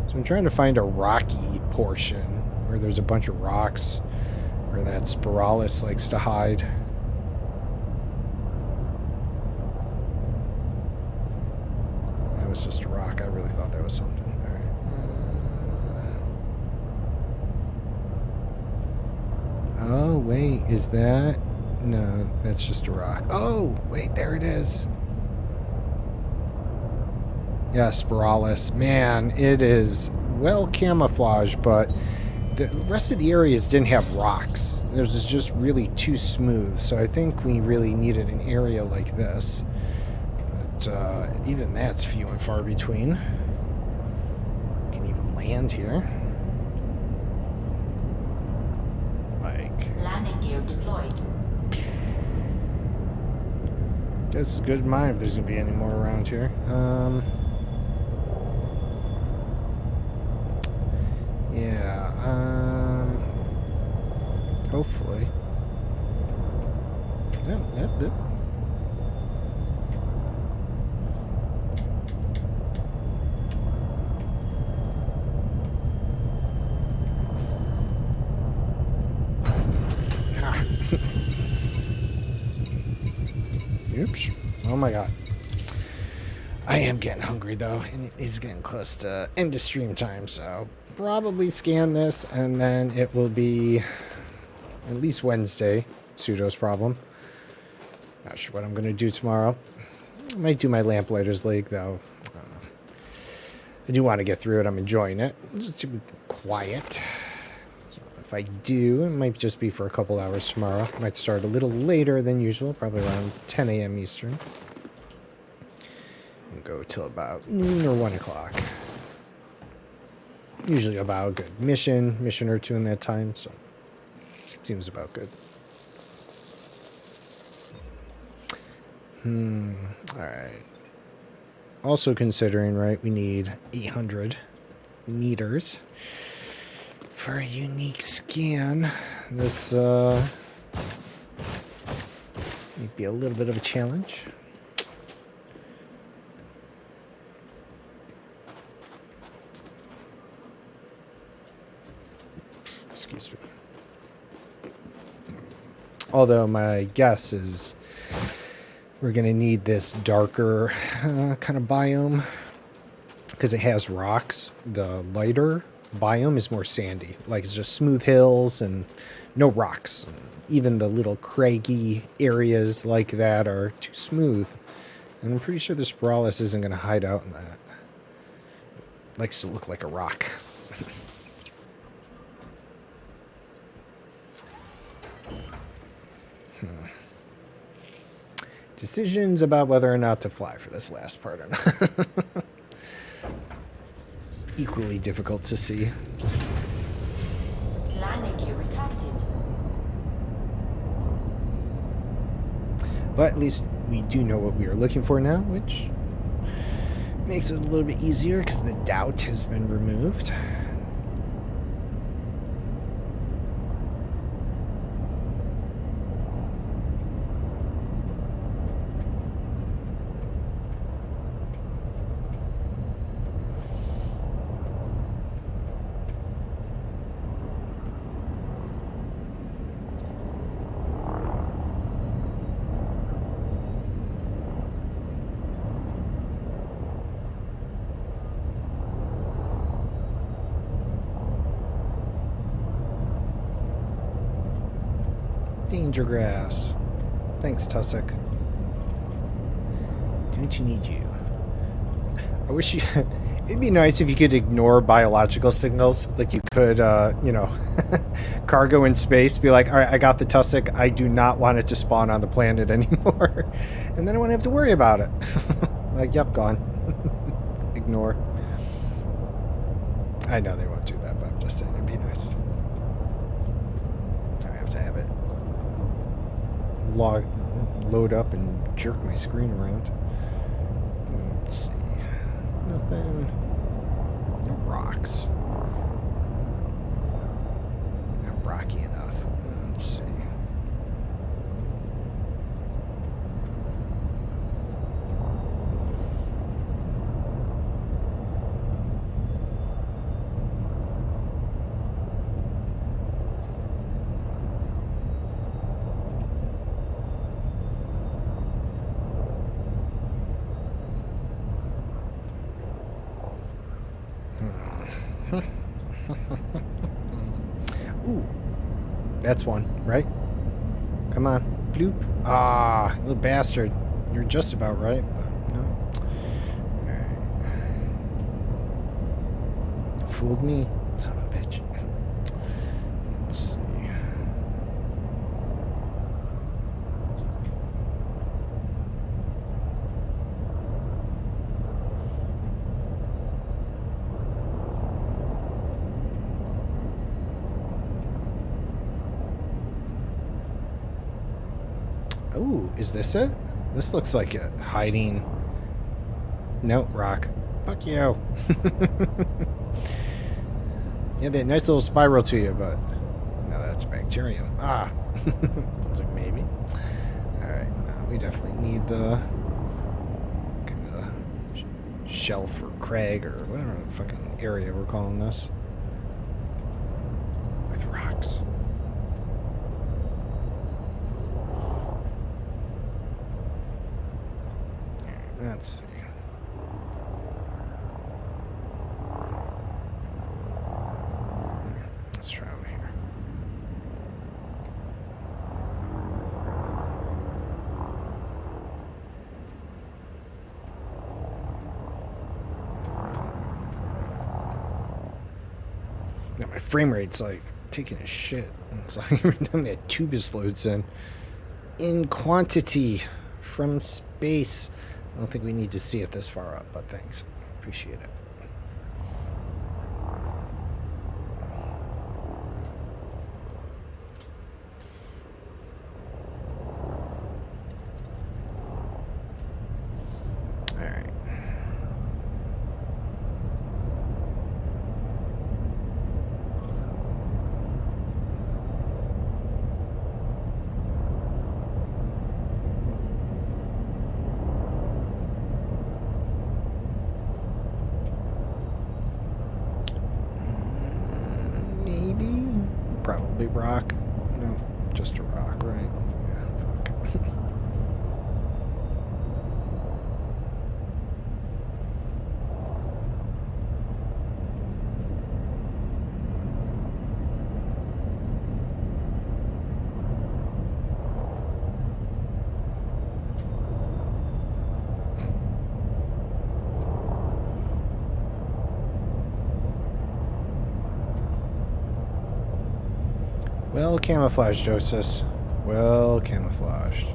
So I'm trying to find a rocky portion where there's a bunch of rocks where that Spiralis likes to hide. That was just a rock. I really thought that was something. Oh, wait, is that? No, that's just a rock. Oh, wait, there it is. Yeah, Spiralis. Man, it is well camouflaged, but the rest of the areas didn't have rocks. It was just really too smooth, so I think we really needed an area like this. but even that's few and far between. We can even land here. Like, Landing gear deployed. guess it's good in mind if there's gonna be any more around here. Yeah. Hopefully. Yep. Oops. Oh my god. I am getting hungry though, and it's getting close to end of stream time, so probably scan this and then it will be at least Wednesday. Pseudo's problem. Not sure what I'm going to do tomorrow. I might do my Lamplighters League though. I do want to get through it. I'm enjoying it. Just to be quiet. So if I do, it might just be for a couple hours tomorrow. Might start a little later than usual, probably around 10 a.m. Eastern. And go till about noon or 1 o'clock. Usually about a good mission or two in that time, so seems about good. Alright. Also considering, right, we need 800 meters for a unique scan. This might be a little bit of a challenge. Excuse me. Although my guess is we're going to need this darker kind of biome because it has rocks. The lighter biome is more sandy. Like it's just smooth hills and no rocks. Even the little craggy areas like that are too smooth. And I'm pretty sure the Spiralis isn't going to hide out in that. It likes to look like a rock. Decisions about whether or not to fly for this last part or not. Equally difficult to see. Landing gear retracted. But at least we do know what we are looking for now, which makes it a little bit easier because the doubt has been removed. Danger grass. Thanks, Tussock. Don't you need you? I wish you... It'd be nice if you could ignore biological signals. Like you could, you know, cargo in space. Be like, all right, I got the Tussock. I do not want it to spawn on the planet anymore. And then I won't have to worry about it. Like, yep, gone. Ignore. I know they won't do that, but I'm just saying it'd be nice. I have to have it load up and jerk my screen around. Let's see. Nothing. No rocks. Not rocky enough. Let's see. Ooh, that's one, right? Come on, bloop. Ah, little bastard. You're just about right, but no. Alright. Fooled me, son of a bitch. Let's see. is this it? This looks like a hiding... No, rock. Fuck you. Yeah, that nice little spiral to you, but... No, that's bacterium. Ah. I was like, maybe. Alright, now we definitely need the... kind of the shelf or crag or whatever the fucking area we're calling this. With rocks. Let's see. Let's try over here. Yeah, my frame rate's like taking a shit. It's like every time that tubus loads in quantity from space. I don't think we need to see it this far up, but thanks. Appreciate it. All right. Probably rock. No, just a rock, right? Yeah, fuck. Well camouflaged, Joseph. Well camouflaged.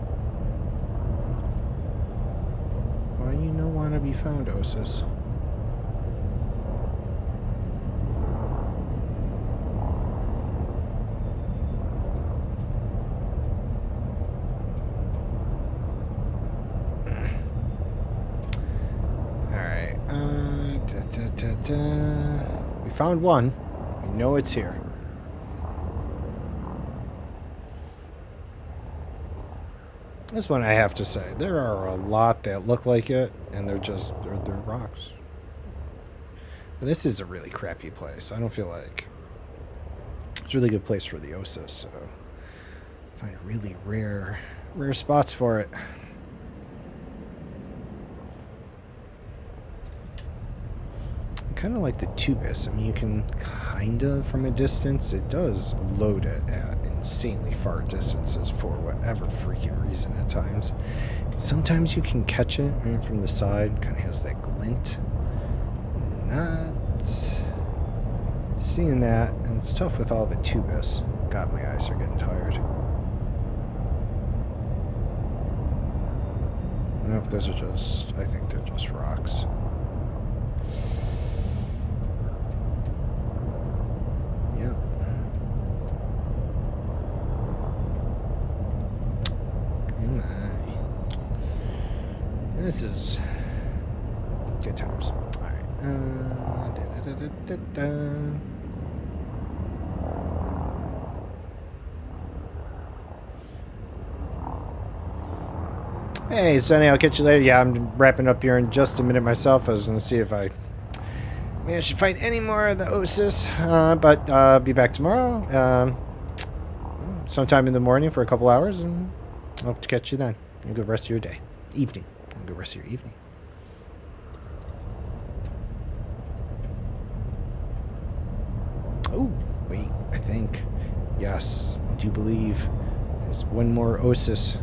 Why you no want to be found, Osis? Alright. We found one. We know it's here. This one I have to say, there are a lot that look like it, and they're rocks. But this is a really crappy place. I don't feel like it's a really good place for the Osis, so find really rare spots for it. Kind of like the tubus. I mean, you can kind of, from a distance, it does load it at insanely far distances for whatever freaking reason at times. Sometimes you can catch it from the side, kind of has that glint. Not seeing that, and it's tough with all the tubus. God, my eyes are getting tired. Nope, those are just, I think they're just rocks. This is good times. All right. Hey, Sonny, I'll catch you later. Yeah, I'm wrapping up here in just a minute myself. I was going to see if I managed to find any more of the Osis, but I'll be back tomorrow, sometime in the morning for a couple hours, and I hope to catch you then. Have a good rest of your day. Evening. Have a good rest of your evening. Oh, wait, I think, yes, I do believe there's one more Osis.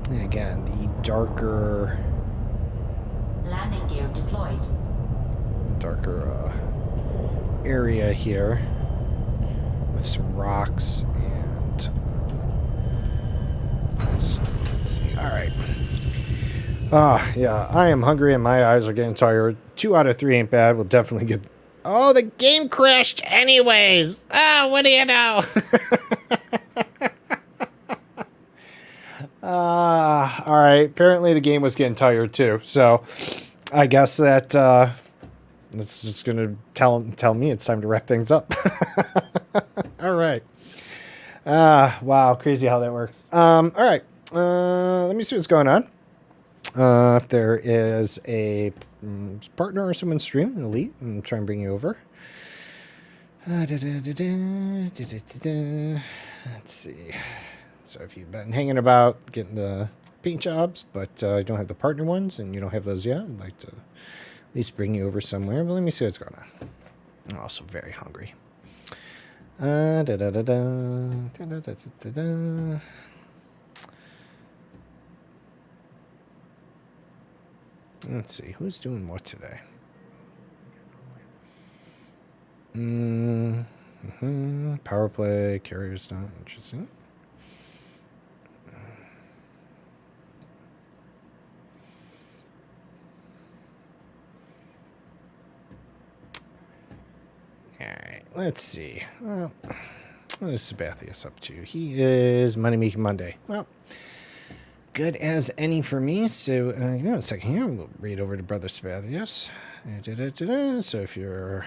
And again, the darker... Landing gear deployed. Darker area here with some rocks and... so let's see, alright. Yeah, I am hungry and my eyes are getting tired. 2 out of 3 ain't bad. We'll definitely get... Oh, the game crashed anyways! Ah, what do you know? All right. Apparently the game was getting tired too. So I guess that that's just gonna tell me it's time to wrap things up. All right. Wow, crazy how that works. All right. Let me see what's going on. If there is a partner or someone stream, Elite, I'm trying to bring you over. Let's see. So if you've been hanging about getting the paint jobs, but you don't have the partner ones and you don't have those yet, I'd like to at least bring you over somewhere. But let me see what's going on. I'm also very hungry. Let's see, who's doing what today? Power play, carrier's not interesting. Alright, let's see. Well, what is Sabathius up to? He is Money Making Monday. Well, good as any for me. So, give me a second here. We'll read over to Brother Sabathius. So if you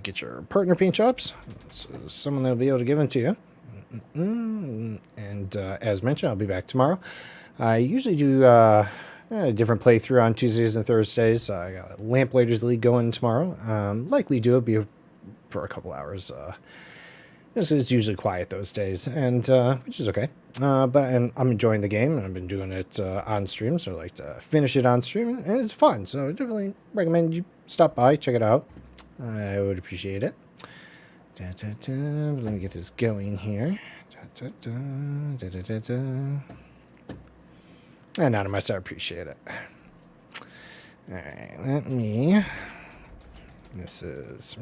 get your partner paint jobs, so someone that'll be able to give them to you. And as mentioned, I'll be back tomorrow. I usually do a different playthrough on Tuesdays and Thursdays. I got a Lamplighters League going tomorrow. Likely do it be for a couple hours. It's usually quiet those days, and which is okay. But I'm enjoying the game, and I've been doing it on stream, so I like to finish it on stream, and it's fun. So I definitely recommend you stop by, check it out. I would appreciate it. Let me get this going here. Anonymous, I appreciate it. All right, let me. This is.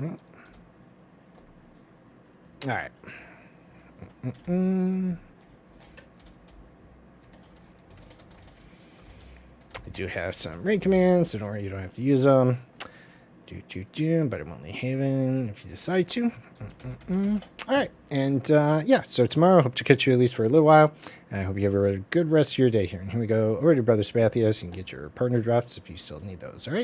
All right. I do have some raid commands, so don't worry, you don't have to use them. But it won't leave Haven if you decide to. All right, and yeah, so tomorrow I hope to catch you at least for a little while. I hope you have a good rest of your day here. And here we go over to Brother Spathias. You can get your partner drops if you still need those. All right.